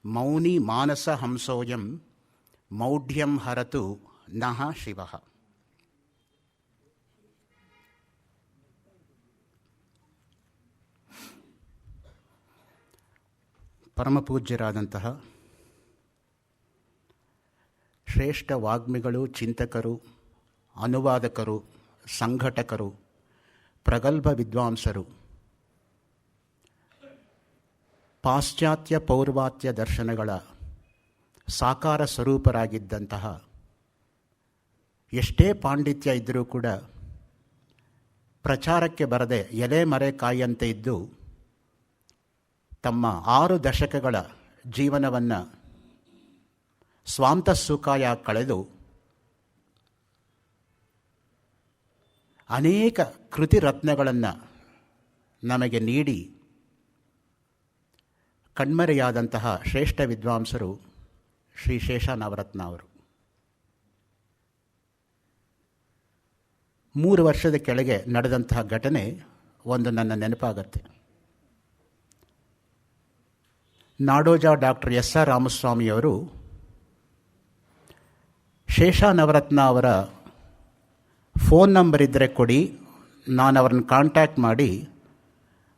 ಮೌನಿ ಮಾನಸ ಹಂಸೋಯಂ ಮೌಢ್ಯಂ ಹರತು ನಃ ಶಿವಃ. ಪರಮಪೂಜ್ಯರಾದಂತಹ ಶ್ರೇಷ್ಠ ವಾಗ್ಮಿಗಳು, ಚಿಂತಕರು, ಅನುವಾದಕರು, ಸಂಘಟಕರು, ಪ್ರಗಲ್ಭ ವಿದ್ವಾಂಸರು, ಪಾಶ್ಚಾತ್ಯ ಪೌರ್ವಾತ್ಯ ದರ್ಶನಗಳ ಸಾಕಾರ ಸ್ವರೂಪರಾಗಿದ್ದಂತಹ, ಎಷ್ಟೇ ಪಾಂಡಿತ್ಯ ಇದ್ದರೂ ಕೂಡ ಪ್ರಚಾರಕ್ಕೆ ಬರದೆ ಎಲೆ ಮರೆ ಕಾಯಿಯಂತೆ ಇದ್ದು ತಮ್ಮ 6 ದಶಕಗಳ ಜೀವನವನ್ನು ಸ್ವಾಂತ ಸುಖಾಯ ಕಳೆದು ಅನೇಕ ಕೃತಿರತ್ನಗಳನ್ನು ನಮಗೆ ನೀಡಿ ಕಣ್ಮರೆಯಾದಂತಹ ಶ್ರೇಷ್ಠ ವಿದ್ವಾಂಸರು ಶ್ರೀ ಶೇಷ ನವರತ್ನ ಅವರು. 3 ವರ್ಷದ ಕೆಳಗೆ ನಡೆದಂತಹ ಘಟನೆ ಒಂದು ನನ್ನ ನೆನಪಾಗತ್ತೆ. ನಾಡೋಜ ಡಾಕ್ಟರ್ ಎಸ್.ಆರ್. ರಾಮಸ್ವಾಮಿಯವರು ಶೇಷ ನವರತ್ನ ಅವರ ಫೋನ್ ನಂಬರ್ ಇದ್ದರೆ ಕೊಡಿ, ನಾನು ಅವರನ್ನು ಕಾಂಟ್ಯಾಕ್ಟ್ ಮಾಡಿ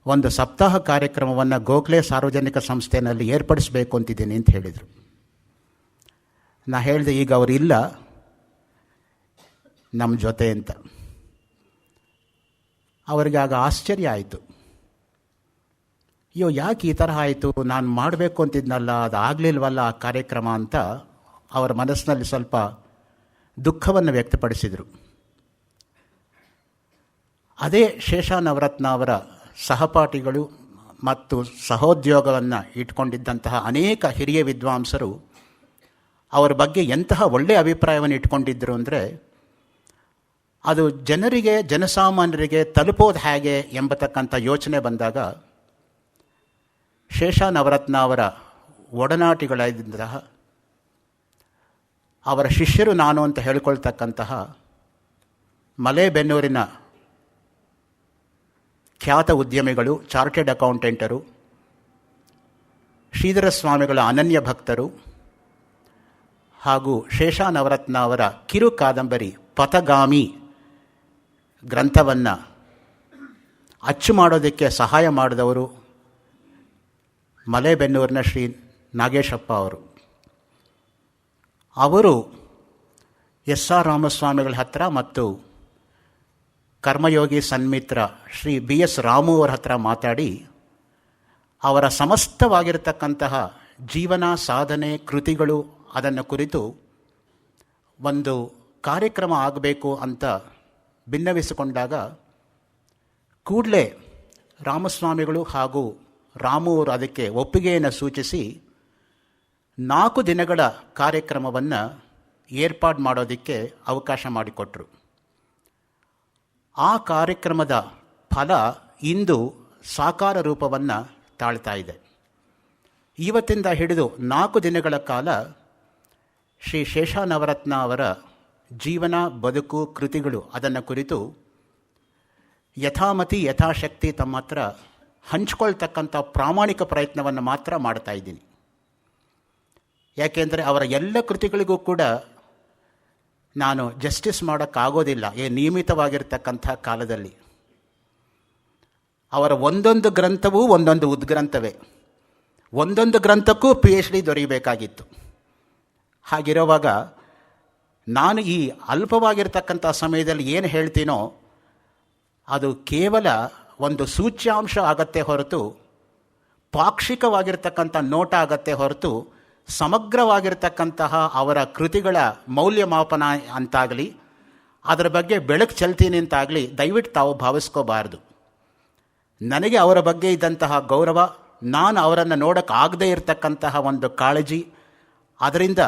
ಒಂದು ಸಪ್ತಾಹ ಕಾರ್ಯಕ್ರಮವನ್ನು ಗೋಖಲೆ ಸಾರ್ವಜನಿಕ ಸಂಸ್ಥೆಯಲ್ಲಿ ಏರ್ಪಡಿಸಬೇಕು ಅಂತಿದ್ದೀನಿ ಅಂತ ಹೇಳಿದರು. ನಾ ಹೇಳಿದೆ, ಈಗ ಅವರು ಇಲ್ಲ ನಮ್ಮ ಜೊತೆ ಅಂತ. ಅವರಿಗೆ ಆಗ ಆಶ್ಚರ್ಯ ಆಯಿತು. ಅಯ್ಯೋ, ಯಾಕೆ ಈ ಥರ ಆಯಿತು, ನಾನು ಮಾಡಬೇಕು ಅಂತಿದ್ನಲ್ಲ, ಅದು ಆಗಲಿಲ್ವಲ್ಲ ಆ ಕಾರ್ಯಕ್ರಮ ಅಂತ ಅವರ ಮನಸ್ಸಿನಲ್ಲಿ ಸ್ವಲ್ಪ ದುಃಖವನ್ನು ವ್ಯಕ್ತಪಡಿಸಿದರು. ಅದೇ ಶೇಷ ನವರತ್ನ ಅವರ ಸಹಪಾಠಿಗಳು ಮತ್ತು ಸಹೋದ್ಯೋಗವನ್ನು ಇಟ್ಕೊಂಡಿದ್ದಂತಹ ಅನೇಕ ಹಿರಿಯ ವಿದ್ವಾಂಸರು ಅವರ ಬಗ್ಗೆ ಎಂತಹ ಒಳ್ಳೆಯ ಅಭಿಪ್ರಾಯವನ್ನು ಇಟ್ಕೊಂಡಿದ್ದರು ಅಂದರೆ, ಅದು ಜನರಿಗೆ, ಜನಸಾಮಾನ್ಯರಿಗೆ ತಲುಪೋದು ಹೇಗೆ ಎಂಬತಕ್ಕಂಥ ಯೋಚನೆ ಬಂದಾಗ ಶೇಷ ನವರತ್ನ ಅವರ ಒಡನಾಟಿಗಳಾದಂತಹ, ಅವರ ಶಿಷ್ಯರು ನಾನು ಅಂತ ಹೇಳಿಕೊಳ್ತಕ್ಕಂತಹ ಮಲೇಬೆನ್ನೂರಿನ ಖ್ಯಾತ ಉದ್ಯಮಿಗಳು, ಚಾರ್ಟೆಡ್ ಅಕೌಂಟೆಂಟರು, ಶ್ರೀಧರ ಸ್ವಾಮಿಗಳ ಅನನ್ಯ ಭಕ್ತರು ಹಾಗೂ ಶೇಷ ನವರತ್ನ ಅವರ ಕಿರು ಕಾದಂಬರಿ ಪಥಗಾಮಿ ಗ್ರಂಥವನ್ನು ಅಚ್ಚು ಮಾಡೋದಕ್ಕೆ ಸಹಾಯ ಮಾಡಿದವರು ಮಲೇಬೆನ್ನೂರಿನ ಶ್ರೀ ನಾಗೇಶಪ್ಪ ಅವರು. ಅವರು ಎಸ್ ಆರ್ ರಾಮಸ್ವಾಮಿಗಳ ಹತ್ರ ಮತ್ತು ಕರ್ಮಯೋಗಿ ಸನ್ಮಿತ್ರ ಶ್ರೀ ಬಿ ಎಸ್ ರಾಮು ಅವರ ಹತ್ರ ಮಾತಾಡಿ ಅವರ ಸಮಸ್ತವಾಗಿರತಕ್ಕಂತಹ ಜೀವನ ಸಾಧನೆ ಕೃತಿಗಳು ಅದನ್ನು ಕುರಿತು ಒಂದು ಕಾರ್ಯಕ್ರಮ ಆಗಬೇಕು ಅಂತ ಭಿನ್ನವಿಸಿಕೊಂಡಾಗ ಕೂಡಲೇ ರಾಮಸ್ವಾಮಿಗಳು ಹಾಗೂ ರಾಮು ಅವರು ಅದಕ್ಕೆ ಒಪ್ಪಿಗೆಯನ್ನು ಸೂಚಿಸಿ 4 ದಿನಗಳ ಕಾರ್ಯಕ್ರಮವನ್ನು ಏರ್ಪಾಡು ಮಾಡೋದಕ್ಕೆ ಅವಕಾಶ ಮಾಡಿಕೊಟ್ರು. ಆ ಕಾರ್ಯಕ್ರಮದ ಫಲ ಇಂದು ಸಾಕಾರ ರೂಪವನ್ನು ತಾಳ್ತಾ ಇದೆ. ಇವತ್ತಿಂದ ಹಿಡಿದು 4 ದಿನಗಳ ಕಾಲ ಶ್ರೀ ಶೇಷ ನವರತ್ನ ಅವರ ಜೀವನ, ಬದುಕು, ಕೃತಿಗಳು ಅದನ್ನು ಕುರಿತು ಯಥಾಮತಿ ಯಥಾಶಕ್ತಿ ತಮ್ಮ ಹತ್ರ ಹಂಚ್ಕೊಳ್ತಕ್ಕಂಥ ಪ್ರಾಮಾಣಿಕ ಪ್ರಯತ್ನವನ್ನು ಮಾತ್ರ ಮಾಡ್ತಾ ಇದ್ದೀನಿ. ಯಾಕೆಂದರೆ ಅವರ ಎಲ್ಲ ಕೃತಿಗಳಿಗೂ ಕೂಡ ನಾನು ಜಸ್ಟಿಸ್ ಮಾಡೋಕ್ಕಾಗೋದಿಲ್ಲ ನಿಯಮಿತವಾಗಿರ್ತಕ್ಕಂಥ ಕಾಲದಲ್ಲಿ. ಅವರ ಒಂದೊಂದು ಗ್ರಂಥವೂ ಒಂದೊಂದು ಉದ್ಗ್ರಂಥವೇ, ಒಂದೊಂದು ಗ್ರಂಥಕ್ಕೂ PhD ದೊರೆಯಬೇಕಾಗಿತ್ತು. ಹಾಗಿರುವಾಗ ನಾನು ಈ ಅಲ್ಪವಾಗಿರ್ತಕ್ಕಂಥ ಸಮಯದಲ್ಲಿ ಏನು ಹೇಳ್ತೀನೋ ಅದು ಕೇವಲ ಒಂದು ಸೂಚ್ಯಾಂಶ ಆಗತ್ತೆ ಹೊರತು, ಪಾಕ್ಷಿಕವಾಗಿರ್ತಕ್ಕಂಥ ನೋಟ ಆಗತ್ತೆ ಹೊರತು, ಸಮಗ್ರವಾಗಿರ್ತಕ್ಕಂತಹ ಅವರ ಕೃತಿಗಳ ಮೌಲ್ಯಮಾಪನ ಅಂತಾಗಲಿ ಅದರ ಬಗ್ಗೆ ಬೆಳಕು ಚೆಲ್ತೀನಿ ಅಂತಾಗಲಿ ದಯವಿಟ್ಟು ತಾವು ಭಾವಿಸ್ಕೋಬಾರ್ದು. ನನಗೆ ಅವರ ಬಗ್ಗೆ ಇದ್ದಂತಹ ಗೌರವ, ನಾನು ಅವರನ್ನು ನೋಡೋಕ್ಕಾಗದೇ ಇರತಕ್ಕಂತಹ ಒಂದು ಕಾಳಜಿ, ಅದರಿಂದ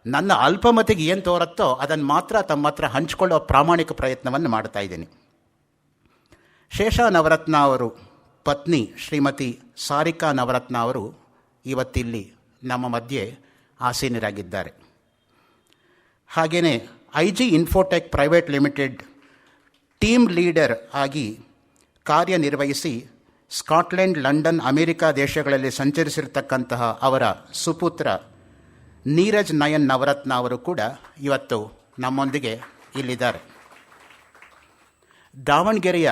ನನ್ನ ಅಲ್ಪಮತಿಗೆ ಏನು ತೋರುತ್ತೋ ಅದನ್ನು ಮಾತ್ರ ತಮ್ಮ ಹತ್ರ ಹಂಚಿಕೊಳ್ಳೋ ಪ್ರಾಮಾಣಿಕ ಪ್ರಯತ್ನವನ್ನು ಮಾಡ್ತಾ ಇದ್ದೀನಿ. ಶೇಷ ನವರತ್ನ ಅವರು ಪತ್ನಿ ಶ್ರೀಮತಿ ಸಾರಿಕಾ ನವರತ್ನ ಅವರು ಇವತ್ತಿಲ್ಲಿ ನಮ್ಮ ಮಧ್ಯೆ ಆಸೀನರಾಗಿದ್ದಾರೆ. ಹಾಗೆಯೇ IG Infotech private limited team leader ಆಗಿ ಕಾರ್ಯನಿರ್ವಹಿಸಿ ಸ್ಕಾಟ್ಲೆಂಡ್, ಲಂಡನ್, ಅಮೆರಿಕ ದೇಶಗಳಲ್ಲಿ ಸಂಚರಿಸಿರ್ತಕ್ಕಂತಹ ಅವರ ಸುಪುತ್ರ ನೀರಜ್ ನಯನ್ ನವರತ್ನ ಅವರು ಕೂಡ ಇವತ್ತು ನಮ್ಮೊಂದಿಗೆ ಇಲ್ಲಿದ್ದಾರೆ. ದಾವಣಗೆರೆಯ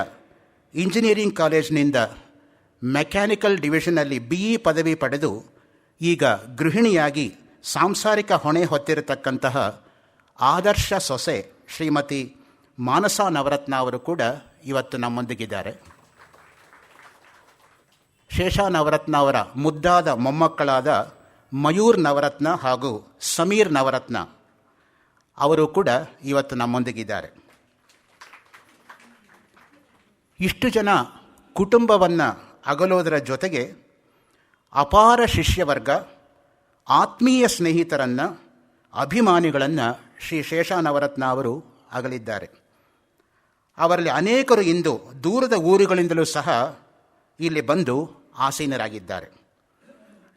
ಇಂಜಿನಿಯರಿಂಗ್ ಕಾಲೇಜಿನಿಂದ ಮೆಕ್ಯಾನಿಕಲ್ ಡಿವಿಷನಲ್ಲಿ BE ಪದವಿ ಪಡೆದು ಈಗ ಗೃಹಿಣಿಯಾಗಿ ಸಾಂಸಾರಿಕ ಹೊಣೆ ಹೊತ್ತಿರತಕ್ಕಂತಹ ಆದರ್ಶ ಸೊಸೆ ಶ್ರೀಮತಿ ಮಾನಸ ನವರತ್ನ ಅವರು ಕೂಡ ಇವತ್ತು ನಮ್ಮೊಂದಿಗಿದ್ದಾರೆ. ಶೇಷ ನವರತ್ನ ಅವರ ಮುದ್ದಾದ ಮೊಮ್ಮಕ್ಕಳಾದ ಮಯೂರ್ ನವರತ್ನ ಹಾಗೂ ಸಮೀರ್ ನವರತ್ನ ಅವರು ಕೂಡ ಇವತ್ತು ನಮ್ಮೊಂದಿಗಿದ್ದಾರೆ. ಇಷ್ಟು ಜನ ಕುಟುಂಬವನ್ನು ಅಗಲೋದರ ಜೊತೆಗೆ ಅಪಾರ ಶಿಷ್ಯವರ್ಗ, ಆತ್ಮೀಯ ಸ್ನೇಹಿತರನ್ನು, ಅಭಿಮಾನಿಗಳನ್ನು ಶ್ರೀ ಶೇಷ ನವರತ್ನ ಅವರು ಅಗಲಿದ್ದಾರೆ. ಅವರಲ್ಲಿ ಅನೇಕರು ಇಂದು ದೂರದ ಊರುಗಳಿಂದಲೂ ಸಹ ಇಲ್ಲಿ ಬಂದು ಆಸೀನರಾಗಿದ್ದಾರೆ.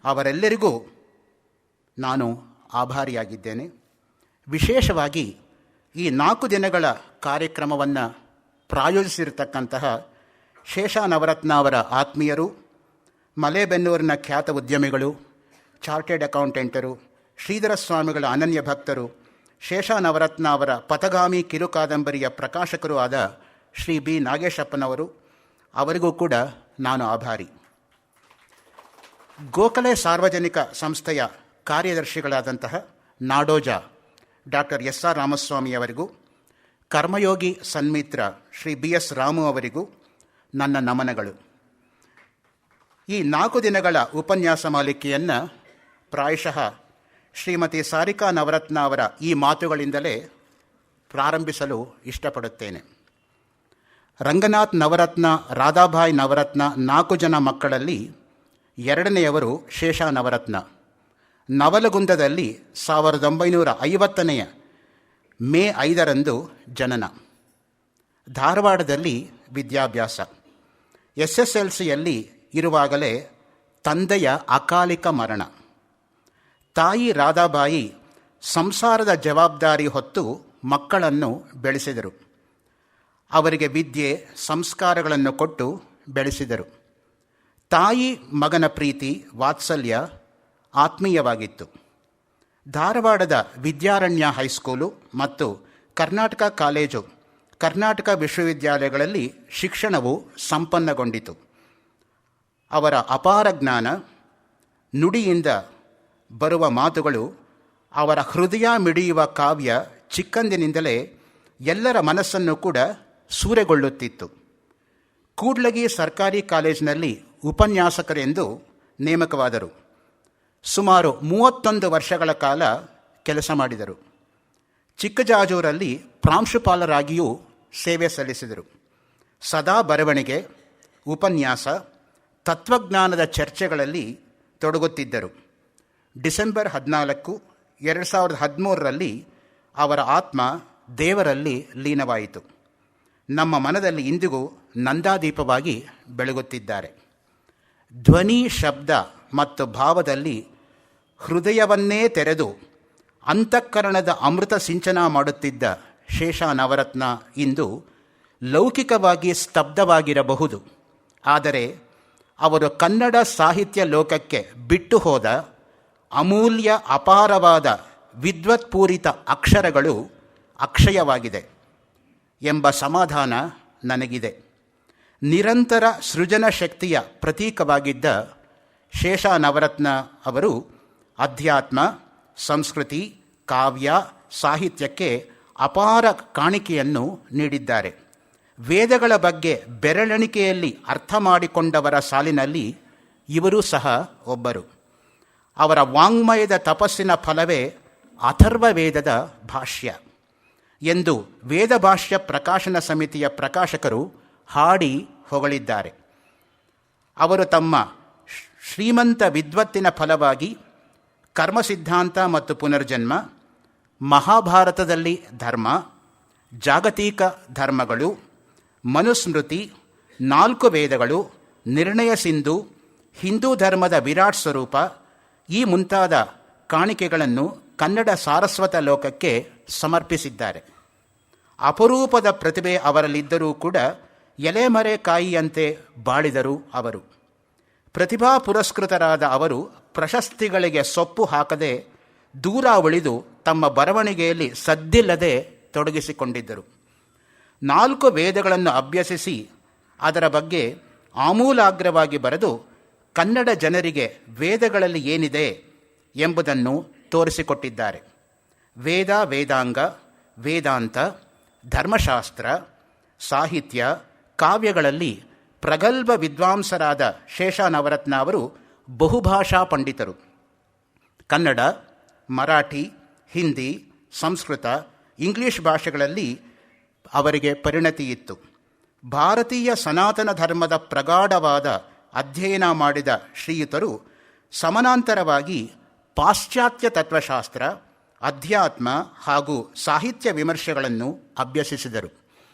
ಅವರೆಲ್ಲರಿಗೂ ನಾನು ಆಭಾರಿಯಾಗಿದ್ದೇನೆ. ವಿಶೇಷವಾಗಿ ಈ 4 ದಿನಗಳ ಕಾರ್ಯಕ್ರಮವನ್ನು ಪ್ರಾಯೋಜಿಸಿರತಕ್ಕಂತಹ ಶೇಷ ನವರತ್ನ ಅವರ ಆತ್ಮೀಯರು, ಮಲೇಬೆನ್ನೂರಿನ ಖ್ಯಾತ ಉದ್ಯಮಿಗಳು, ಚಾರ್ಟೆಡ್ ಅಕೌಂಟೆಂಟರು, ಶ್ರೀಧರ ಸ್ವಾಮಿಗಳ ಅನನ್ಯ ಭಕ್ತರು, ಶೇಷ ನವರತ್ನ ಅವರ ಪಥಗಾಮಿ ಕಿರುಕಾದಂಬರಿಯ ಪ್ರಕಾಶಕರು ಆದ ಶ್ರೀ B. ನಾಗೇಶಪ್ಪನವರು, ಅವರಿಗೂ ಕೂಡ ನಾನು ಆಭಾರಿ. ಗೋಖಲೆ ಸಾರ್ವಜನಿಕ ಸಂಸ್ಥೆಯ ಕಾರ್ಯದರ್ಶಿಗಳಾದಂತಹ ನಾಡೋಜ ಡಾಕ್ಟರ್ SR ರಾಮಸ್ವಾಮಿಯವರಿಗೂ, ಕರ್ಮಯೋಗಿ ಸನ್ಮಿತ್ರ ಶ್ರೀ BS ರಾಮು ಅವರಿಗೂ ನನ್ನ ನಮನಗಳು. ಈ 4 ದಿನಗಳ ಉಪನ್ಯಾಸ ಮಾಲಿಕೆಯನ್ನು ಪ್ರಾಯಶಃ ಶ್ರೀಮತಿ ಸಾರಿಕಾ ನವರತ್ನ ಅವರ ಈ ಮಾತುಗಳಿಂದಲೇ ಪ್ರಾರಂಭಿಸಲು ಇಷ್ಟಪಡುತ್ತೇನೆ. ರಂಗನಾಥ್ ನವರತ್ನ, ರಾಧಾಬಾಯಿ ನವರತ್ನ 4 ಜನ ಮಕ್ಕಳಲ್ಲಿ 2ನೆಯವರು ಶೇಷ ನವರತ್ನ. ನವಲಗುಂದದಲ್ಲಿ 1950 ಮೇ 5 ಜನನ. ಧಾರವಾಡದಲ್ಲಿ ವಿದ್ಯಾಭ್ಯಾಸ. SSLCಯಲ್ಲಿ ಇರುವಾಗಲೇ ತಂದೆಯ ಅಕಾಲಿಕ ಮರಣ. ತಾಯಿ ರಾಧಾಬಾಯಿ ಸಂಸಾರದ ಜವಾಬ್ದಾರಿ ಹೊತ್ತು ಮಕ್ಕಳನ್ನು ಬೆಳೆಸಿದರು. ಅವರಿಗೆ ವಿದ್ಯೆ, ಸಂಸ್ಕಾರಗಳನ್ನು ಕೊಟ್ಟು ಬೆಳೆಸಿದರು. ತಾಯಿ ಮಗನ ಪ್ರೀತಿ, ವಾತ್ಸಲ್ಯ ಆತ್ಮೀಯವಾಗಿತ್ತು. ಧಾರವಾಡದ ವಿದ್ಯಾರಣ್ಯ ಹೈಸ್ಕೂಲು ಮತ್ತು ಕರ್ನಾಟಕ ಕಾಲೇಜು, ಕರ್ನಾಟಕ ವಿಶ್ವವಿದ್ಯಾಲಯಗಳಲ್ಲಿ ಶಿಕ್ಷಣವು ಸಂಪನ್ನಗೊಂಡಿತು. ಅವರ ಅಪಾರ ಜ್ಞಾನ, ನುಡಿಯಿಂದ ಬರುವ ಮಾತುಗಳು, ಅವರ ಹೃದಯ ಮಿಡಿಯುವ ಕಾವ್ಯ ಚಿಕ್ಕಂದಿನಿಂದಲೇ ಎಲ್ಲರ ಮನಸ್ಸನ್ನು ಕೂಡ ಸೂರೆಗೊಳ್ಳುತ್ತಿತ್ತು. ಕೂಡ್ಲಗಿ ಸರ್ಕಾರಿ ಕಾಲೇಜಿನಲ್ಲಿ ಉಪನ್ಯಾಸಕರೆಂದು ನೇಮಕವಾದರು. ಸುಮಾರು 31 ವರ್ಷಗಳ ಕಾಲ ಕೆಲಸ ಮಾಡಿದರು. ಚಿಕ್ಕಜಾಜೂರಲ್ಲಿ ಪ್ರಾಂಶುಪಾಲರಾಗಿಯೂ ಸೇವೆ ಸಲ್ಲಿಸಿದರು. ಸದಾ ಬರವಣಿಗೆ, ಉಪನ್ಯಾಸ, ತತ್ವಜ್ಞಾನದ ಚರ್ಚೆಗಳಲ್ಲಿ ತೊಡಗುತ್ತಿದ್ದರು. ಡಿಸೆಂಬರ್ 14, 2013 ಅವರ ಆತ್ಮ ದೇವರಲ್ಲಿ ಲೀನವಾಯಿತು. ನಮ್ಮ ಮನದಲ್ಲಿ ಇಂದಿಗೂ ನಂದಾದೀಪವಾಗಿ ಬೆಳಗುತ್ತಿದ್ದಾರೆ. ಧ್ವನಿ, ಶಬ್ದ ಮತ್ತು ಭಾವದಲ್ಲಿ ಹೃದಯವನ್ನೇ ತೆರೆದು ಅಂತಃಕರಣದ ಅಮೃತ ಸಿಂಚನ ಮಾಡುತ್ತಿದ್ದ ಶೇಷ ನವರತ್ನ ಇಂದು ಲೌಕಿಕವಾಗಿ ಸ್ತಬ್ಧವಾಗಿರಬಹುದು. ಆದರೆ ಅವರು ಕನ್ನಡ ಸಾಹಿತ್ಯ ಲೋಕಕ್ಕೆ ಬಿಟ್ಟು ಹೋದ ಅಮೂಲ್ಯ ಅಪಾರವಾದ ವಿದ್ವತ್ಪೂರಿತ ಅಕ್ಷರಗಳು ಅಕ್ಷಯವಾಗಿದೆ ಎಂಬ ಸಮಾಧಾನ ನನಗಿದೆ. ನಿರಂತರ ಸೃಜನ ಶಕ್ತಿಯ ಪ್ರತೀಕವಾಗಿದ್ದ ಶೇಷ ನವರತ್ನ ಅವರು ಅಧ್ಯಾತ್ಮ, ಸಂಸ್ಕೃತಿ, ಕಾವ್ಯ, ಸಾಹಿತ್ಯಕ್ಕೆ ಅಪಾರ ಕಾಣಿಕೆಯನ್ನು ನೀಡಿದ್ದಾರೆ. ವೇದಗಳ ಬಗ್ಗೆ ಬೆರಳೆಣಿಕೆಯಲ್ಲಿ ಅರ್ಥ ಮಾಡಿಕೊಂಡವರ ಸಾಲಿನಲ್ಲಿ ಇವರೂ ಸಹ ಒಬ್ಬರು. ಅವರ ವಾಂಗ್ಮಯದ ತಪಸ್ಸಿನ ಫಲವೇ ಅಥರ್ವ ವೇದದ ಭಾಷ್ಯ ಎಂದು ವೇದ ಭಾಷ್ಯ ಪ್ರಕಾಶನ ಸಮಿತಿಯ ಪ್ರಕಾಶಕರು ಹಾಡಿ ಹೊಗಳಿದ್ದಾರೆ. ಅವರು ತಮ್ಮ ಶ್ರೀಮಂತ ವಿದ್ವತ್ತಿನ ಫಲವಾಗಿ ಕರ್ಮ ಸಿದ್ಧಾಂತ ಮತ್ತು ಪುನರ್ಜನ್ಮ, ಮಹಾಭಾರತದಲ್ಲಿ ಧರ್ಮ, ಜಾಗತಿಕ ಧರ್ಮಗಳು, ಮನುಸ್ಮೃತಿ, 4 ವೇದಗಳು, ನಿರ್ಣಯ ಸಿಂಧು, ಹಿಂದೂ ಧರ್ಮದ ವಿರಾಟ್ ಸ್ವರೂಪ ಈ ಮುಂತಾದ ಕಾಣಿಕೆಗಳನ್ನು ಕನ್ನಡ ಸಾರಸ್ವತ ಲೋಕಕ್ಕೆ ಸಮರ್ಪಿಸಿದ್ದಾರೆ. ಅಪರೂಪದ ಪ್ರತಿಭೆ ಅವರಲ್ಲಿದ್ದರೂ ಕೂಡ ಎಲೆಮರೆ ಕಾಯಿಯಂತೆ ಬಾಳಿದರು ಅವರು. ಪ್ರತಿಭಾ ಪುರಸ್ಕೃತರಾದ ಅವರು ಪ್ರಶಸ್ತಿಗಳಿಗೆ ಸೊಪ್ಪು ಹಾಕದೆ ದೂರ ಉಳಿದು ತಮ್ಮ ಬರವಣಿಗೆಯಲ್ಲಿ ಸದ್ದಿಲ್ಲದೆ ತೊಡಗಿಸಿಕೊಂಡಿದ್ದರು. 4 ವೇದಗಳನ್ನು ಅಭ್ಯಸಿಸಿ ಅದರ ಬಗ್ಗೆ ಆಮೂಲಾಗ್ರವಾಗಿ ಬರೆದು ಕನ್ನಡ ಜನರಿಗೆ ವೇದಗಳಲ್ಲಿ ಏನಿದೆ ಎಂಬುದನ್ನು ತೋರಿಸಿಕೊಟ್ಟಿದ್ದಾರೆ. ವೇದ, ವೇದಾಂಗ, ವೇದಾಂತ, ಧರ್ಮಶಾಸ್ತ್ರ, ಸಾಹಿತ್ಯ, ಕಾವ್ಯಗಳಲ್ಲಿ ಪ್ರಗಲ್ಭ ವಿದ್ವಾಂಸರಾದ ಶೇಷ ನವರತ್ನ ಅವರು ಬಹುಭಾಷಾ ಪಂಡಿತರು. ಕನ್ನಡ, ಮರಾಠಿ, ಹಿಂದಿ, ಸಂಸ್ಕೃತ, ಇಂಗ್ಲಿಷ್ ಭಾಷೆಗಳಲ್ಲಿ ಅವರಿಗೆ ಪರಿಣತಿ ಇತ್ತು. ಭಾರತೀಯ ಸನಾತನ ಧರ್ಮದ ಪ್ರಗಾಢವಾದ ಅಧ್ಯಯನ ಮಾಡಿದ ಶ್ರೀಯುತರು ಸಮಾನಾಂತರವಾಗಿ ಪಾಶ್ಚಾತ್ಯ ತತ್ವಶಾಸ್ತ್ರ, ಅಧ್ಯಾತ್ಮ ಹಾಗೂ ಸಾಹಿತ್ಯ ವಿಮರ್ಶೆಗಳನ್ನು ಅಭ್ಯಸಿಸಿದರು.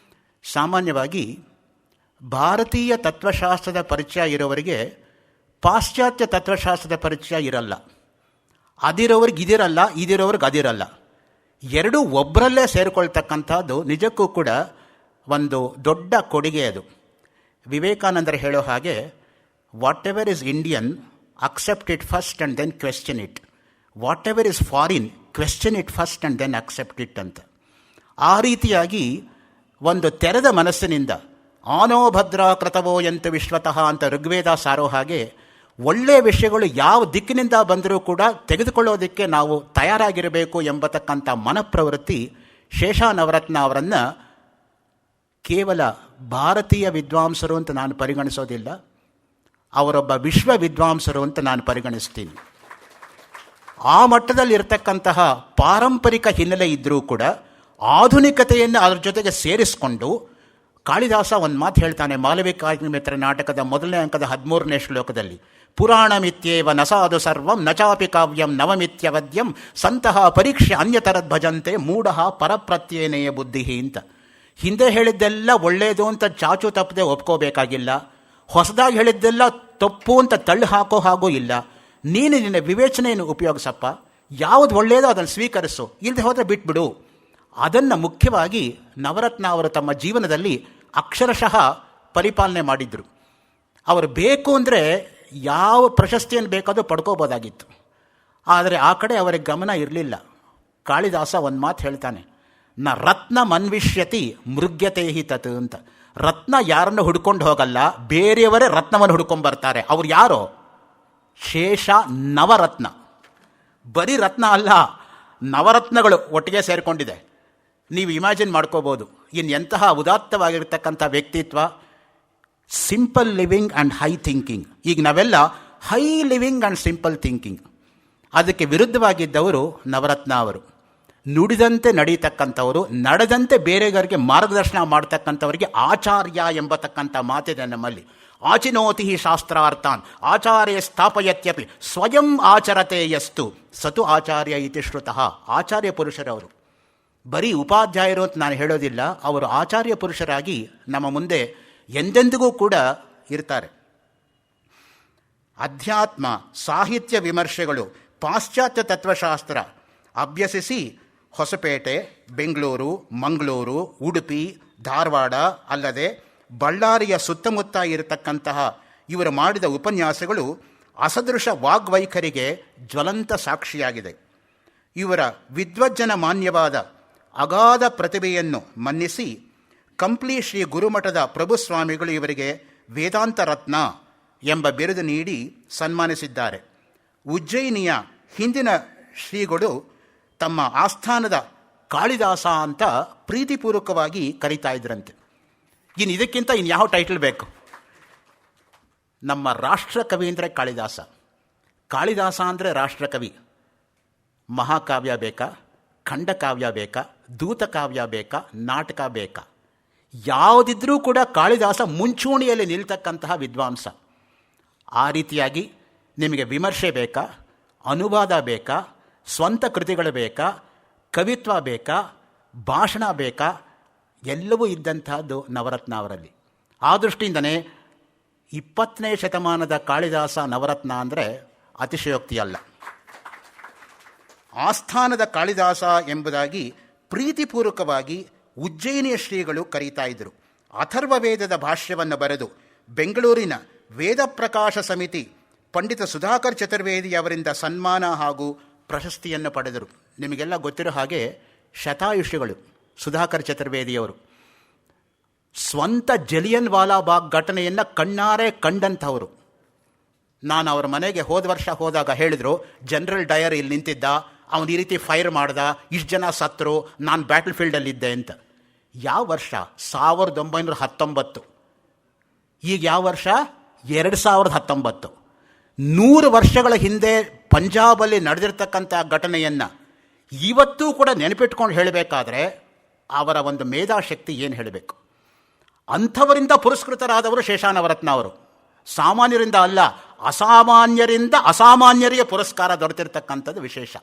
ಸಾಮಾನ್ಯವಾಗಿ ಭಾರತೀಯ ತತ್ವಶಾಸ್ತ್ರದ ಪರಿಚಯ ಇರೋವರಿಗೆ ಪಾಶ್ಚಾತ್ಯ ತತ್ವಶಾಸ್ತ್ರದ ಪರಿಚಯ ಇರಲ್ಲ. ಅದಿರೋವ್ರಿಗೆ ಇದಿರಲ್ಲ, ಇದಿರೋವ್ರಿಗೆ ಅದಿರಲ್ಲ. ಎರಡೂ ಒಬ್ಬರಲ್ಲೇ ಸೇರಿಕೊಳ್ತಕ್ಕಂಥದ್ದು ನಿಜಕ್ಕೂ ಕೂಡ ಒಂದು ದೊಡ್ಡ ಕೊಡುಗೆ ಅದು. ವಿವೇಕಾನಂದರು ಹೇಳೋ ಹಾಗೆ, whatever is Indian accept it first and then question it. Whatever is foreign question it first and then accept it ಅಂತ. ಆ ರೀತಿಯಾಗಿ ಒಂದು ತೆರೆದ ಮನಸ್ಸಿನಿಂದ ಆನೋ ಭದ್ರಾ ಕೃತವೋ ಯಂತು ವಿಶ್ವತಃ ಅಂತ ಋಗ್ವೇದ ಸಾರೋ ಹಾಗೆ ಒಳ್ಳೆಯ ವಿಷಯಗಳು ಯಾವ ದಿಕ್ಕಿನಿಂದ ಬಂದರೂ ಕೂಡ ತೆಗೆದುಕೊಳ್ಳೋದಕ್ಕೆ ನಾವು ತಯಾರಾಗಿರಬೇಕು ಎಂಬತಕ್ಕಂಥ ಮನಪ್ರವೃತ್ತಿ ಶೇಷ ನವರತ್ನ ಅವರನ್ನು ಕೇವಲ ಭಾರತೀಯ ವಿದ್ವಾಂಸರು ಅಂತ ನಾನು ಪರಿಗಣಿಸೋದಿಲ್ಲ, ಅವರೊಬ್ಬ ವಿಶ್ವ ವಿದ್ವಾಂಸರು ಅಂತ ನಾನು ಪರಿಗಣಿಸ್ತೀನಿ. ಆ ಮಟ್ಟದಲ್ಲಿರ್ತಕ್ಕಂತಹ ಪಾರಂಪರಿಕ ಹಿನ್ನೆಲೆ ಇದ್ದರೂ ಕೂಡ ಆಧುನಿಕತೆಯನ್ನು ಅದರ ಜೊತೆಗೆ ಸೇರಿಸಿಕೊಂಡು ಕಾಳಿದಾಸ ಒಂದು ಮಾತು ಹೇಳ್ತಾನೆ ಮಾಲವಿಕಾಗ್ನಿಮಿತ್ರ ನಾಟಕದ 1ನೇ ಅಂಕದ 13ನೇ ಶ್ಲೋಕದಲ್ಲಿ, ಪುರಾಣಮಿತ್ಯೇವ ನಸಾದು ಸರ್ವಂ ನಚಾಪಿ ಕಾವ್ಯಂ ನವಮಿತ್ಯವದ್ಯಂ ಸಂತಹ ಪರೀಕ್ಷೆ ಅನ್ಯತರದ್ ಭಜಂತೆ ಮೂಢ ಪರಪ್ರತ್ಯೇನೆಯ ಬುದ್ಧಿ ಅಂತ. ಹಿಂದೆ ಹೇಳಿದ್ದೆಲ್ಲ ಒಳ್ಳೆಯದು ಅಂತ ಚಾಚು ತಪ್ಪದೆ ಒಪ್ಕೋಬೇಕಾಗಿಲ್ಲ, ಹೊಸದಾಗಿ ಹೇಳಿದ್ದೆಲ್ಲ ತಪ್ಪು ಅಂತ ತಳ್ಳಿ ಹಾಕೋ ಹಾಗೂ ಇಲ್ಲ. ನೀನು ನಿನ್ನ ವಿವೇಚನೆಯನ್ನು ಉಪಯೋಗಿಸಪ್ಪ, ಯಾವುದು ಒಳ್ಳೆಯದೋ ಅದನ್ನು ಸ್ವೀಕರಿಸು, ಇಲ್ಲದೆ ಹೋದರೆ ಬಿಟ್ಬಿಡು. ಅದನ್ನು ಮುಖ್ಯವಾಗಿ ನವರತ್ನ ಅವರು ತಮ್ಮ ಜೀವನದಲ್ಲಿ ಅಕ್ಷರಶಃ ಪರಿಪಾಲನೆ ಮಾಡಿದರು. ಅವರು ಬೇಕು ಅಂದರೆ ಯಾವ ಪ್ರಶಸ್ತಿಯನ್ನು ಬೇಕಾದರೂ ಪಡ್ಕೋಬೋದಾಗಿತ್ತು, ಆದರೆ ಆ ಕಡೆ ಅವರಿಗೆ ಗಮನ ಇರಲಿಲ್ಲ. ಕಾಳಿದಾಸ ಒಂದು ಮಾತು ಹೇಳ್ತಾನೆ, ನ ರತ್ನ ಮನ್ವಿಷ್ಯತಿ ಮೃಗ್ಯತೆ ಹಿ ತತ್ ಅಂತ. ರತ್ನ ಯಾರನ್ನು ಹುಡ್ಕೊಂಡು ಹೋಗಲ್ಲ, ಬೇರೆಯವರೇ ರತ್ನವನ್ನು ಹುಡ್ಕೊಂಡು ಬರ್ತಾರೆ. ಅವ್ರು ಯಾರೋ? ಶೇಷ ನವರತ್ನ. ಬರೀ ರತ್ನ ಅಲ್ಲ, ನವರತ್ನಗಳು ಒಟ್ಟಿಗೆ ಸೇರಿಕೊಂಡಿದೆ. ನೀವು ಇಮ್ಯಾಜಿನ್ ಮಾಡ್ಕೋಬೋದು ಎಂತಹ ಉದಾತ್ತವಾಗಿರ್ತಕ್ಕಂಥ ವ್ಯಕ್ತಿತ್ವ. Simple living and high thinking. ಈಗ ನಾವೆಲ್ಲ high living and simple thinking, ಅದಕ್ಕೆ ವಿರುದ್ಧವಾಗಿದ್ದವರು ನವರತ್ನ ಅವರು. ನುಡಿದಂತೆ ನಡೀತಕ್ಕಂಥವರು, ನಡೆದಂತೆ ಬೇರೆಯವರಿಗೆ ಮಾರ್ಗದರ್ಶನ ಮಾಡ್ತಕ್ಕಂಥವರಿಗೆ ಆಚಾರ್ಯ ಎಂಬತಕ್ಕಂಥ ಮಾತಿದೆ ನಮ್ಮಲ್ಲಿ. ಆಚಿನೋತಿ ಶಾಸ್ತ್ರಾರ್ಥಾನ್ ಆಚಾರ್ಯ ಸ್ಥಾಪಯತ್ಯಪಿ ಸ್ವಯಂ ಆಚರತೆ ಯಸ್ತು ಸತು ಆಚಾರ್ಯ ಇತಿ ಶ್ರುತಃ. ಆಚಾರ್ಯ ಪುರುಷರವರು ಬರೀ ಉಪಾಧ್ಯಾಯರು ಅಂತ ನಾನು ಹೇಳೋದಿಲ್ಲ, ಅವರು ಆಚಾರ್ಯ ಪುರುಷರಾಗಿ ನಮ್ಮ ಮುಂದೆ ಎಂದೆಂದಿಗೂ ಕೂಡ ಇರ್ತಾರೆ. ಅಧ್ಯಾತ್ಮ, ಸಾಹಿತ್ಯ ವಿಮರ್ಶೆಗಳು, ಪಾಶ್ಚಾತ್ಯ ತತ್ವಶಾಸ್ತ್ರ ಅಭ್ಯಸಿಸಿ ಹೊಸಪೇಟೆ, ಬೆಂಗಳೂರು, ಮಂಗಳೂರು, ಉಡುಪಿ, ಧಾರವಾಡ ಅಲ್ಲದೆ ಬಳ್ಳಾರಿಯ ಸುತ್ತಮುತ್ತ ಇರತಕ್ಕಂತಹ ಇವರು ಮಾಡಿದ ಉಪನ್ಯಾಸಗಳು ಅಸದೃಶ ವಾಗ್ವೈಖರಿಗೆ ಜ್ವಲಂತ ಸಾಕ್ಷಿಯಾಗಿದೆ. ಇವರ ವಿದ್ವಜ್ಜನ ಮಾನ್ಯವಾದ ಅಗಾಧ ಪ್ರತಿಭೆಯನ್ನು ಮನ್ನಿಸಿ ಕಂಪ್ಲಿ ಶ್ರೀ ಗುರುಮಠದ ಪ್ರಭುಸ್ವಾಮಿಗಳು ಇವರಿಗೆ ವೇದಾಂತ ರತ್ನ ಎಂಬ ಬಿರುದು ನೀಡಿ ಸನ್ಮಾನಿಸಿದ್ದಾರೆ. ಉಜ್ಜಯಿನಿಯ ಹಿಂದಿನ ಶ್ರೀಗಳು ತಮ್ಮ ಆಸ್ಥಾನದ ಕಾಳಿದಾಸ ಅಂತ ಪ್ರೀತಿಪೂರ್ವಕವಾಗಿ ಕರೀತಾ ಇದ್ರಂತೆ. ಇನ್ನು ಇದಕ್ಕಿಂತ ಇನ್ಯಾವ ಟೈಟಲ್ ಬೇಕು? ನಮ್ಮ ರಾಷ್ಟ್ರಕವಿ ಅಂದರೆ ಕಾಳಿದಾಸ. ಕಾಳಿದಾಸ ಅಂದರೆ ರಾಷ್ಟ್ರಕವಿ. ಮಹಾಕಾವ್ಯ ಬೇಕಾ, ಖಂಡಕಾವ್ಯ ಬೇಕಾ, ದೂತಕಾವ್ಯ ಬೇಕಾ, ನಾಟಕ ಬೇಕಾ, ಯಾವುದಿದ್ರೂ ಕೂಡ ಕಾಳಿದಾಸ ಮುಂಚೂಣಿಯಲ್ಲಿ ನಿಲ್ತಕ್ಕಂತಹ ವಿದ್ವಾಂಸ. ಆ ರೀತಿಯಾಗಿ ನಿಮಗೆ ವಿಮರ್ಶೆ ಬೇಕಾ, ಅನುವಾದ ಬೇಕಾ, ಸ್ವಂತ ಕೃತಿಗಳು ಬೇಕಾ, ಕವಿತ್ವ ಬೇಕಾ, ಭಾಷಣ ಬೇಕಾ, ಎಲ್ಲವೂ ಇದ್ದಂತಹದ್ದು ನವರತ್ನ ಅವರಲ್ಲಿ. ಆ ದೃಷ್ಟಿಯಿಂದನೇ 20ನೇ ಶತಮಾನದ ಕಾಳಿದಾಸ ನವರತ್ನ ಅಂದರೆ ಅತಿಶಯೋಕ್ತಿಯಲ್ಲ. ಆಸ್ಥಾನದ ಕಾಳಿದಾಸ ಎಂಬುದಾಗಿ ಪ್ರೀತಿಪೂರ್ವಕವಾಗಿ ಉಜ್ಜಯಿನಿಯ ಶ್ರೀಗಳು ಕರೀತಾ ಇದ್ದರು. ಅಥರ್ವ ವೇದದ ಭಾಷ್ಯವನ್ನು ಬರೆದು ಬೆಂಗಳೂರಿನ ವೇದ ಪ್ರಕಾಶ ಸಮಿತಿ ಪಂಡಿತ ಸುಧಾಕರ್ ಚತುರ್ವೇದಿ ಅವರಿಂದ ಸನ್ಮಾನ ಹಾಗೂ ಪ್ರಶಸ್ತಿಯನ್ನು ಪಡೆದರು. ನಿಮಗೆಲ್ಲ ಗೊತ್ತಿರೋ ಹಾಗೆ ಶತಾಯುಷಿಗಳು ಸುಧಾಕರ್ ಚತುರ್ವೇದಿಯವರು. ಸ್ವಂತ ಜಲಿಯನ್ ವಾಲಾಬಾಗ್ ಘಟನೆಯನ್ನು ಕಣ್ಣಾರೆ ಕಂಡಂಥವರು. ನಾನು ಅವರ ಮನೆಗೆ ಹೋದ ವರ್ಷ ಹೋದಾಗ ಹೇಳಿದರು, ಜನರಲ್ ಡಯರ್ ಇಲ್ಲಿ ನಿಂತಿದ್ದ, ಅವನು ಈ ರೀತಿ ಫೈರ್ ಮಾಡ್ದ, ಇಷ್ಟು ಜನ ಸತ್ತರು, ನಾನು ಬ್ಯಾಟಲ್ ಫೀಲ್ಡಲ್ಲಿದ್ದೆ ಅಂತ. ಯಾವ ವರ್ಷ? 1919. ಈಗ ಯಾವ ವರ್ಷ? 2019. 100 ವರ್ಷಗಳ ಹಿಂದೆ ಪಂಜಾಬಲ್ಲಿ ನಡೆದಿರ್ತಕ್ಕಂಥ ಘಟನೆಯನ್ನು ಇವತ್ತೂ ಕೂಡ ನೆನಪಿಟ್ಕೊಂಡು ಹೇಳಬೇಕಾದ್ರೆ ಅವರ ಒಂದು ಮೇಧಾಶಕ್ತಿ ಏನು ಹೇಳಬೇಕು. ಅಂಥವರಿಂದ ಪುರಸ್ಕೃತರಾದವರು ಶೇಷಾನವರತ್ನ ಅವರು. ಸಾಮಾನ್ಯರಿಂದ ಅಲ್ಲ, ಅಸಾಮಾನ್ಯರಿಂದ ಅಸಾಮಾನ್ಯರಿಗೆ ಪುರಸ್ಕಾರ ದೊರೆತಿರ್ತಕ್ಕಂಥದ್ದು ವಿಶೇಷ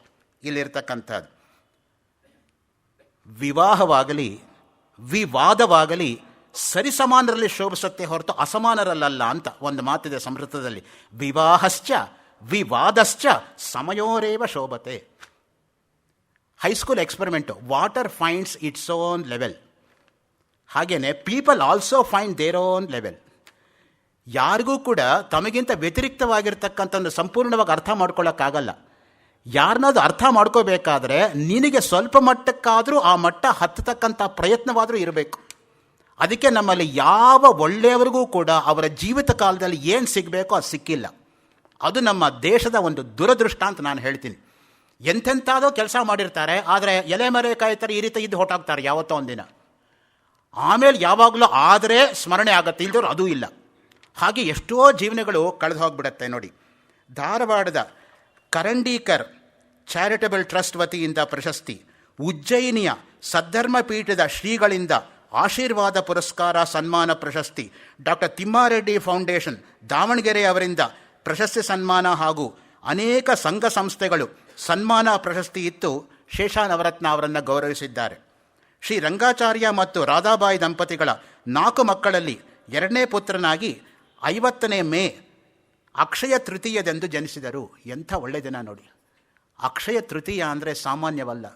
ಇಲ್ಲಿರ್ತಕ್ಕಂಥದ್ದು. ವಿವಾಹವಾಗಲಿ ವಿವಾದವಾಗಲಿ ಸರಿಸಮಾನರಲ್ಲಿ ಶೋಭಿಸುತ್ತೆ ಹೊರತು ಅಸಮಾನರಲ್ಲ ಅಂತ ಒಂದು ಮಾತಿದೆ ಸಂಸ್ಕೃತದಲ್ಲಿ. ವಿವಾಹಶ್ಚ ವಿವಾದಶ್ಚ ಸಮಯೋರೇವ ಶೋಭತೆ. High school experiment, water finds its own level. ಹಾಗೆಯೇ people also find their own level. ಯಾರಿಗೂ ಕೂಡ ತಮಗಿಂತ ವ್ಯತಿರಿಕ್ತವಾಗಿರ್ತಕ್ಕಂಥ ಒಂದು ಸಂಪೂರ್ಣವಾಗಿ ಅರ್ಥ ಮಾಡ್ಕೊಳ್ಳೋಕ್ಕಾಗಲ್ಲ. ಯಾರನ್ನಾದ್ರೂ ಅರ್ಥ ಮಾಡ್ಕೋಬೇಕಾದ್ರೆ ನಿನಗೆ ಸ್ವಲ್ಪ ಮಟ್ಟಕ್ಕಾದರೂ ಆ ಮಟ್ಟ ಹತ್ತತಕ್ಕಂಥ ಪ್ರಯತ್ನವಾದರೂ ಇರಬೇಕು. ಅದಕ್ಕೆ ನಮ್ಮಲ್ಲಿ ಯಾವ ಒಳ್ಳೆಯವರಿಗೂ ಕೂಡ ಅವರ ಜೀವಿತ ಕಾಲದಲ್ಲಿ ಏನು ಸಿಗಬೇಕೋ ಅದು ಸಿಕ್ಕಿಲ್ಲ. ಅದು ನಮ್ಮ ದೇಶದ ಒಂದು ದುರದೃಷ್ಟ ಅಂತ ನಾನು ಹೇಳ್ತೀನಿ. ಎಂಥೆಂಥದೋ ಕೆಲಸ ಮಾಡಿರ್ತಾರೆ, ಆದರೆ ಎಲೆ ಮರೆ ಕಾಯ್ತಾರೆ, ಈ ರೀತಿ ಇದ್ದು ಹೊಟ್ಟಾಗ್ತಾರೆ ಯಾವತ್ತೋ ಒಂದಿನ. ಆಮೇಲೆ ಯಾವಾಗಲೂ ಆದರೆ ಸ್ಮರಣೆ ಆಗತ್ತೆ, ಇಲ್ದವ್ರು ಅದೂ ಇಲ್ಲ. ಹಾಗೆ ಎಷ್ಟೋ ಜೀವನಗಳು ಕಳೆದು ಹೋಗಿಬಿಡತ್ತೆ ನೋಡಿ. ಧಾರವಾಡದ ಕರಂಡೀಕರ್ ಚಾರಿಟಬಲ್ ಟ್ರಸ್ಟ್ ವತಿಯಿಂದ ಪ್ರಶಸ್ತಿ, ಉಜ್ಜಯಿನಿಯ ಸದ್ಧರ್ಮ ಪೀಠದ ಶ್ರೀಗಳಿಂದ ಆಶೀರ್ವಾದ ಪುರಸ್ಕಾರ ಸನ್ಮಾನ ಪ್ರಶಸ್ತಿ, ಡಾಕ್ಟರ್ ತಿಮ್ಮಾರೆಡ್ಡಿ ಫೌಂಡೇಶನ್ ದಾವಣಗೆರೆ ಅವರಿಂದ ಪ್ರಶಸ್ತಿ ಸನ್ಮಾನ ಹಾಗೂ ಅನೇಕ ಸಂಘ ಸಂಸ್ಥೆಗಳು ಸನ್ಮಾನ ಪ್ರಶಸ್ತಿ ಇತ್ತು ಶೇಷಾನವರತ್ನ ಅವರನ್ನು ಗೌರವಿಸಿದ್ದಾರೆ. ಶ್ರೀ ರಂಗಾಚಾರ್ಯ ಮತ್ತು ರಾಧಾಬಾಯಿ ದಂಪತಿಗಳ 4 ಮಕ್ಕಳಲ್ಲಿ 2ನೇ ಪುತ್ರನಾಗಿ 50ನೇ ಮೇ ಅಕ್ಷಯ ತೃತೀಯದೆಂದು ಜನಿಸಿದರು. ಎಂಥ ಒಳ್ಳೆಯ ದಿನ ನೋಡಿ. ಅಕ್ಷಯ ತೃತೀಯ ಅಂದರೆ ಸಾಮಾನ್ಯವಲ್ಲ.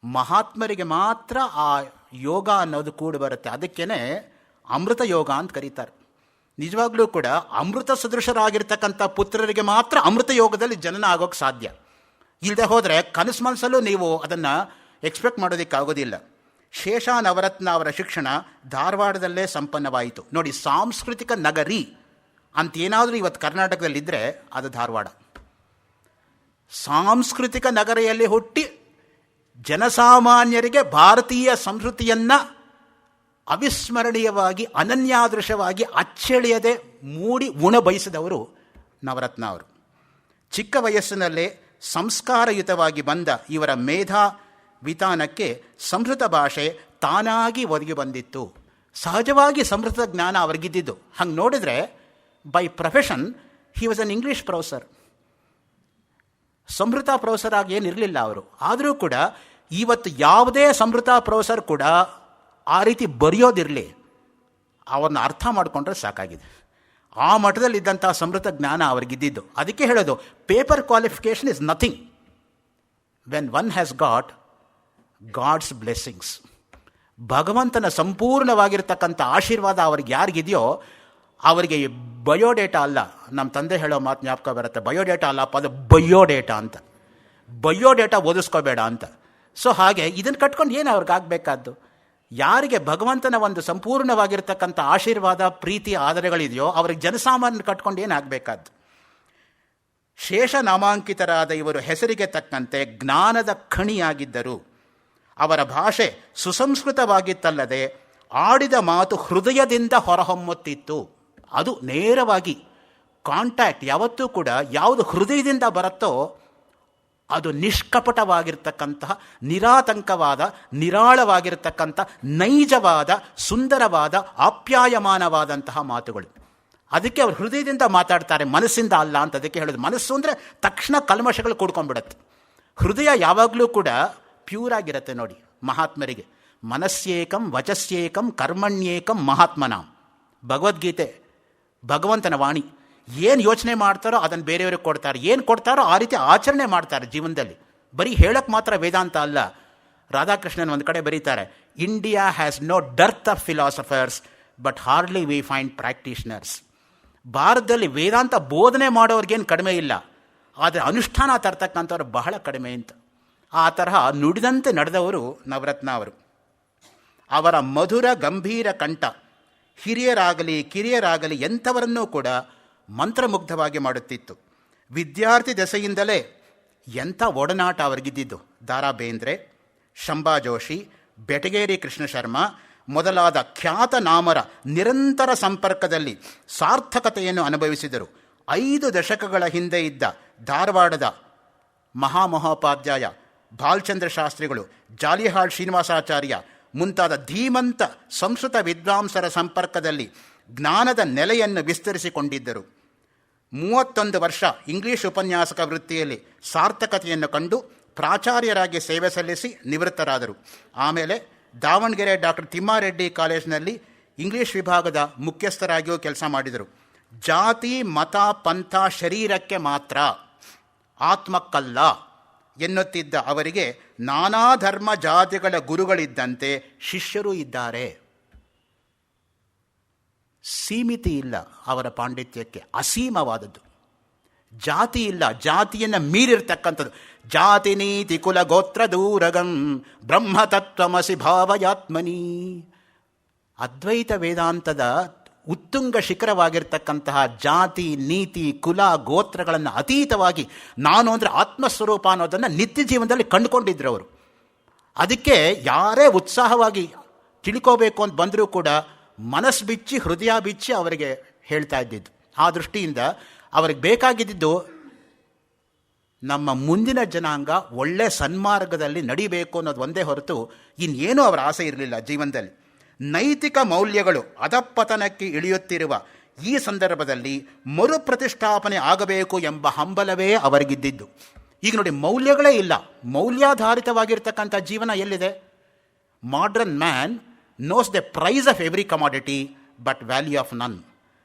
ಮಹಾತ್ಮರಿಗೆ ಮಾತ್ರ ಆ ಯೋಗ ಅನ್ನೋದು ಕೂಡಿ ಬರುತ್ತೆ. ಅದಕ್ಕೇ ಅಮೃತ ಯೋಗ ಅಂತ ಕರೀತಾರೆ. ನಿಜವಾಗ್ಲೂ ಕೂಡ ಅಮೃತ ಸದೃಶರಾಗಿರ್ತಕ್ಕಂಥ ಪುತ್ರರಿಗೆ ಮಾತ್ರ ಅಮೃತ ಯೋಗದಲ್ಲಿ ಜನನ ಆಗೋಕ್ಕೆ ಸಾಧ್ಯ. ಇಲ್ಲದೆ ಹೋದರೆ ಕನಸು ಮನಸ್ಸಲ್ಲೂ ನೀವು ಅದನ್ನು ಎಕ್ಸ್ಪೆಕ್ಟ್ ಮಾಡೋದಕ್ಕಾಗೋದಿಲ್ಲ. ಶೇಷಾನವರತ್ನ ಅವರ ಶಿಕ್ಷಣ ಧಾರವಾಡದಲ್ಲೇ ಸಂಪನ್ನವಾಯಿತು ನೋಡಿ. ಸಾಂಸ್ಕೃತಿಕ ನಗರಿ ಅಂತೇನಾದರೂ ಇವತ್ತು ಕರ್ನಾಟಕದಲ್ಲಿದ್ದರೆ ಅದು ಧಾರವಾಡ. ಸಾಂಸ್ಕೃತಿಕ ನಗರಿಯಲ್ಲಿ ಹುಟ್ಟಿ ಜನಸಾಮಾನ್ಯರಿಗೆ ಭಾರತೀಯ ಸಂಸ್ಕೃತಿಯನ್ನು ಅವಿಸ್ಮರಣೀಯವಾಗಿ ಅನನ್ಯಾದೃಶವಾಗಿ ಅಚ್ಚಳಿಯದೆ ಮೂಡಿ ಉಣಬಯಸಿದವರು ನವರತ್ನ ಅವರು. ಚಿಕ್ಕ ವಯಸ್ಸಿನಲ್ಲೇ ಸಂಸ್ಕಾರಯುತವಾಗಿ ಬಂದ ಇವರ ಮೇಧಾ ವಿತಾನಕ್ಕೆ ಸಂಸ್ಕೃತ ಭಾಷೆ ತಾನಾಗಿ ಒದಗಿ ಬಂದಿತ್ತು. ಸಹಜವಾಗಿ ಸಂಸ್ಕೃತ ಜ್ಞಾನ ಅವ್ರಿಗಿದ್ದಿದ್ದು. ಹಂಗೆ ನೋಡಿದರೆ by profession he was an English professor. Sanskrit professor ಆಗಿ ಏನಿರಲಿಲ್ಲ ಅವರು. ಆದರೂ ಕೂಡ ಇವತ್ತು ಯಾವುದೇ ಸಂಸ್ಕೃತ ಪ್ರೊಫೆಸರ್ ಕೂಡ ಆ ರೀತಿ ಬರೆಯೋದಿರಲಿ, ಅವ್ರನ್ನ ಅರ್ಥ ಮಾಡಿಕೊಂಡ್ರೆ ಸಾಕಾಗಿದೆ. ಆ ಮಟ್ಟದಲ್ಲಿದ್ದಂಥ ಸಂಸ್ಕೃತ ಜ್ಞಾನ ಅವ್ರಿಗಿದ್ದಿದ್ದು. ಅದಕ್ಕೆ ಹೇಳೋದು, paper qualification is nothing when one has got God's blessings. ಭಗವಂತನ ಸಂಪೂರ್ಣವಾಗಿರ್ತಕ್ಕಂಥ ಆಶೀರ್ವಾದ ಅವ್ರಿಗೆ ಯಾರಿಗಿದೆಯೋ ಅವರಿಗೆ ಬಯೋಡೇಟಾ ಅಲ್ಲ. ನಮ್ಮ ತಂದೆ ಹೇಳೋ ಮಾತು ಜ್ಞಾಪಕ ಬರುತ್ತೆ, ಬಯೋಡೇಟಾ ಅಲ್ಲ ಅದು ಬಯೋಡೇಟಾ ಅಂತ. ಬಯೋಡೇಟಾ ಓದಿಸ್ಕೋಬೇಡ ಅಂತ. ಸೊ ಹಾಗೆ ಇದನ್ನು ಕಟ್ಕೊಂಡು ಏನು ಅವ್ರಿಗಾಗಬೇಕಾದ್ದು? ಯಾರಿಗೆ ಭಗವಂತನ ಒಂದು ಸಂಪೂರ್ಣವಾಗಿರ್ತಕ್ಕಂಥ ಆಶೀರ್ವಾದ ಪ್ರೀತಿ ಆದರೆಗಳಿದೆಯೋ ಅವ್ರಿಗೆ ಜನಸಾಮಾನ್ಯನ ಕಟ್ಕೊಂಡು ಏನಾಗಬೇಕಾದ್ದು? ಶೇಷ ನಾಮಾಂಕಿತರಾದ ಇವರು ಹೆಸರಿಗೆ ತಕ್ಕಂತೆ ಜ್ಞಾನದ ಖಣಿಯಾಗಿದ್ದರು. ಅವರ ಭಾಷೆ ಸುಸಂಸ್ಕೃತವಾಗಿತ್ತಲ್ಲದೆ ಆಡಿದ ಮಾತು ಹೃದಯದಿಂದ ಹೊರಹೊಮ್ಮುತ್ತಿತ್ತು. ಅದು ನೇರವಾಗಿ ಕಾಂಟ್ಯಾಕ್ಟ್ ಯಾವತ್ತೂ ಕೂಡ ಯಾವುದು ಹೃದಯದಿಂದ ಬರುತ್ತೋ ಅದು ನಿಷ್ಕಪಟವಾಗಿರ್ತಕ್ಕಂತಹ, ನಿರಾತಂಕವಾದ, ನಿರಾಳವಾಗಿರ್ತಕ್ಕಂಥ, ನೈಜವಾದ, ಸುಂದರವಾದ, ಆಪ್ಯಾಯಮಾನವಾದಂತಹ ಮಾತುಗಳು. ಅದಕ್ಕೆ ಅವರು ಹೃದಯದಿಂದ ಮಾತಾಡ್ತಾರೆ, ಮನಸ್ಸಿಂದ ಅಲ್ಲ ಅಂತ. ಅದಕ್ಕೆ ಹೇಳೋದು, ಮನಸ್ಸು ಅಂದರೆ ತಕ್ಷಣ ಕಲ್ಮಶಗಳು ಕೂಡ್ಕೊಂಡ್ಬಿಡತ್ತೆ. ಹೃದಯ ಯಾವಾಗಲೂ ಕೂಡ ಪ್ಯೂರ್ ಆಗಿರುತ್ತೆ ನೋಡಿ. ಮಹಾತ್ಮರಿಗೆ ಮನಸ್ಸೇಕಂ ವಚಸ್ಯೇಕಂ ಕರ್ಮಣ್ಯೇಕಂ ಮಹಾತ್ಮನಾಂ. ಭಗವದ್ಗೀತೆ ಭಗವಂತನ ವಾಣಿ. ಏನು ಯೋಚನೆ ಮಾಡ್ತಾರೋ ಅದನ್ನು ಬೇರೆಯವ್ರಿಗೆ ಕೊಡ್ತಾರೆ, ಏನು ಕೊಡ್ತಾರೋ ಆ ರೀತಿ ಆಚರಣೆ ಮಾಡ್ತಾರೆ ಜೀವನದಲ್ಲಿ. ಬರೀ ಹೇಳಕ್ಕೆ ಮಾತ್ರ ವೇದಾಂತ ಅಲ್ಲ, ರಾಧಾಕೃಷ್ಣನ್ ಒಂದು ಕಡೆ ಬರೀತಾರೆ, India has no dearth of philosophers but hardly we find practitioners. ಭಾರತದಲ್ಲಿ ವೇದಾಂತ ಬೋಧನೆ ಮಾಡೋರಿಗೇನು ಕಡಿಮೆ ಇಲ್ಲ, ಆದರೆ ಅನುಷ್ಠಾನ ತರ್ತಕ್ಕಂಥವ್ರು ಬಹಳ ಕಡಿಮೆ ಅಂತ. ಆ ತರಹ ನುಡಿದಂತೆ ನಡೆದವರು ನವರತ್ನ ಅವರು. ಅವರ ಮಧುರ ಗಂಭೀರ ಕಂಠ ಹಿರಿಯರಾಗಲಿ ಕಿರಿಯರಾಗಲಿ ಎಂಥವರನ್ನೂ ಕೂಡ ಮಂತ್ರಮುಗ್ಧವಾಗಿ ಮಾಡುತ್ತಿತ್ತು. ವಿದ್ಯಾರ್ಥಿ ದೆಸೆಯಿಂದಲೇ ಎಂಥ ಒಡನಾಟ ಅವರಿಗಿದ್ದಿದ್ದು. ದಾರಾ ಬೇಂದ್ರೆ, ಶಂಭಾ ಜೋಶಿ, ಬೆಟಗೇರಿ ಕೃಷ್ಣ ಶರ್ಮ ಮೊದಲಾದ ಖ್ಯಾತ ನಾಮರ ನಿರಂತರ ಸಂಪರ್ಕದಲ್ಲಿ ಸಾರ್ಥಕತೆಯನ್ನು ಅನುಭವಿಸಿದರು. 5 ದಶಕಗಳ ಹಿಂದೆ ಇದ್ದ ಧಾರವಾಡದ ಮಹಾಮಹೋಪಾಧ್ಯಾಯ ಬಾಲಚಂದ್ರ ಶಾಸ್ತ್ರಿಗಳು, ಜಾಲಿಹಾಳ್ ಶ್ರೀನಿವಾಸಾಚಾರ್ಯ ಮುಂತಾದ ಧೀಮಂತ ಸಂಸ್ಕೃತ ವಿದ್ವಾಂಸರ ಸಂಪರ್ಕದಲ್ಲಿ ಜ್ಞಾನದ ನೆಲೆಯನ್ನು ವಿಸ್ತರಿಸಿಕೊಂಡಿದ್ದರು. 31 ವರ್ಷ ಇಂಗ್ಲಿಷ್ ಉಪನ್ಯಾಸಕ ವೃತ್ತಿಯಲ್ಲಿ ಸಾರ್ಥಕತೆಯನ್ನು ಕಂಡು ಪ್ರಾಚಾರ್ಯರಾಗಿ ಸೇವೆ ಸಲ್ಲಿಸಿ ನಿವೃತ್ತರಾದರು. ಆಮೇಲೆ ದಾವಣಗೆರೆ ಡಾಕ್ಟರ್ ತಿಮ್ಮಾರೆಡ್ಡಿ ಕಾಲೇಜಿನಲ್ಲಿ ಇಂಗ್ಲಿಷ್ ವಿಭಾಗದ ಮುಖ್ಯಸ್ಥರಾಗಿಯೂ ಕೆಲಸ ಮಾಡಿದರು. ಜಾತಿ ಮತ ಪಂಥ ಶರೀರಕ್ಕೆ ಮಾತ್ರ, ಆತ್ಮಕ್ಕಲ್ಲ ಎನ್ನುತ್ತಿದ್ದ ಅವರಿಗೆ ನಾನಾ ಧರ್ಮ ಜಾತಿಗಳ ಗುರುಗಳಿದ್ದಂತೆ ಶಿಷ್ಯರೂ ಇದ್ದಾರೆ. ಸೀಮಿತಿ ಇಲ್ಲ ಅವರ ಪಾಂಡಿತ್ಯಕ್ಕೆ, ಅಸೀಮವಾದದ್ದು. ಜಾತಿ ಇಲ್ಲ, ಜಾತಿಯನ್ನು ಮೀರಿರ್ತಕ್ಕಂಥದ್ದು. ಜಾತಿ ನೀತಿ ಕುಲ ಗೋತ್ರ ದೂರಗಂ ಬ್ರಹ್ಮತತ್ವಮಸಿ ಭಾವಯಾತ್ಮನಿ. ಅದ್ವೈತ ವೇದಾಂತದ ಉತ್ತುಂಗ ಶಿಖರವಾಗಿರ್ತಕ್ಕಂತಹ ಜಾತಿ ನೀತಿ ಕುಲ ಗೋತ್ರಗಳನ್ನು ಅತೀತವಾಗಿ ನಾನು ಅಂದರೆ ಆತ್ಮಸ್ವರೂಪ ಅನ್ನೋದನ್ನು ನಿತ್ಯ ಜೀವನದಲ್ಲಿ ಕಂಡುಕೊಂಡಿದ್ರು ಅವರು. ಅದಕ್ಕೆ ಯಾರೇ ಉತ್ಸಾಹವಾಗಿ ತಿಳ್ಕೋಬೇಕು ಅಂತ ಬಂದರೂ ಕೂಡ ಮನಸ್ಸು ಬಿಚ್ಚಿ ಹೃದಯ ಬಿಚ್ಚಿ ಅವರಿಗೆ ಹೇಳ್ತಾ ಇದ್ದಿದ್ದು. ಆ ದೃಷ್ಟಿಯಿಂದ ಅವ್ರಿಗೆ ಬೇಕಾಗಿದ್ದು ನಮ್ಮ ಮುಂದಿನ ಜನಾಂಗ ಒಳ್ಳೆ ಸನ್ಮಾರ್ಗದಲ್ಲಿ ನಡಿಬೇಕು ಅನ್ನೋದು ಒಂದೇ ಹೊರತು ಇನ್ನೇನೂ ಅವರ ಆಸೆ ಇರಲಿಲ್ಲ ಜೀವನದಲ್ಲಿ. ನೈತಿಕ ಮೌಲ್ಯಗಳು ಅಧಪತನಕ್ಕೆ ಇಳಿಯುತ್ತಿರುವ ಈ ಸಂದರ್ಭದಲ್ಲಿ ಮರುಪ್ರತಿಷ್ಠಾಪನೆ ಆಗಬೇಕು ಎಂಬ ಹಂಬಲವೇ ಅವರಿಗಿದ್ದಿದ್ದು. ಈಗ ನೋಡಿ, ಮೌಲ್ಯಗಳೇ ಇಲ್ಲ, ಮೌಲ್ಯಾಧಾರಿತವಾಗಿರ್ತಕ್ಕಂಥ ಜೀವನ ಎಲ್ಲಿದೆ? Modern man knows the price of every commodity but value of none.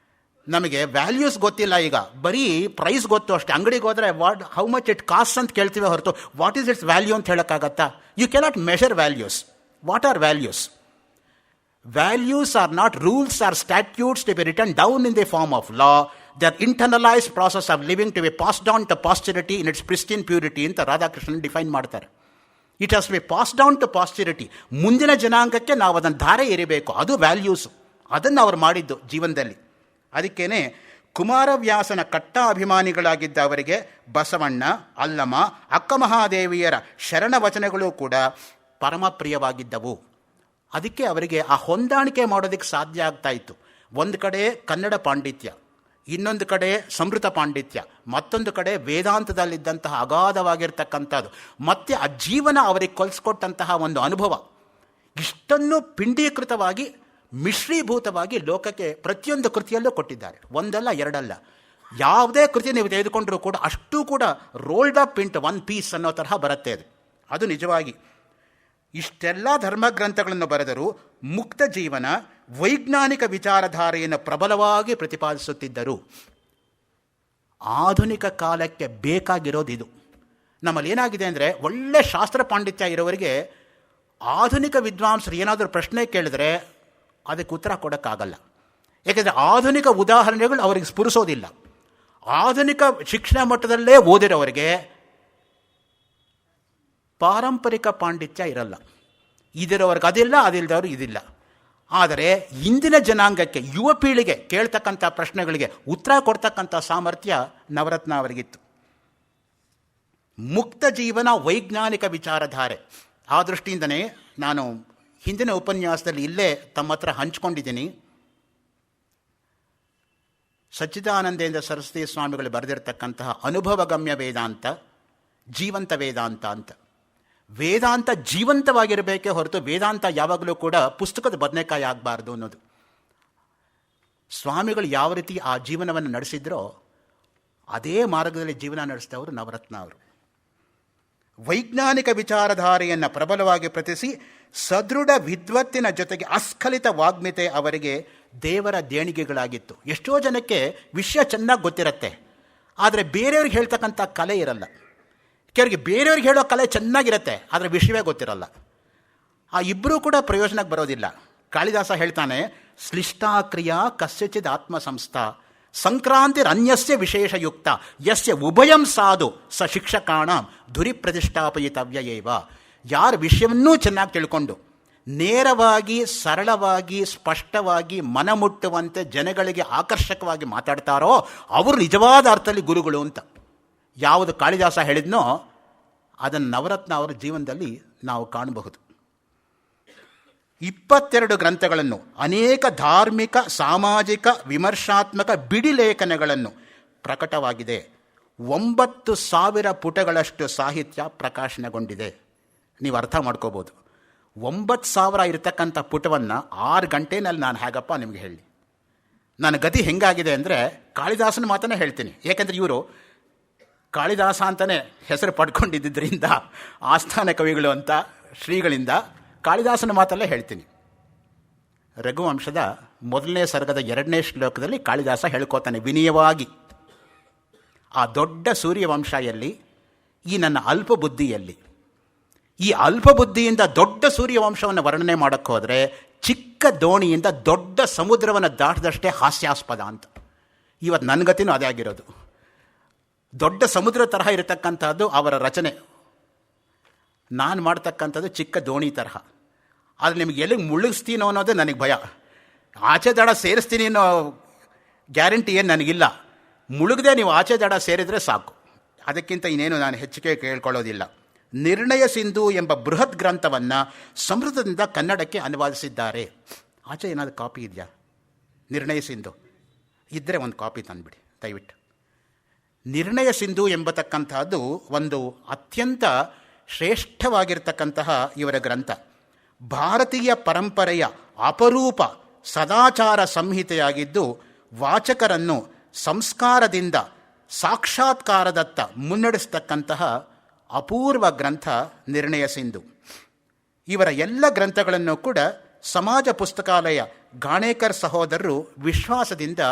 ನಮಗೆ ವ್ಯಾಲ್ಯೂಸ್ ಗೊತ್ತಿಲ್ಲ, ಈಗ ಬರೀ ಪ್ರೈಸ್ ಗೊತ್ತು ಅಷ್ಟೇ. ಅಂಗಡಿಗೆ ಹೋದರೆ ಹೌ ಮಚ್ ಇಟ್ ಕಾಸ್ಟ್ ಅಂತ ಕೇಳ್ತೀವಿ ಹೊರತು ವಾಟ್ ಈಸ್ ಇಟ್ಸ್ ವ್ಯಾಲ್ಯೂ ಅಂತ ಹೇಳೋಕ್ಕಾಗತ್ತಾ? You cannot measure values. What are values? Values are not rules or statutes to be written down in the form of law. They are internalized process of living to be passed down to posterity in its pristine purity ಅಂತ Radhakrishnan define ಮಾಡ್ತಾರೆ. It has to be pass down to posterity. ಮುಂದಿನ ಜನಾಂಗಕ್ಕೆ ನಾವು ಅದನ್ನು ಧಾರೆ ಎರಿಬೇಕು, ಅದು values. ಅದನ್ನು ಅವರು ಮಾಡಿದ್ದು ಜೀವನದಲ್ಲಿ. ಅದಕ್ಕೇನೆ ಕುಮಾರವ್ಯಾಸನ ಕಟ್ಟ ಅಭಿಮಾನಿಗಳಾಗಿದ್ದ ಅವರಿಗೆ ಬಸವಣ್ಣ, ಅಲ್ಲಮ, ಅಕ್ಕ ಮಹಾದೇವಿಯರ ಶರಣ ವಚನಗಳು ಕೂಡ ಪರಮಪ್ರಿಯವಾಗಿದ್ದವು. ಅದಕ್ಕೆ ಅವರಿಗೆ ಆ ಹೊಂದಾಣಿಕೆ ಮಾಡೋದಕ್ಕೆ ಸಾಧ್ಯ ಆಗ್ತಾ ಇತ್ತು. ಒಂದು ಕಡೆ ಕನ್ನಡ ಪಾಂಡಿತ್ಯ, ಇನ್ನೊಂದು ಕಡೆ ಸಂಸ್ಕೃತ ಪಾಂಡಿತ್ಯ, ಮತ್ತೊಂದು ಕಡೆ ವೇದಾಂತದಲ್ಲಿದ್ದಂತಹ ಅಗಾಧವಾಗಿರ್ತಕ್ಕಂಥದ್ದು, ಮತ್ತು ಆ ಜೀವನ ಅವರಿಗೆ ಕಲಿಸ್ಕೊಟ್ಟಂತಹ ಒಂದು ಅನುಭವ. ಇಷ್ಟನ್ನು ಪಿಂಡೀಕೃತವಾಗಿ ಮಿಶ್ರೀಭೂತವಾಗಿ ಲೋಕಕ್ಕೆ ಪ್ರತಿಯೊಂದು ಕೃತಿಯಲ್ಲೂ ಕೊಟ್ಟಿದ್ದಾರೆ. ಒಂದಲ್ಲ ಎರಡಲ್ಲ, ಯಾವುದೇ ಕೃತಿ ನೀವು ತೆಗೆದುಕೊಂಡರೂ ಕೂಡ ಅಷ್ಟೂ ಕೂಡ rolled up into one piece ಅನ್ನೋ ತರಹ ಬರುತ್ತೆ. ಅದು ನಿಜವಾಗಿ ಇಷ್ಟೆಲ್ಲ ಧರ್ಮಗ್ರಂಥಗಳನ್ನು ಬರೆದರೂ ಮುಕ್ತ ಜೀವನ, ವೈಜ್ಞಾನಿಕ ವಿಚಾರಧಾರೆಯನ್ನು ಪ್ರಬಲವಾಗಿ ಪ್ರತಿಪಾದಿಸುತ್ತಿದ್ದರು. ಆಧುನಿಕ ಕಾಲಕ್ಕೆ ಬೇಕಾಗಿರೋದಿದು. ನಮ್ಮಲ್ಲಿ ಏನಾಗಿದೆ ಅಂದರೆ, ಒಳ್ಳೆ ಶಾಸ್ತ್ರ ಪಾಂಡಿತ್ಯ ಇರೋವರಿಗೆ ಆಧುನಿಕ ವಿದ್ವಾಂಸರು ಏನಾದರೂ ಪ್ರಶ್ನೆ ಕೇಳಿದ್ರೆ ಅದಕ್ಕೆ ಉತ್ತರ ಕೊಡೋಕ್ಕಾಗಲ್ಲ. ಏಕೆಂದರೆ ಆಧುನಿಕ ಉದಾಹರಣೆಗಳು ಅವರಿಗೆ ಸ್ಫುರಿಸೋದಿಲ್ಲ. ಆಧುನಿಕ ಶಿಕ್ಷಣ ಮಟ್ಟದಲ್ಲೇ ಓದಿರೋವರಿಗೆ ಪಾರಂಪರಿಕ ಪಾಂಡಿತ್ಯ ಇರಲ್ಲ. ಇದಿರೋವ್ರಿಗೆ ಅದಿಲ್ಲ, ಅದಿಲ್ಲದವ್ರು ಇದಿಲ್ಲ. ಆದರೆ ಇಂದಿನ ಜನಾಂಗಕ್ಕೆ, ಯುವ ಪೀಳಿಗೆ ಕೇಳ್ತಕ್ಕಂಥ ಪ್ರಶ್ನೆಗಳಿಗೆ ಉತ್ತರ ಕೊಡ್ತಕ್ಕಂಥ ಸಾಮರ್ಥ್ಯ ನವರತ್ನ ಅವರಿಗಿತ್ತು. ಮುಕ್ತ ಜೀವನ, ವೈಜ್ಞಾನಿಕ ವಿಚಾರಧಾರೆ. ಆ ದೃಷ್ಟಿಯಿಂದನೇ ನಾನು ಹಿಂದಿನ ಉಪನ್ಯಾಸದಲ್ಲಿ ಇಲ್ಲೇ ತಮ್ಮ ಹತ್ರ ಹಂಚ್ಕೊಂಡಿದ್ದೀನಿ. ಸಚ್ಚಿದಾನಂದೇಂದ್ರ ಸರಸ್ವತಿ ಸ್ವಾಮಿಗಳು ಬರೆದಿರ್ತಕ್ಕಂತಹ ಅನುಭವಗಮ್ಯ ವೇದಾಂತ, ಜೀವಂತ ವೇದಾಂತ ಅಂತ. ವೇದಾಂತ ಜೀವಂತವಾಗಿರಬೇಕೇ ಹೊರತು ವೇದಾಂತ ಯಾವಾಗಲೂ ಕೂಡ ಪುಸ್ತಕದ ಬದನೆಕಾಯಿ ಆಗಬಾರ್ದು ಅನ್ನೋದು. ಸ್ವಾಮಿಗಳು ಯಾವ ರೀತಿ ಆ ಜೀವನವನ್ನು ನಡೆಸಿದ್ರೋ ಅದೇ ಮಾರ್ಗದಲ್ಲಿ ಜೀವನ ನಡೆಸಿದವರು ನವರತ್ನ ಅವರು. ವೈಜ್ಞಾನಿಕ ವಿಚಾರಧಾರೆಯನ್ನು ಪ್ರಬಲವಾಗಿ ಪ್ರತಿಸಿ ಸದೃಢ ವಿದ್ವತ್ತಿನ ಜೊತೆಗೆ ಅಸ್ಖಲಿತ ವಾಗ್ಮಿತೆ ಅವರಿಗೆ ದೇವರ ದೇಣಿಗೆಗಳಾಗಿತ್ತು. ಎಷ್ಟೋ ಜನಕ್ಕೆ ವಿಷಯ ಚೆನ್ನಾಗಿ ಗೊತ್ತಿರುತ್ತೆ, ಆದರೆ ಬೇರೆಯವ್ರಿಗೆ ಹೇಳ್ತಕ್ಕಂಥ ಕಲೆ ಇರಲ್ಲ. ಕೆಲವರಿಗೆ ಬೇರೆಯವ್ರಿಗೆ ಹೇಳೋ ಕಲೆ ಚೆನ್ನಾಗಿರುತ್ತೆ, ಆದರೆ ವಿಷಯವೇ ಗೊತ್ತಿರಲ್ಲ. ಆ ಇಬ್ಬರೂ ಕೂಡ ಪ್ರಯೋಜನಕ್ಕೆ ಬರೋದಿಲ್ಲ. ಕಾಳಿದಾಸ ಹೇಳ್ತಾನೆ, ಸ್ಲಿಷ್ಟಾಕ್ರಿಯಾ ಕಸ್ಯಚಿದ್ ಆತ್ಮ ಸಂಸ್ಥಾ ಸಂಕ್ರಾಂತಿರನ್ಯಸ್ಯ ವಿಶೇಷಯುಕ್ತ ಯಸ್ಯ ಉಭಯಂ ಸಾಧು ಸ ಶಿಕ್ಷಕಾಣ ಧುರಿ ಪ್ರತಿಷ್ಠಾಪಯಿತವ್ಯ ಏವ. ಯಾರು ವಿಷಯವನ್ನೂ ಚೆನ್ನಾಗಿ ತಿಳ್ಕೊಂಡು ನೇರವಾಗಿ, ಸರಳವಾಗಿ, ಸ್ಪಷ್ಟವಾಗಿ, ಮನಮುಟ್ಟುವಂತೆ ಜನಗಳಿಗೆ ಆಕರ್ಷಕವಾಗಿ ಮಾತಾಡ್ತಾರೋ ಅವರು ನಿಜವಾದ ಅರ್ಥದಲ್ಲಿ ಗುರುಗಳು ಅಂತ. ಯಾವುದು ಕಾಳಿದಾಸ ಹೇಳಿದ್ನೋ ಅದನ್ನು ನವರತ್ನ ಅವರ ಜೀವನದಲ್ಲಿ ನಾವು ಕಾಣಬಹುದು. 22 ಗ್ರಂಥಗಳನ್ನು, ಅನೇಕ ಧಾರ್ಮಿಕ, ಸಾಮಾಜಿಕ, ವಿಮರ್ಶಾತ್ಮಕ ಬಿಡಿ ಲೇಖನಗಳನ್ನು ಪ್ರಕಟವಾಗಿದೆ. 9,000 ಪುಟಗಳಷ್ಟು ಸಾಹಿತ್ಯ ಪ್ರಕಾಶನಗೊಂಡಿದೆ. ನೀವು ಅರ್ಥ ಮಾಡ್ಕೋಬೋದು. 9,000 ಇರತಕ್ಕಂಥ ಪುಟವನ್ನು 6 ಗಂಟೆನಲ್ಲಿ ನಾನು ಹೇಗಪ್ಪ ನಿಮಗೆ ಹೇಳಿ. ನನ್ನ ಗತಿ ಹೆಂಗಾಗಿದೆ ಅಂದರೆ ಕಾಳಿದಾಸನ ಮಾತನ್ನೇ ಹೇಳ್ತೀನಿ. ಏಕೆಂದರೆ ಇವರು ಕಾಳಿದಾಸ ಅಂತಲೇ ಹೆಸರು ಪಡ್ಕೊಂಡಿದ್ದರಿಂದ ಆಸ್ಥಾನ ಕವಿಗಳು ಅಂತ ಶ್ರೀಗಳಿಂದ ಕಾಳಿದಾಸನ ಮಾತಲ್ಲೇ ಹೇಳ್ತೀನಿ. ರಘುವಂಶದ 1ನೇ ಸರ್ಗದ 2ನೇ ಶ್ಲೋಕದಲ್ಲಿ ಕಾಳಿದಾಸ ಹೇಳ್ಕೋತಾನೆ ವಿನಯವಾಗಿ, ಆ ದೊಡ್ಡ ಸೂರ್ಯವಂಶ ಎಲ್ಲಿ, ಈ ನನ್ನ ಅಲ್ಪ ಬುದ್ಧಿಯಲ್ಲಿ. ಈ ಅಲ್ಪ ಬುದ್ಧಿಯಿಂದ ದೊಡ್ಡ ಸೂರ್ಯವಂಶವನ್ನು ವರ್ಣನೆ ಮಾಡೋಕ್ಕೆ ಹೋದರೆ ಚಿಕ್ಕ ದೋಣಿಯಿಂದ ದೊಡ್ಡ ಸಮುದ್ರವನ್ನು ದಾಟಿದಷ್ಟೇ ಹಾಸ್ಯಾಸ್ಪದ ಅಂತ. ಇವತ್ತು ನನ್ನ ಗತಿನೂ ಅದೇ ಆಗಿರೋದು. ದೊಡ್ಡ ಸಮುದ್ರ ತರಹ ಇರತಕ್ಕಂಥದ್ದು ಅವರ ರಚನೆ, ನಾನು ಮಾಡ್ತಕ್ಕಂಥದ್ದು ಚಿಕ್ಕ ದೋಣಿ ತರಹ. ಆದರೆ ನಿಮಗೆ ಎಲ್ಲಿಗೆ ಮುಳುಗಿಸ್ತೀನೋ ಅನ್ನೋದೇ ನನಗೆ ಭಯ. ಆಚೆ ದಡ ಸೇರಿಸ್ತೀನಿ ಅನ್ನೋ ಗ್ಯಾರಂಟಿ ಏನು ನನಗಿಲ್ಲ. ಮುಳುಗದೆ ನೀವು ಆಚೆ ದಡ ಸೇರಿದರೆ ಸಾಕು, ಅದಕ್ಕಿಂತ ಇನ್ನೇನು ನಾನು ಹೆಚ್ಚಿಗೆ ಕೇಳ್ಕೊಳ್ಳೋದಿಲ್ಲ. ನಿರ್ಣಯ ಸಿಂಧು ಎಂಬ ಬೃಹತ್ ಗ್ರಂಥವನ್ನು ಸಂಸ್ಕೃತದಿಂದ ಕನ್ನಡಕ್ಕೆ ಅನುವಾದಿಸಿದ್ದಾರೆ. ಆಚೆ ಏನಾದರೂ ಕಾಪಿ ಇದೆಯಾ? ನಿರ್ಣಯ ಸಿಂಧು ಇದ್ದರೆ ಒಂದು ಕಾಪಿ ತಂದುಬಿಡಿ ದಯವಿಟ್ಟು. ನಿರ್ಣಯ ಸಿಂಧು ಎಂಬತಕ್ಕಂತಹದ್ದು ಒಂದು ಅತ್ಯಂತ ಶ್ರೇಷ್ಠವಾಗಿರ್ತಕ್ಕಂತಹ ಇವರ ಗ್ರಂಥ. ಭಾರತೀಯ ಪರಂಪರೆಯ ಅಪರೂಪ ಸದಾಚಾರ ಸಂಹಿತೆಯಾಗಿದ್ದು ವಾಚಕರನ್ನು ಸಂಸ್ಕಾರದಿಂದ ಸಾಕ್ಷಾತ್ಕಾರದತ್ತ ಮುನ್ನಡೆಸ್ತಕ್ಕಂತಹ ಅಪೂರ್ವ ಗ್ರಂಥ ನಿರ್ಣಯ ಸಿಂಧು. ಇವರ ಎಲ್ಲ ಗ್ರಂಥಗಳನ್ನು ಕೂಡ ಸಮಾಜ ಪುಸ್ತಕಾಲಯ ಗಾಣೇಕರ್ ಸಹೋದರರು ವಿಶ್ವಾಸದಿಂದ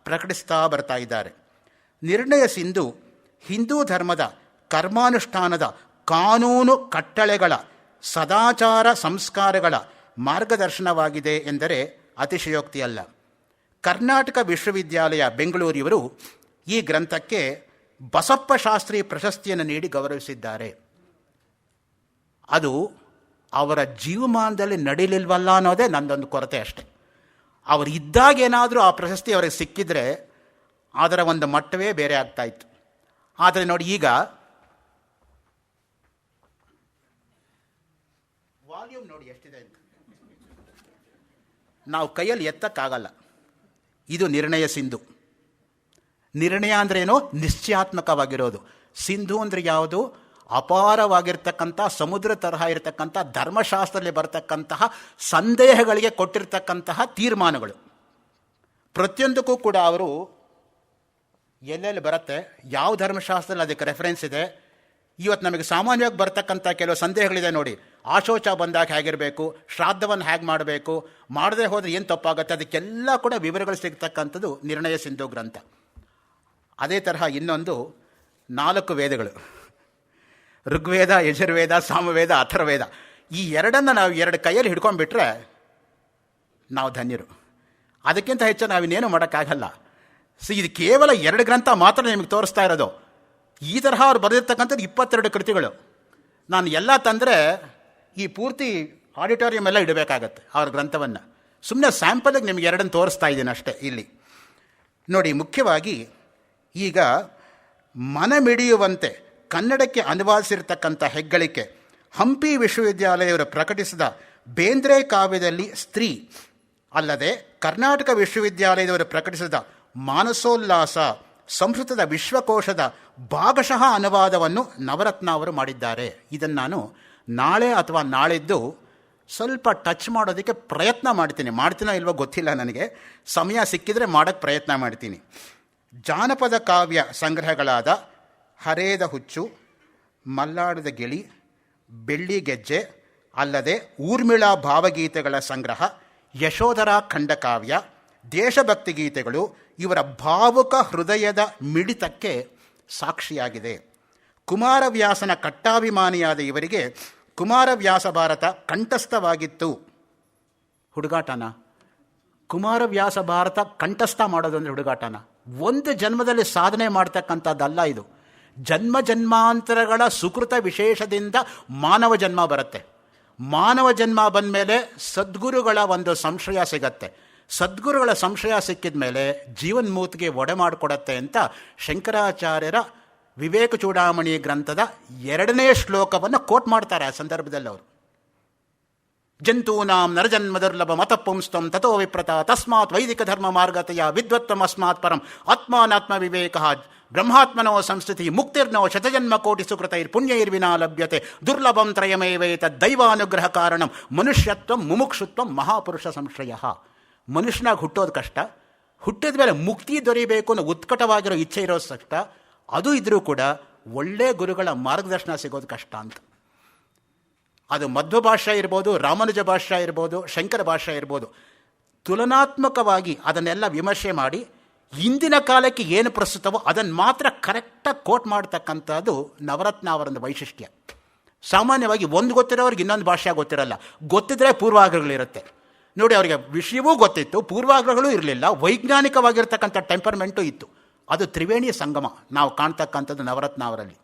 ಪ್ರಕಟಿಸ್ತಾ ಬರ್ತಾ ಇದ್ದಾರೆ. ನಿರ್ಣಯ ಸಿಂಧು ಹಿಂದೂ ಧರ್ಮದ ಕರ್ಮಾನುಷ್ಠಾನದ ಕಾನೂನು ಕಟ್ಟಳೆಗಳ, ಸದಾಚಾರ ಸಂಸ್ಕಾರಗಳ ಮಾರ್ಗದರ್ಶನವಾಗಿದೆ ಎಂದರೆ ಅತಿಶಯೋಕ್ತಿಯಲ್ಲ. ಕರ್ನಾಟಕ ವಿಶ್ವವಿದ್ಯಾಲಯ ಬೆಂಗಳೂರಿವರು ಈ ಗ್ರಂಥಕ್ಕೆ ಬಸಪ್ಪ ಶಾಸ್ತ್ರಿ ಪ್ರಶಸ್ತಿಯನ್ನು ನೀಡಿ ಗೌರವಿಸಿದ್ದಾರೆ. ಅದು ಅವರ ಜೀವಮಾನದಲ್ಲಿ ನಡೀಲಿಲ್ವಲ್ಲ ಅನ್ನೋದೇ ನನ್ನದೊಂದು ಕೊರತೆ ಅಷ್ಟೆ. ಅವರು ಇದ್ದಾಗೇನಾದರೂ ಆ ಪ್ರಶಸ್ತಿ ಅವರಿಗೆ ಸಿಕ್ಕಿದ್ರೆ ಅದರ ಒಂದು ಮಟ್ಟವೇ ಬೇರೆ ಆಗ್ತಾಯಿತ್ತು. ಆದರೆ ನೋಡಿ, ಈಗ ವಾಲ್ಯೂಮ್ ನೋಡಿ ಎಷ್ಟಿದೆ ಅಂತ ನಾವು ಕೈಯಲ್ಲಿ ಎತ್ತಕ್ಕಾಗಲ್ಲ. ಇದು ನಿರ್ಣಯ ಸಿಂಧು. ನಿರ್ಣಯ ಅಂದ್ರೇನು? ನಿಶ್ಚಯಾತ್ಮಕವಾಗಿರೋದು. ಸಿಂಧು ಅಂದರೆ ಯಾವುದು? ಅಪಾರವಾಗಿರ್ತಕ್ಕಂಥ ಸಮುದ್ರ ತರಹ ಇರತಕ್ಕಂಥ ಧರ್ಮಶಾಸ್ತ್ರದಲ್ಲಿ ಬರತಕ್ಕಂತಹ ಸಂದೇಹಗಳಿಗೆ ಕೊಟ್ಟಿರ್ತಕ್ಕಂತಹ ತೀರ್ಮಾನಗಳು. ಪ್ರತಿಯೊಂದಕ್ಕೂ ಕೂಡ ಅವರು ಎಲ್ಲೆಲ್ಲಿ ಬರುತ್ತೆ, ಯಾವ ಧರ್ಮಶಾಸ್ತ್ರದಲ್ಲಿ ಅದಕ್ಕೆ ರೆಫರೆನ್ಸ್ ಇದೆ. ಇವತ್ತು ನಮಗೆ ಸಾಮಾನ್ಯವಾಗಿ ಬರ್ತಕ್ಕಂಥ ಕೆಲವು ಸಂದೇಹಗಳಿದೆ ನೋಡಿ. ಆಶೋಚ ಬಂದಾಗ ಹೇಗಿರಬೇಕು, ಶ್ರಾದ್ದವನ್ನು ಹೇಗೆ ಮಾಡಬೇಕು, ಮಾಡದೆ ಹೋದರೆ ಏನು ತಪ್ಪಾಗುತ್ತೆ, ಅದಕ್ಕೆಲ್ಲ ಕೂಡ ವಿವರಗಳು ಸಿಗ್ತಕ್ಕಂಥದ್ದು ನಿರ್ಣಯ ಸಿಂಧು ಗ್ರಂಥ. ಅದೇ ತರಹ ಇನ್ನೊಂದು 4 ವೇದಗಳು, ಋಗ್ವೇದ, ಯಜುರ್ವೇದ, ಸಾಮವೇದ, ಅಥರ್ವೇದ. ಈ ಎರಡನ್ನು ನಾವು 2 ಕೈಯಲ್ಲಿ ಹಿಡ್ಕೊಂಡ್ಬಿಟ್ರೆ ನಾವು ಧನ್ಯರು. ಅದಕ್ಕಿಂತ ಹೆಚ್ಚು ನಾವಿನ್ನೇನು ಮಾಡೋಕ್ಕಾಗಲ್ಲ. ಇದು ಕೇವಲ 2 ಗ್ರಂಥ ಮಾತ್ರ ನಿಮಗೆ ತೋರಿಸ್ತಾ ಇರೋದು. ಈ ತರಹ ಅವ್ರು ಬರೆದಿರ್ತಕ್ಕಂಥದ್ದು 22 ಕೃತಿಗಳು. ನಾನು ಎಲ್ಲ ತಂದರೆ ಈ ಪೂರ್ತಿ ಆಡಿಟೋರಿಯಂ ಎಲ್ಲ ಇಡಬೇಕಾಗತ್ತೆ ಅವ್ರ ಗ್ರಂಥವನ್ನು. ಸುಮ್ಮನೆ ಸ್ಯಾಂಪಲಿಗೆ ನಿಮಗೆ 2 ತೋರಿಸ್ತಾ ಇದ್ದೀನಿ ಅಷ್ಟೇ. ಇಲ್ಲಿ ನೋಡಿ, ಮುಖ್ಯವಾಗಿ ಈಗ ಮನಮಿಡಿಯುವಂತೆ ಕನ್ನಡಕ್ಕೆ ಅನುವಾದಿಸಿರ್ತಕ್ಕಂಥ ಹೆಗ್ಗಳಿಕೆ ಹಂಪಿ ವಿಶ್ವವಿದ್ಯಾಲಯವರು ಪ್ರಕಟಿಸಿದ ಬೇಂದ್ರೆ ಕಾವ್ಯದಲ್ಲಿ ಸ್ತ್ರೀ, ಅಲ್ಲದೆ ಕರ್ನಾಟಕ ವಿಶ್ವವಿದ್ಯಾಲಯದವರು ಪ್ರಕಟಿಸಿದ ಮಾನಸೋಲ್ಲಾಸ ಸಂಸ್ಕೃತದ ವಿಶ್ವಕೋಶದ ಭಾಗಶಃ ಅನುವಾದವನ್ನು ನವರತ್ನ ಅವರು ಮಾಡಿದ್ದಾರೆ. ಇದನ್ನು ನಾನು ನಾಳೆ ಅಥವಾ ನಾಳಿದ್ದು ಸ್ವಲ್ಪ ಟಚ್ ಮಾಡೋದಕ್ಕೆ ಪ್ರಯತ್ನ ಮಾಡ್ತೀನೋ ಇಲ್ವೋ ಗೊತ್ತಿಲ್ಲ ನನಗೆ. ಸಮಯ ಸಿಕ್ಕಿದರೆ ಮಾಡೋಕ್ಕೆ ಪ್ರಯತ್ನ ಮಾಡ್ತೀನಿ. ಜಾನಪದ ಕಾವ್ಯ ಸಂಗ್ರಹಗಳಾದ ಹರೇದ ಹುಚ್ಚು, ಮಲ್ಲಾಡದ ಗಿಳಿ, ಬೆಳ್ಳಿ ಗೆಜ್ಜೆ, ಅಲ್ಲದೆ ಊರ್ಮಿಳಾ ಭಾವಗೀತೆಗಳ ಸಂಗ್ರಹ, ಯಶೋಧರ ಖಂಡಕಾವ್ಯ, ದೇಶಭಕ್ತಿ ಗೀತೆಗಳು ಇವರ ಭಾವುಕ ಹೃದಯದ ಮಿಡಿತಕ್ಕೆ ಸಾಕ್ಷಿಯಾಗಿದೆ. ಕುಮಾರವ್ಯಾಸನ ಕಟ್ಟಾಭಿಮಾನಿಯಾದ ಇವರಿಗೆ ಕುಮಾರವ್ಯಾಸ ಭಾರತ ಕಂಠಸ್ಥವಾಗಿತ್ತು. ಹುಡುಗಾಟನ? ಕುಮಾರವ್ಯಾಸ ಭಾರತ ಕಂಠಸ್ಥ ಮಾಡೋದು ಅಂದರೆ ಹುಡುಗಾಟನ? ಒಂದು ಜನ್ಮದಲ್ಲಿ ಸಾಧನೆ ಮಾಡ್ತಕ್ಕಂಥದ್ದಲ್ಲ ಇದು. ಜನ್ಮ ಜನ್ಮಾಂತರಗಳ ಸುಕೃತ ವಿಶೇಷದಿಂದ ಮಾನವ ಜನ್ಮ ಬರುತ್ತೆ. ಮಾನವ ಜನ್ಮ ಬಂದ ಮೇಲೆ ಸದ್ಗುರುಗಳ ಒಂದು ಸಂಶಯ ಸಿಗತ್ತೆ. ಸದ್ಗುರುಗಳ ಸಂಶಯ ಸಿಕ್ಕಿದ ಮೇಲೆ ಜೀವನ್ಮೂತಿಗೆ ಒಡೆ ಮಾಡಿಕೊಡತ್ತೆ ಅಂತ ಶಂಕರಾಚಾರ್ಯರ ವಿವೇಕ ಚೂಡಾಮಣಿ ಗ್ರಂಥದ 2ನೇ ಶ್ಲೋಕವನ್ನು ಕೋಟ್ ಮಾಡ್ತಾರೆ ಆ ಸಂದರ್ಭದಲ್ಲಿ ಅವರು. ಜಂತೂನಾಂ ನರಜನ್ಮ ದುರ್ಲಭ ಮತ ಪುಂಸ್ತಂ ತಥೋ ವಿಪ್ರತ ತಸ್ಮಾತ್ ವೈದಿಕ ಧರ್ಮ ಮಾರ್ಗತೆಯ ವಿದ್ವತ್ತಮ ಅಸ್ಮಾತ್ ಪರಂ ಆತ್ಮಾನಾತ್ಮ ವಿವೇಕ ಬ್ರಹ್ಮಾತ್ಮನೋ ಸಂಸ್ಥಿತಿ ಮುಕ್ತಿರ್ನೋ ಶತಜನ್ಮ ಕೋಟಿ ಸುಕೃತೈರ್ ಪುಣ್ಯೈರ್ವಿನಾ ಲಭ್ಯತೆ ದುರ್ಲಭಂ ತ್ರಯಮೇವೇತ ದೈವಾನುಗ್ರಹ ಕಾರಣಂ ಮನುಷ್ಯತ್ವ ಮುಮುಕ್ಷುತ್ವ ಮಹಾಪುರುಷ ಸಂಶಯ. ಮನುಷ್ಯನಾಗಿ ಹುಟ್ಟೋದು ಕಷ್ಟ, ಹುಟ್ಟಿದ ಮೇಲೆ ಮುಕ್ತಿ ದೊರೆಯಬೇಕು ಅನ್ನೋ ಉತ್ಕಟವಾಗಿರೋ ಇಚ್ಛೆ ಇರೋದು ಕಷ್ಟ. ಅದು ಇದ್ರೂ ಕೂಡ ಒಳ್ಳೆ ಗುರುಗಳ ಮಾರ್ಗದರ್ಶನ ಸಿಗೋದು ಕಷ್ಟ ಅಂತ. ಅದು ಮಧ್ವ ಭಾಷೆ ಇರ್ಬೋದು, ರಾಮಾನುಜ ಭಾಷೆ ಇರ್ಬೋದು, ಶಂಕರ ಭಾಷೆ ಇರ್ಬೋದು. ತುಲನಾತ್ಮಕವಾಗಿ ಅದನ್ನೆಲ್ಲ ವಿಮರ್ಶೆ ಮಾಡಿ ಇಂದಿನ ಕಾಲಕ್ಕೆ ಏನು ಪ್ರಸ್ತುತವೋ ಅದನ್ನು ಮಾತ್ರ ಕರೆಕ್ಟಾಗಿ ಕೋಟ್ ಮಾಡ್ತಕ್ಕಂಥದ್ದು ನವರತ್ನ ಅವರೊಂದು ವೈಶಿಷ್ಟ್ಯ. ಸಾಮಾನ್ಯವಾಗಿ ಒಂದು ಗೊತ್ತಿರೋರಿಗೆ ಇನ್ನೊಂದು ಭಾಷೆ ಗೊತ್ತಿರಲ್ಲ. ಗೊತ್ತಿದ್ರೆ ಪೂರ್ವಾಗ್ರಹಗಳಿರುತ್ತೆ ನೋಡಿ. ಅವರಿಗೆ ವಿಷಯವೂ ಗೊತ್ತಿತ್ತು, ಪೂರ್ವಾಗ್ರಹಗಳು ಇರಲಿಲ್ಲ, ವೈಜ್ಞಾನಿಕವಾಗಿರ್ತಕ್ಕಂಥ ಟೆಂಪರ್ಮೆಂಟು ಇತ್ತು. ಅದು ತ್ರಿವೇಣಿ ಸಂಗಮ ನಾವು ಕಾಣ್ತಕ್ಕಂಥದ್ದು ನವರತ್ನ ಅವರಲ್ಲಿ.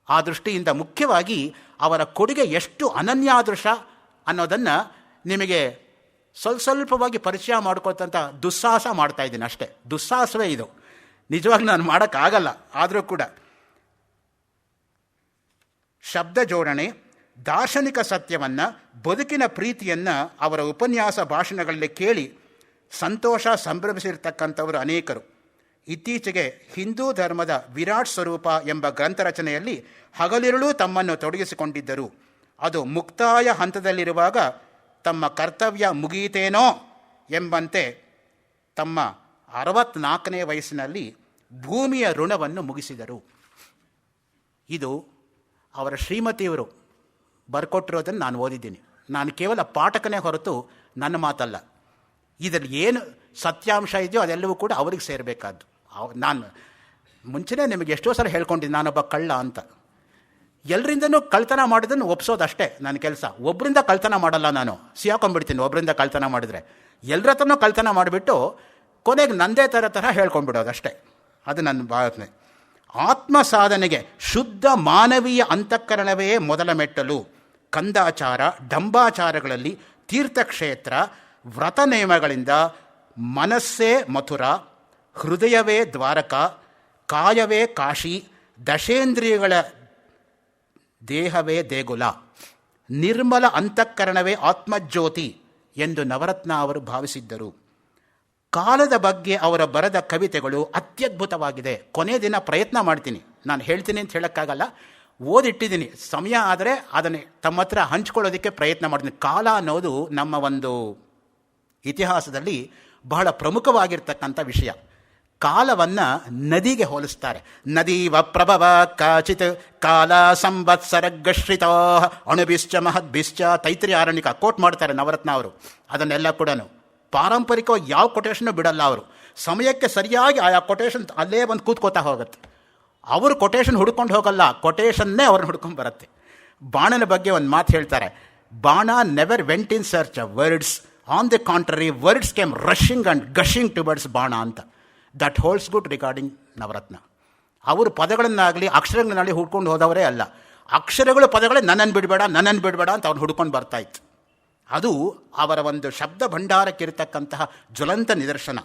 ಆ ದೃಷ್ಟಿಯಿಂದ ಮುಖ್ಯವಾಗಿ ಅವರ ಕೊಡುಗೆ ಎಷ್ಟು ಅನನ್ಯಾದೃಶ ಅನ್ನೋದನ್ನು ನಿಮಗೆ ಸ್ವಲ್ಪವಾಗಿ ಪರಿಚಯ ಮಾಡ್ಕೊತಂಥ ದುಸ್ಸಾಹಸ ಮಾಡ್ತಾಯಿದ್ದೀನಿ ಅಷ್ಟೇ. ದುಸ್ಸಾಹಸವೇ ಇದು, ನಿಜವಾಗಿ ನಾನು ಮಾಡೋಕ್ಕಾಗಲ್ಲ. ಆದರೂ ಕೂಡ ಶಬ್ದ ಜೋಡಣೆ, ದಾರ್ಶನಿಕ ಸತ್ಯವನ್ನು, ಬದುಕಿನ ಪ್ರೀತಿಯನ್ನು ಅವರ ಉಪನ್ಯಾಸ ಭಾಷಣಗಳಲ್ಲಿ ಕೇಳಿ ಸಂತೋಷ ಸಂಭ್ರಮಿಸಿರ್ತಕ್ಕಂಥವರು ಅನೇಕರು. ಇತ್ತೀಚೆಗೆ ಹಿಂದೂ ಧರ್ಮದ ವಿರಾಟ್ ಸ್ವರೂಪ ಎಂಬ ಗ್ರಂಥ ರಚನೆಯಲ್ಲಿ ಹಗಲಿರುಳು ತಮ್ಮನ್ನು ತೊಡಗಿಸಿಕೊಂಡಿದ್ದರು. ಅದು ಮುಕ್ತಾಯ ಹಂತದಲ್ಲಿರುವಾಗ ತಮ್ಮ ಕರ್ತವ್ಯ ಮುಗಿಯಿತೇನೋ ಎಂಬಂತೆ ತಮ್ಮ 64ನೇ ವಯಸ್ಸಿನಲ್ಲಿ ಭೂಮಿಯ ಋಣವನ್ನು ಮುಗಿಸಿದರು. ಇದು ಅವರ ಶ್ರೀಮತಿಯವರು ಬರ್ಕೊಟ್ಟಿರೋದನ್ನು ನಾನು ಓದಿದ್ದೀನಿ. ನಾನು ಕೇವಲ ಪಾಠಕನೇ ಹೊರತು ನನ್ನ ಮಾತಲ್ಲ. ಇದರಲ್ಲಿ ಏನು ಸತ್ಯಾಂಶ ಇದೆಯೋ ಅದೆಲ್ಲವೂ ಕೂಡ ಅವ್ರಿಗೆ ಸೇರಬೇಕಾದ್ದು. ನಾನು ಮುಂಚೆನೇ ನಿಮಗೆ ಎಷ್ಟೋ ಸಲ ಹೇಳ್ಕೊಂಡಿದ್ದೀನಿ ನಾನೊಬ್ಬ ಕಳ್ಳ ಅಂತ. ಎಲ್ಲರಿಂದನೂ ಕಳ್ತನ ಮಾಡೋದನ್ನು ಒಪ್ಸೋದಷ್ಟೇ ನನ್ನ ಕೆಲಸ. ಒಬ್ಬರಿಂದ ಕಳ್ತನ ಮಾಡಲ್ಲ, ನಾನು ಸಿಹಾಕೊಂಡ್ಬಿಡ್ತೀನಿ. ಒಬ್ಬರಿಂದ ಕಳ್ತನ ಮಾಡಿದರೆ ಎಲ್ಲರ ಹತ್ರನೂ ಕಳ್ತನ ಮಾಡಿಬಿಟ್ಟು ಕೊನೆಗೆ ನಂದೇ ತರಹ ಹೇಳ್ಕೊಂಡ್ಬಿಡೋದು ಅಷ್ಟೇ. ಅದು ನನ್ನ ಭಾವನೆ. ಆತ್ಮ ಸಾಧನೆಗೆ ಶುದ್ಧ ಮಾನವೀಯ ಅಂತಃಕರಣವೇ ಮೊದಲ ಮೆಟ್ಟಲು. ಕಂದಾಚಾರ ಡಂಬಾಚಾರಗಳಲ್ಲಿ, ತೀರ್ಥಕ್ಷೇತ್ರ ವ್ರತ ನಿಯಮಗಳಿಂದ ಮನಸ್ಸೇ ಮಥುರ, ಹೃದಯವೇ ದ್ವಾರಕ, ಕಾಯವೇ ಕಾಶಿ, ದಶೇಂದ್ರಿಯಗಳ ದೇಹವೇ ದೇಗುಲ, ನಿರ್ಮಲ ಅಂತಃಕರಣವೇ ಆತ್ಮಜ್ಯೋತಿ ಎಂದು ನವರತ್ನ ಅವರು ಭಾವಿಸಿದ್ದರು. ಕಾಲದ ಬಗ್ಗೆ ಅವರ ಬರೆದ ಕವಿತೆಗಳು ಅತ್ಯದ್ಭುತವಾಗಿದೆ. ಕೊನೆ ದಿನ ಪ್ರಯತ್ನ ಮಾಡ್ತೀನಿ, ನಾನು ಹೇಳ್ತೀನಿ ಅಂತ ಹೇಳೋಕ್ಕಾಗಲ್ಲ, ಓದಿಟ್ಟಿದ್ದೀನಿ. ಸಮಯ ಆದರೆ ಅದನ್ನೇ ತಮ್ಮ ಹತ್ರ ಹಂಚ್ಕೊಳ್ಳೋದಕ್ಕೆ ಪ್ರಯತ್ನ ಮಾಡ್ತೀನಿ. ಕಾಲ ಅನ್ನೋದು ನಮ್ಮ ಒಂದು ಇತಿಹಾಸದಲ್ಲಿ ಬಹಳ ಪ್ರಮುಖವಾಗಿರ್ತಕ್ಕಂಥ ವಿಷಯ. ಕಾಲವನ್ನು ನದಿಗೆ ಹೋಲಿಸ್ತಾರೆ. ನದೀವ ಪ್ರಭವ ಕಾಚಿತ್ ಕಾಲ ಸಂವತ್ಸರಗಶ್ರಿತ ಅಣುಭಿಶ್ಚ ಮಹದ್ಭಿಶ್ಚ. ತೈತ್ರಿ ಆರಣ್ಯಕ ಕೋಟ್ ಮಾಡ್ತಾರೆ ನವರತ್ನ ಅವರು. ಅದನ್ನೆಲ್ಲ ಕೂಡ ಪಾರಂಪರಿಕವಾಗಿ ಯಾವ ಕೊಟೇಶನ್ನು ಬಿಡಲ್ಲ ಅವರು. ಸಮಯಕ್ಕೆ ಸರಿಯಾಗಿ ಆಯಾ ಕೊಟೇಶನ್ ಅಲ್ಲೇ ಬಂದು ಕೂತ್ಕೋತಾ ಹೋಗುತ್ತೆ. ಅವರು ಕೊಟೇಶನ್ ಹುಡ್ಕೊಂಡು ಹೋಗಲ್ಲ, ಕೊಟೇಶನ್ನೇ ಅವ್ರನ್ನ ಹುಡ್ಕೊಂಡು ಬರುತ್ತೆ. ಬಾಣನ ಬಗ್ಗೆ ಒಂದು ಮಾತು ಹೇಳ್ತಾರೆ. Bana never went in search of words, on the contrary words came rushing and gushing towards Bana ಅಂತ. That holds good regarding Navaratna. ಅವರು ಪದಗಳನ್ನಾಗಲಿ ಅಕ್ಷರಗಳನ್ನಾಗಲಿ ಹುಡ್ಕೊಂಡು ಹೋದವರೇ ಅಲ್ಲ. ಅಕ್ಷರಗಳು ಪದಗಳೇ ನನ್ನನ್ನು ಬಿಡಬೇಡ ಅಂತ ಅವ್ನು ಹುಡ್ಕೊಂಡು ಬರ್ತಾಯಿತ್ತು. ಅದು ಅವರ ಒಂದು ಶಬ್ದ ಭಂಡಾರಕ್ಕಿರ್ತಕ್ಕಂತಹ ಜ್ವಲಂತ ನಿದರ್ಶನ.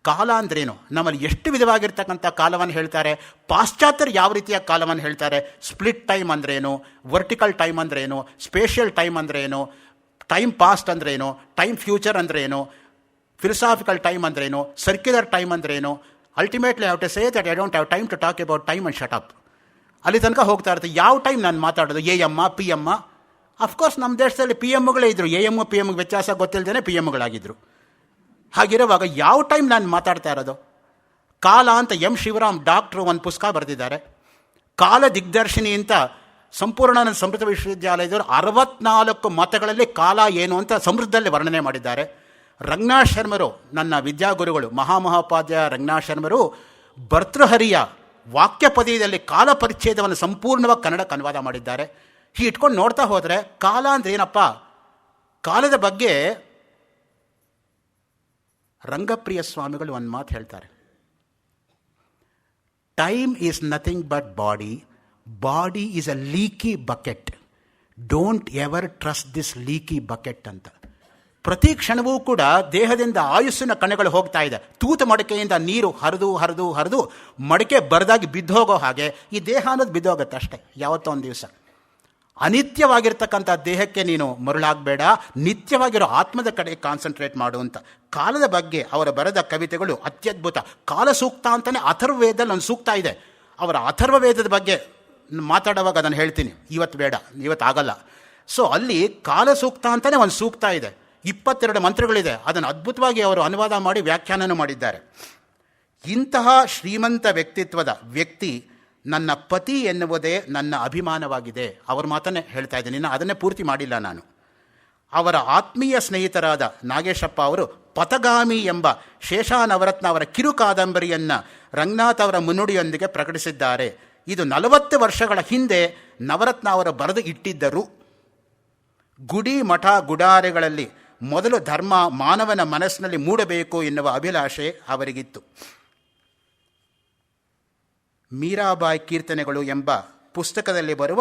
ಕಾಲ ಅಂದ್ರೇನು, ನಮ್ಮಲ್ಲಿ ಎಷ್ಟು ವಿಧವಾಗಿರ್ತಕ್ಕಂಥ ಕಾಲವನ್ನು ಹೇಳ್ತಾರೆ. ಪಾಶ್ಚಾತ್ಯರು ಯಾವ ರೀತಿಯ ಕಾಲವನ್ನು ಹೇಳ್ತಾರೆ. ಸ್ಪ್ಲಿಟ್ ಟೈಮ್ ಅಂದ್ರೇನು, ವರ್ಟಿಕಲ್ ಟೈಮ್ ಅಂದ್ರೇನು, ಸ್ಪೇಷಿಯಲ್ ಟೈಮ್ ಅಂದ್ರೇನು, ಟೈಮ್ ಪಾಸ್ಟ್ ಅಂದ್ರೇನು, ಟೈಮ್ ಫ್ಯೂಚರ್ ಅಂದ್ರೇನು, ಫಿಲಸಾಫಿಕಲ್ ಟೈಮ್ ಅಂದ್ರೇನು, ಸರ್ಕ್ಯುಲರ್ ಟೈಮ್ ಅಂದ್ರೇನು. Ultimately have to say that I don't have time to talk about time and shut up. ಅಲ್ಲಿ ತನಕ ಹೋಗ್ತಾ ಇರುತ್ತೆ. ಯಾವ ಟೈಮ್ ನಾನು ಮಾತಾಡೋದು, A M P M? Of course ನಮ್ಮ ದೇಶದಲ್ಲಿ ಪಿ ಎಮ್ಗಳೇ ಇದ್ದರು. ಎ ಎಮ್ಮು ಪಿ ಎಮ್ಗೆ ವ್ಯತ್ಯಾಸ ಗೊತ್ತಿಲ್ಲದೇ ಪಿ ಎಮ್ಗಳಾಗಿದ್ದರು. ಹಾಗಿರುವಾಗ ಯಾವ ಟೈಮ್ ನಾನು ಮಾತಾಡ್ತಾ ಇರೋದು? ಕಾಲ ಅಂತ ಎಂ ಶಿವರಾಮ್ ಡಾಕ್ಟ್ರು ಒಂದು ಪುಸ್ತಕ ಬರೆದಿದ್ದಾರೆ. ಕಾಲ ದಿಗ್ದರ್ಶಿನಿ ಅಂತ ಸಂಪೂರ್ಣಾನಂದ ಸಮೃದ್ಧ ವಿಶ್ವವಿದ್ಯಾಲಯದವರು 64 ಮತಗಳಲ್ಲಿ ಕಾಲ ಏನು ಅಂತ ಸಮೃದ್ಧದಲ್ಲಿ ವರ್ಣನೆ ಮಾಡಿದ್ದಾರೆ. ರಂಗನಾಥ್ ಶರ್ಮರು ನನ್ನ ವಿದ್ಯಾಗುರುಗಳು, ಮಹಾಮಹೋಪಾಧ್ಯಾಯ ರಂಗನಾಥ್ ಶರ್ಮರು ಭರ್ತೃಹರಿಯ ವಾಕ್ಯ ಪದ್ಯದಲ್ಲಿ ಕಾಲ ಪರಿಚ್ಛೇದವನ್ನು ಸಂಪೂರ್ಣವಾಗಿ ಕನ್ನಡಕ್ಕೆ ಅನುವಾದ ಮಾಡಿದ್ದಾರೆ. ಹೀಗೆ ಇಟ್ಕೊಂಡು ನೋಡ್ತಾ ಹೋದರೆ ಕಾಲ ಅಂದರೆ ಏನಪ್ಪ? ಕಾಲದ ಬಗ್ಗೆ ರಂಗಪ್ರಿಯ ಸ್ವಾಮಿಗಳು ಒಂದು ಮಾತು ಹೇಳ್ತಾರೆ. Time is nothing but body, body is a leaky bucket, don't ever trust this leaky bucket ಅಂತ. ಪ್ರತಿ ಕ್ಷಣವೂ ಕೂಡ ದೇಹದಿಂದ ಆಯುಸ್ಸಿನ ಕಣಗಳು ಹೋಗ್ತಾ ಇದೆ. ತೂತು ಮಡಕೆಯಿಂದ ನೀರು ಹರಿದು ಹರಿದು ಹರಿದು ಮಡಕೆ ಬರದಾಗಿ ಬಿದ್ದೋಗೋ ಹಾಗೆ ಈ ದೇಹ ಅನ್ನೋದು ಬಿದ್ದೋಗುತ್ತೆ ಅಷ್ಟೇ, ಯಾವತ್ತೋ ಒಂದು ದಿವಸ. ಅನಿತ್ಯವಾಗಿರ್ತಕ್ಕಂಥ ದೇಹಕ್ಕೆ ನೀನು ಮರುಳಾಗಬೇಡ, ನಿತ್ಯವಾಗಿರೋ ಆತ್ಮದ ಕಡೆ ಕಾನ್ಸಂಟ್ರೇಟ್ ಮಾಡು ಅಂತ. ಕಾಲದ ಬಗ್ಗೆ ಅವರ ಬರೆದ ಕವಿತೆಗಳು ಅತ್ಯದ್ಭುತ. ಕಾಲ ಸೂಕ್ತ ಅಂತಲೇ ಅಥರ್ವವೇದದಲ್ಲಿ ಒಂದು ಸೂಕ್ತ ಇದೆ. ಅವರ ಅಥರ್ವವೇದದ ಬಗ್ಗೆ ಮಾತಾಡುವಾಗ ಅದನ್ನು ಹೇಳ್ತೀನಿ, ಇವತ್ತು ಬೇಡ, ಇವತ್ತು ಆಗಲ್ಲ. ಸೊ ಅಲ್ಲಿ ಕಾಲ ಸೂಕ್ತ ಅಂತಲೇ ಒಂದು ಸೂಕ್ತ ಇದೆ, 22 ಮಂತ್ರಗಳಿದೆ. ಅದನ್ನು ಅದ್ಭುತವಾಗಿ ಅವರು ಅನುವಾದ ಮಾಡಿ ವ್ಯಾಖ್ಯಾನನೂ ಮಾಡಿದ್ದಾರೆ. ಇಂತಹ ಶ್ರೀಮಂತ ವ್ಯಕ್ತಿತ್ವದ ವ್ಯಕ್ತಿ ನನ್ನ ಪತಿ ಎನ್ನುವುದೇ ನನ್ನ ಅಭಿಮಾನವಾಗಿದೆ. ಅವ್ರ ಮಾತನ್ನೇ ಹೇಳ್ತಾ ಇದ್ದೀನಿ, ಅದನ್ನೇ ಪೂರ್ತಿ ಮಾಡಿಲ್ಲ ನಾನು. ಅವರ ಆತ್ಮೀಯ ಸ್ನೇಹಿತರಾದ ನಾಗೇಶಪ್ಪ ಅವರು ಪಥಗಾಮಿ ಎಂಬ ಶೇಷಾನವರತ್ನ ಅವರ ಕಿರು ಕಾದಂಬರಿಯನ್ನು ರಂಗನಾಥ್ ಅವರ ಮುನ್ನುಡಿಯೊಂದಿಗೆ ಪ್ರಕಟಿಸಿದ್ದಾರೆ. ಇದು 40 ವರ್ಷಗಳ ಹಿಂದೆ ನವರತ್ನ ಅವರು ಬರೆದು ಇಟ್ಟಿದ್ದರು. ಗುಡಿ ಮಠ ಗುಡಾರೆಗಳಲ್ಲಿ ಮೊದಲು ಧರ್ಮ ಮಾನವನ ಮನಸ್ಸಿನಲ್ಲಿ ಮೂಡಬೇಕು ಎನ್ನುವ ಅಭಿಲಾಷೆ ಅವರಿಗಿತ್ತು. ಮೀರಾಬಾಯಿ ಕೀರ್ತನೆಗಳು ಎಂಬ ಪುಸ್ತಕದಲ್ಲಿ ಬರುವ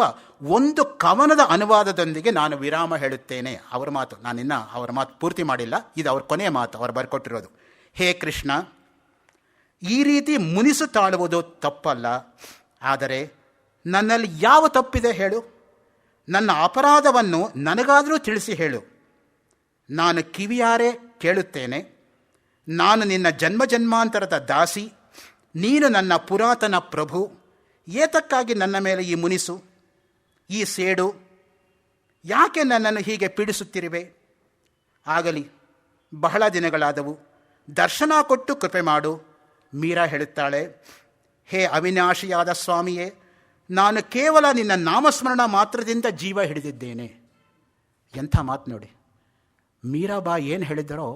ಒಂದು ಕವನದ ಅನುವಾದದೊಂದಿಗೆ ನಾನು ವಿರಾಮ ಹೇಳುತ್ತೇನೆ. ಅವರ ಮಾತು, ನಾನಿನ್ನ ಅವರ ಮಾತು ಪೂರ್ತಿ ಮಾಡಿಲ್ಲ, ಇದು ಅವ್ರ ಕೊನೆಯ ಮಾತು, ಅವರು ಬರ್ಕೊಟ್ಟಿರೋದು. ಹೇ ಕೃಷ್ಣ, ಈ ರೀತಿ ಮುನಿಸು ತಾಳುವುದು ತಪ್ಪಲ್ಲ, ಆದರೆ ನನ್ನಲ್ಲಿ ಯಾವ ತಪ್ಪಿದೆ ಹೇಳು? ನನ್ನ ಅಪರಾಧವನ್ನು ನನಗಾದರೂ ತಿಳಿಸಿ ಹೇಳು. ನಾನು ಕಿವಿಯಾರೆ ಕೇಳುತ್ತೇನೆ. ನಾನು ನಿನ್ನ ಜನ್ಮ ಜನ್ಮಾಂತರದ ದಾಸಿ, ನೀನು ನನ್ನ ಪುರಾತನ ಪ್ರಭು. ಏತಕ್ಕಾಗಿ ನನ್ನ ಮೇಲೆ ಈ ಮುನಿಸು, ಈ ಸೇಡು? ಯಾಕೆ ನನ್ನನ್ನು ಹೀಗೆ ಪೀಡಿಸುತ್ತಿರುವೆ? ಆಗಲಿ, ಬಹಳ ದಿನಗಳಾದವು, ದರ್ಶನ ಕೊಟ್ಟು ಕೃಪೆ ಮಾಡು. ಮೀರಾ ಹೇಳುತ್ತಾಳೆ, ಹೇ ಅವಿನಾಶಿಯಾದ ಸ್ವಾಮಿಯೇ, ನಾನು ಕೇವಲ ನಿನ್ನ ನಾಮಸ್ಮರಣ ಮಾತ್ರದಿಂದ ಜೀವ ಹಿಡಿದಿದ್ದೇನೆ. ಎಂಥ ಮಾತು ನೋಡಿ. ಮೀರಾಬಾಯಿ ಏನು ಹೇಳಿದರೋ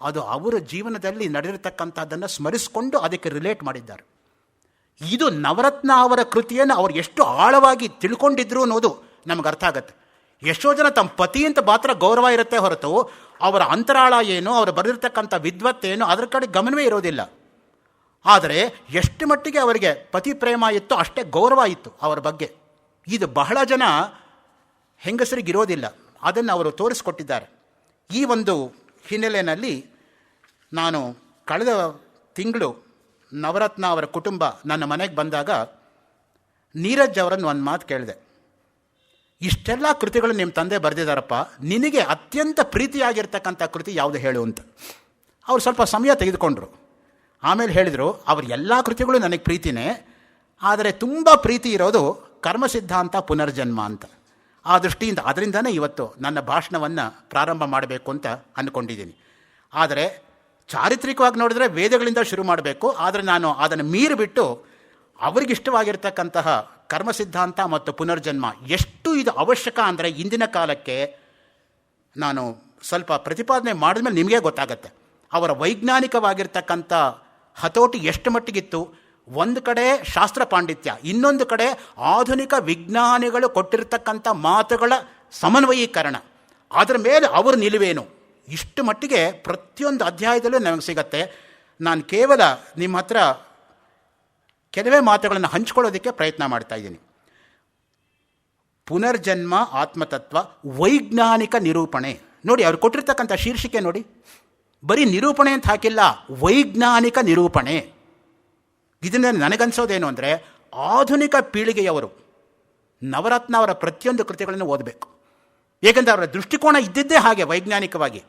ಅದು ಅವರ ಜೀವನದಲ್ಲಿ ನಡೆದಿರತಕ್ಕಂಥದ್ದನ್ನು ಸ್ಮರಿಸಿಕೊಂಡು ಅದಕ್ಕೆ ರಿಲೇಟ್ ಮಾಡಿದ್ದಾರೆ. ಇದು ನವರತ್ನ ಅವರ ಕೃತಿಯನ್ನು ಅವ್ರು ಎಷ್ಟು ಆಳವಾಗಿ ತಿಳ್ಕೊಂಡಿದ್ರು ಅನ್ನೋದು ನಮಗೆ ಅರ್ಥ ಆಗುತ್ತೆ. ಎಷ್ಟೋ ಜನ ತಮ್ಮ ಪತಿ ಅಂತ ಮಾತ್ರ ಗೌರವ ಇರುತ್ತೆ ಹೊರತು ಅವರ ಅಂತರಾಳ ಏನು, ಅವರು ಬರೆದಿರ್ತಕ್ಕಂಥ ವಿದ್ವತ್ತೇನು ಅದರ ಕಡೆ ಗಮನವೇ ಇರೋದಿಲ್ಲ. ಆದರೆ ಎಷ್ಟು ಮಟ್ಟಿಗೆ ಅವರಿಗೆ ಪತಿ ಪ್ರೇಮ ಇತ್ತು ಅಷ್ಟೇ ಗೌರವ ಇತ್ತು ಅವರ ಬಗ್ಗೆ. ಇದು ಬಹಳ ಜನ ಹೆಂಗಸರಿಗಿರೋದಿಲ್ಲ, ಅದನ್ನು ಅವರು ತೋರಿಸ್ಕೊಟ್ಟಿದ್ದಾರೆ. ಈ ಒಂದು ಹಿನ್ನೆಲೆಯಲ್ಲಿ ನಾನು ಕಳೆದ ತಿಂಗಳು ನವರತ್ನ ಅವರ ಕುಟುಂಬ ನನ್ನ ಮನೆಗೆ ಬಂದಾಗ ನೀರಜ್ ಅವರನ್ನು ಒಂದು ಮಾತು ಕೇಳಿದೆ. ಇಷ್ಟೆಲ್ಲ ಕೃತಿಗಳು ನಿಮ್ಮ ತಂದೆ ಬರೆದಿದ್ದಾರಪ್ಪ, ನಿನಗೆ ಅತ್ಯಂತ ಪ್ರೀತಿಯಾಗಿರ್ತಕ್ಕಂಥ ಕೃತಿ ಯಾವುದು ಹೇಳು ಅಂತ. ಅವ್ರು ಸ್ವಲ್ಪ ಸಮಯ ತೆಗೆದುಕೊಂಡ್ರು. ಆಮೇಲೆ ಹೇಳಿದರು, ಅವ್ರ ಎಲ್ಲ ಕೃತಿಗಳು ನನಗೆ ಪ್ರೀತಿನೇ, ಆದರೆ ತುಂಬ ಪ್ರೀತಿ ಇರೋದು ಕರ್ಮಸಿದ್ಧಾಂತ ಪುನರ್ಜನ್ಮ ಅಂತ. ಆ ದೃಷ್ಟಿಯಿಂದ ಅದರಿಂದನೇ ಇವತ್ತು ನನ್ನ ಭಾಷಣವನ್ನು ಪ್ರಾರಂಭ ಮಾಡಬೇಕು ಅಂತ ಅಂದ್ಕೊಂಡಿದ್ದೀನಿ. ಆದರೆ ಚಾರಿತ್ರಿಕವಾಗಿ ನೋಡಿದ್ರೆ ವೇದಗಳಿಂದ ಶುರು ಮಾಡಬೇಕು, ಆದರೆ ನಾನು ಅದನ್ನು ಮೀರಿಬಿಟ್ಟು ಅವರಿಗಿಷ್ಟವಾಗಿರ್ತಕ್ಕಂತಹ ಕರ್ಮಸಿದ್ಧಾಂತ ಮತ್ತು ಪುನರ್ಜನ್ಮ ಎಷ್ಟು ಇದು ಅವಶ್ಯಕ ಅಂದರೆ ಇಂದಿನ ಕಾಲಕ್ಕೆ ನಾನು ಸ್ವಲ್ಪ ಪ್ರತಿಪಾದನೆ ಮಾಡಿದ್ಮೇಲೆ ನಿಮಗೆ ಗೊತ್ತಾಗತ್ತೆ ಅವರ ವೈಜ್ಞಾನಿಕವಾಗಿರ್ತಕ್ಕಂಥ ಹತೋಟಿ ಎಷ್ಟು ಮಟ್ಟಿಗಿತ್ತು. ಒಂದು ಕಡೆ ಶಾಸ್ತ್ರ ಪಾಂಡಿತ್ಯ, ಇನ್ನೊಂದು ಕಡೆ ಆಧುನಿಕ ವಿಜ್ಞಾನಿಗಳು ಕೊಟ್ಟಿರ್ತಕ್ಕಂಥ ಮಾತುಗಳ ಸಮನ್ವಯೀಕರಣ, ಅದರ ಮೇಲೆ ಅವರ ನಿಲುವೇನು, ಇಷ್ಟು ಮಟ್ಟಿಗೆ ಪ್ರತಿಯೊಂದು ಅಧ್ಯಾಯದಲ್ಲೂ ನಮಗೆ ಸಿಗತ್ತೆ. ನಾನು ಕೇವಲ ನಿಮ್ಮ ಹತ್ರ ಕೆಲವೇ ಮಾತುಗಳನ್ನು ಹಂಚ್ಕೊಳ್ಳೋದಕ್ಕೆ ಪ್ರಯತ್ನ ಮಾಡ್ತಾ ಇದ್ದೀನಿ. ಪುನರ್ಜನ್ಮ ಆತ್ಮತತ್ವ ವೈಜ್ಞಾನಿಕ ನಿರೂಪಣೆ. ನೋಡಿ, ಅವ್ರು ಕೊಟ್ಟಿರ್ತಕ್ಕಂಥ ಶೀರ್ಷಿಕೆ ನೋಡಿ, ಬರೀ ನಿರೂಪಣೆ ಅಂತ ಹಾಕಿಲ್ಲ, ವೈಜ್ಞಾನಿಕ ನಿರೂಪಣೆ. ಇದನ್ನು ನನಗನ್ಸೋದೇನು ಅಂದರೆ ಆಧುನಿಕ ಪೀಳಿಗೆಯವರು ನವರತ್ನ ಅವರ ಪ್ರತಿಯೊಂದು ಕೃತಿಗಳನ್ನು ಓದಬೇಕು. ಏಕೆಂದರೆ ಅವರ ದೃಷ್ಟಿಕೋನ ಇದ್ದಿದ್ದೇ ಹಾಗೆ ವೈಜ್ಞಾನಿಕವಾಗಿ.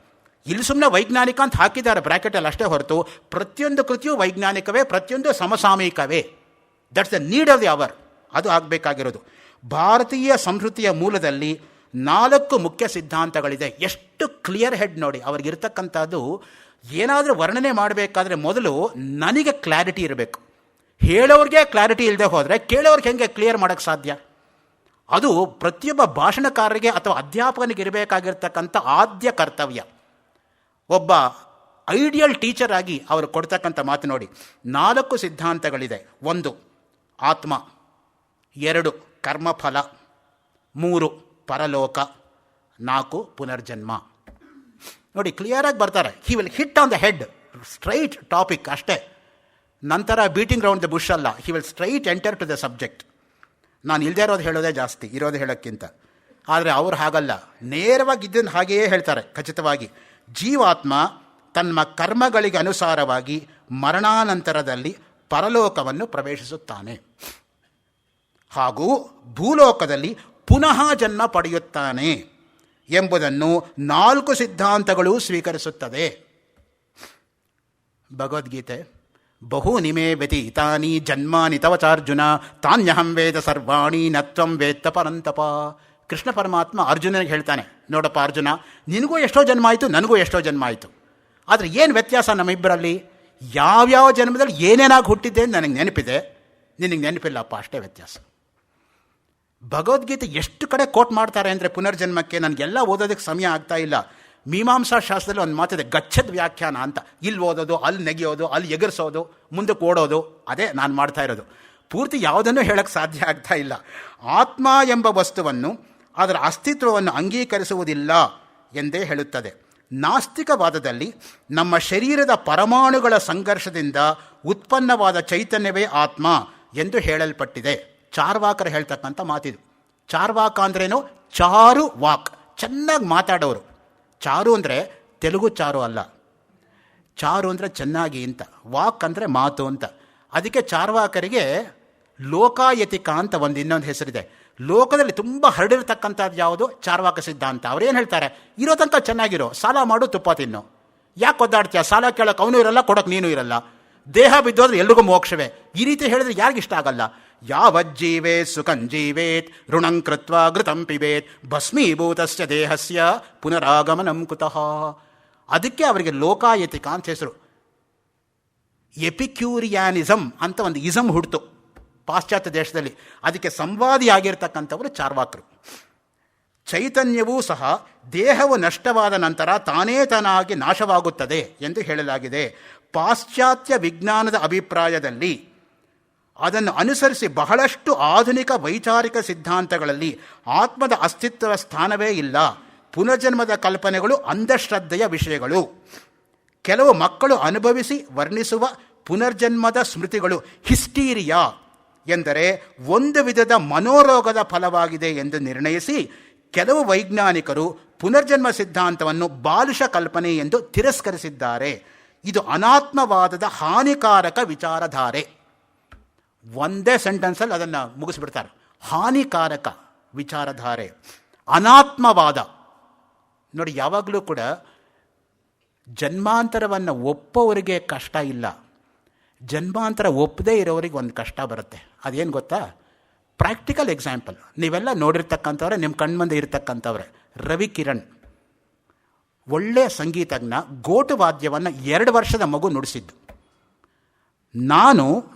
ಇಲ್ಲಿ ಸುಮ್ಮನೆ ವೈಜ್ಞಾನಿಕ ಅಂತ ಹಾಕಿದ್ದಾರೆ ಬ್ರ್ಯಾಕೆಟಲ್ಲಿ ಅಷ್ಟೇ ಹೊರತು ಪ್ರತಿಯೊಂದು ಕೃತಿಯೂ ವೈಜ್ಞಾನಿಕವೇ, ಪ್ರತಿಯೊಂದು ಸಮಸಾಮಯಿಕವೇ. That's the need of the hour. ಅದು ಆಗಬೇಕಾಗಿರೋದು. ಭಾರತೀಯ ಸಂಸ್ಕೃತಿಯ ಮೂಲದಲ್ಲಿ 4 ಮುಖ್ಯ ಸಿದ್ಧಾಂತಗಳಿದೆ. ಎಷ್ಟು ಕ್ಲಿಯರ್ ಹೆಡ್ ನೋಡಿ ಅವ್ರಿಗಿರ್ತಕ್ಕಂಥದ್ದು. ಏನಾದರೂ ವರ್ಣನೆ ಮಾಡಬೇಕಾದ್ರೆ ಮೊದಲು ನನಗೆ ಕ್ಲಾರಿಟಿ ಇರಬೇಕು. ಹೇಳೋರಿಗೆ ಕ್ಲಾರಿಟಿ ಇಲ್ಲದೆ ಹೋದರೆ ಕೇಳೋರಿಗೆ ಹೆಂಗೆ ಕ್ಲಿಯರ್ ಮಾಡೋಕ್ಕೆ ಸಾಧ್ಯ? ಅದು ಪ್ರತಿಯೊಬ್ಬ ಭಾಷಣಕಾರರಿಗೆ ಅಥವಾ ಅಧ್ಯಾಪಕನಿಗೆ ಇರಬೇಕಾಗಿರ್ತಕ್ಕಂಥ ಆದ್ಯ ಕರ್ತವ್ಯ. ಒಬ್ಬ ಐಡಿಯಲ್ ಟೀಚರ್ ಆಗಿ ಅವರು ಕೊಡ್ತಕ್ಕಂಥ ಮಾತು ನೋಡಿ. 4 ಸಿದ್ಧಾಂತಗಳಿದೆ. 1 ಆತ್ಮ, 2 ಕರ್ಮಫಲ, 3 ಪರಲೋಕ, 4 ಪುನರ್ಜನ್ಮ. ನೋಡಿ, ಕ್ಲಿಯರಾಗಿ ಬರ್ತಾರೆ. He will hit on the head, straight topic ಅಷ್ಟೇ. ನಂತರ ಬೀಟಿಂಗ್ ರೌಂಡ್ ದ ಬುಷ್ ಅಲ್ಲ, he will straight enter to the subject. ನಾನು ಇಲ್ಲದೇ ಇರೋದು ಹೇಳೋದೇ ಜಾಸ್ತಿ, ಇರೋದು ಹೇಳೋಕ್ಕಿಂತ. ಆದರೆ ಅವ್ರು ಹಾಗಲ್ಲ, ನೇರವಾಗಿ ಇದನ್ನು ಹಾಗೆಯೇ ಹೇಳ್ತಾರೆ ಖಚಿತವಾಗಿ. ಜೀವಾತ್ಮ ತನ್ನ ಕರ್ಮಗಳಿಗೆ ಅನುಸಾರವಾಗಿ ಮರಣಾನಂತರದಲ್ಲಿ ಪರಲೋಕವನ್ನು ಪ್ರವೇಶಿಸುತ್ತಾನೆ, ಹಾಗೂ ಭೂಲೋಕದಲ್ಲಿ ಪುನಃ ಜನ್ಮ ಪಡೆಯುತ್ತಾನೆ ಎಂಬುದನ್ನು 4 ಸಿದ್ಧಾಂತಗಳು ಸ್ವೀಕರಿಸುತ್ತದೆ. ಭಗವದ್ಗೀತೆ, ಬಹೂನಿ ಮೇ ವ್ಯತೀತಾನಿ ಜನ್ಮಾನಿ ತವ ಚಾರ್ಜುನ ತಾನ್ಯಹಂ ವೇದ ಸರ್ವಾಣಿ ನತ್ವಂ ವೇತ್ತ ಪರಂತಪ. ಕೃಷ್ಣ ಪರಮಾತ್ಮ ಅರ್ಜುನನಿಗೆ ಹೇಳ್ತಾನೆ, ನೋಡಪ್ಪ ಅರ್ಜುನ, ನಿನಗೂ ಎಷ್ಟೋ ಜನ್ಮ ಆಯಿತು, ನನಗೂ ಎಷ್ಟೋ ಜನ್ಮ ಆಯಿತು. ಆದರೆ ಏನು ವ್ಯತ್ಯಾಸ ನಮ್ಮಿಬ್ಬರಲ್ಲಿ? ಯಾವ್ಯಾವ ಜನ್ಮದಲ್ಲಿ ಏನೇನಾಗಿ ಹುಟ್ಟಿದ್ದೆ ಅಂತ ನನಗೆ ನೆನಪಿದೆ, ನಿನಗೆ ನೆನಪಿಲ್ಲಪ್ಪ, ಅಷ್ಟೇ ವ್ಯತ್ಯಾಸ. ಭಗವದ್ಗೀತೆ ಎಷ್ಟು ಕಡೆ ಕೋಟ್ ಮಾಡ್ತಾರೆ ಅಂದರೆ ಪುನರ್ಜನ್ಮಕ್ಕೆ, ನನಗೆಲ್ಲ ಓದೋದಕ್ಕೆ ಸಮಯ ಆಗ್ತಾ ಇಲ್ಲ. ಮೀಮಾಂಸಾ ಶಾಸ್ತ್ರದಲ್ಲಿ ಒಂದು ಮಾತಿದೆ, ಗಚ್ಚದ ವ್ಯಾಖ್ಯಾನ ಅಂತ. ಇಲ್ಲಿ ಓದೋದು, ಅಲ್ಲಿ ನೆಗೆಯೋದು, ಅಲ್ಲಿ ಎಗರಿಸೋದು, ಮುಂದಕ್ಕೆ ಓಡೋದು, ಅದೇ ನಾನು ಮಾಡ್ತಾ ಇರೋದು. ಪೂರ್ತಿ ಯಾವುದನ್ನು ಹೇಳಕ್ಕೆ ಸಾಧ್ಯ ಆಗ್ತಾ ಇಲ್ಲ. ಆತ್ಮ ಎಂಬ ವಸ್ತುವನ್ನು, ಅದರ ಅಸ್ತಿತ್ವವನ್ನು ಅಂಗೀಕರಿಸುವುದಿಲ್ಲ ಎಂದೇ ಹೇಳುತ್ತದೆ. ನಾಸ್ತಿಕವಾದದಲ್ಲಿ ನಮ್ಮ ಶರೀರದ ಪರಮಾಣುಗಳ ಸಂಘರ್ಷದಿಂದ ಉತ್ಪನ್ನವಾದ ಚೈತನ್ಯವೇ ಆತ್ಮ ಎಂದು ಹೇಳಲ್ಪಟ್ಟಿದೆ. ಚಾರ್ವಾಕರು ಹೇಳ್ತಕ್ಕಂಥ ಮಾತಿದು. ಚಾರ್ವಾಕ ಅಂದ್ರೇನು? ಚಾರು ವಾಕ್, ಚೆನ್ನಾಗಿ ಮಾತಾಡೋರು. ಚಾರು ಅಂದರೆ ತೆಲುಗು ಚಾರು ಅಲ್ಲ, ಚಾರು ಅಂದರೆ ಚೆನ್ನಾಗಿ ಅಂತ, ವಾಕ್ ಅಂದರೆ ಮಾತು ಅಂತ. ಅದಕ್ಕೆ ಚಾರ್ವಾಕರಿಗೆ ಲೋಕಾಯತಿಕ ಅಂತ ಇನ್ನೊಂದು ಹೆಸರಿದೆ. ಲೋಕದಲ್ಲಿ ತುಂಬ ಹರಡಿರ್ತಕ್ಕಂಥದ್ದು ಯಾವುದು? ಚಾರ್ವಾಕ ಸಿದ್ಧಾಂತ. ಅವ್ರೇನು ಹೇಳ್ತಾರೆ? ಇರೋ ತನಕ ಚೆನ್ನಾಗಿರೋ, ಸಾಲ ಮಾಡು, ತುಪ್ಪ ತಿನ್ನು. ಯಾಕೆ ಒದ್ದಾಡ್ತೀಯ? ಸಾಲ ಕೇಳೋಕೆ ಅವನು ಇರಲ್ಲ, ಕೊಡೋಕೆ ನೀನು ಇರಲ್ಲ. ದೇಹ ಬಿದ್ದೋದ್ರೆ ಎಲ್ರಿಗೂ ಮೋಕ್ಷವೇ. ಈ ರೀತಿ ಹೇಳಿದ್ರೆ ಯಾರಿಗಿಷ್ಟ ಆಗಲ್ಲ? ಯಾವಜ್ಜೀವೇತ್ ಸುಖಂಜೀವೇತ್ ಋಣಂ ಕೃತ್ವಾ ಘೃತಂ ಪಿಬೇತ್ ಭಸ್ಮೀಭೂತಸ್ಯ ದೇಹಸ್ಯ ಪುನರಾಗಮನಂ ಕುತಃ. ಅದಕ್ಕೆ ಅವರಿಗೆ ಲೋಕಾಯತಿಕ ಅಂತ ಹೆಸರು. ಎಪಿಕ್ಯೂರಿಯಾನಿಸಮ್ ಅಂತ ಒಂದು ಇಸಮ್ ಹುಡ್ತು ಪಾಶ್ಚಾತ್ಯ ದೇಶದಲ್ಲಿ. ಅದಕ್ಕೆ ಸಂವಾದಿಯಾಗಿರ್ತಕ್ಕಂಥವರು ಚಾರ್ವಾಕರು. ಚೈತನ್ಯವೂ ಸಹ ದೇಹವು ನಷ್ಟವಾದ ನಂತರ ತಾನೇ ತಾನಾಗಿ ನಾಶವಾಗುತ್ತದೆ ಎಂದು ಹೇಳಲಾಗಿದೆ. ಪಾಶ್ಚಾತ್ಯ ವಿಜ್ಞಾನದ ಅಭಿಪ್ರಾಯದಲ್ಲಿ ಅದನ್ನು ಅನುಸರಿಸಿ ಬಹಳಷ್ಟು ಆಧುನಿಕ ವೈಚಾರಿಕ ಸಿದ್ಧಾಂತಗಳಲ್ಲಿ ಆತ್ಮದ ಅಸ್ತಿತ್ವದ ಸ್ಥಾನವೇ ಇಲ್ಲ. ಪುನರ್ಜನ್ಮದ ಕಲ್ಪನೆಗಳು ಅಂಧಶ್ರದ್ಧೆಯ ವಿಷಯಗಳು. ಕೆಲವು ಮಕ್ಕಳು ಅನುಭವಿಸಿ ವರ್ಣಿಸುವ ಪುನರ್ಜನ್ಮದ ಸ್ಮೃತಿಗಳು ಹಿಸ್ಟೀರಿಯಾ ಎಂದರೆ ಒಂದು ವಿಧದ ಮನೋರೋಗದ ಫಲವಾಗಿದೆ ಎಂದು ನಿರ್ಣಯಿಸಿ ಕೆಲವು ವೈಜ್ಞಾನಿಕರು ಪುನರ್ಜನ್ಮ ಸಿದ್ಧಾಂತವನ್ನು ಬಾಲಿಶ ಕಲ್ಪನೆ ಎಂದು ತಿರಸ್ಕರಿಸಿದ್ದಾರೆ. ಇದು ಅನಾತ್ಮವಾದದ ಹಾನಿಕಾರಕ ವಿಚಾರಧಾರೆ. ಒಂದೇ ಸೆಂಟೆನ್ಸಲ್ಲಿ ಅದನ್ನು ಮುಗಿಸ್ಬಿಡ್ತಾರೆ. ಹಾನಿಕಾರಕ ವಿಚಾರಧಾರೆ, ಅನಾತ್ಮವಾದ. ನೋಡಿ, ಯಾವಾಗಲೂ ಕೂಡ ಜನ್ಮಾಂತರವನ್ನು ಒಪ್ಪೋವರಿಗೆ ಕಷ್ಟ ಇಲ್ಲ, ಜನ್ಮಾಂತರ ಒಪ್ಪದೇ ಇರೋರಿಗೆ ಒಂದು ಕಷ್ಟ ಬರುತ್ತೆ. ಅದೇನು ಗೊತ್ತಾ? ಪ್ರಾಕ್ಟಿಕಲ್ ಎಕ್ಸಾಂಪಲ್ ನೀವೆಲ್ಲ ನೋಡಿರ್ತಕ್ಕಂಥವ್ರೆ, ನಿಮ್ಮ ಕಣ್ಮುಂದೆ ಇರ್ತಕ್ಕಂಥವ್ರೆ. ರವಿ ಕಿರಣ್ ಒಳ್ಳೆಯ ಸಂಗೀತಜ್ಞ, ಗೋಟು ವಾದ್ಯವನ್ನು 2 ವರ್ಷದ ಮಗು ನುಡಿಸಿದ್ದು. ನಾನು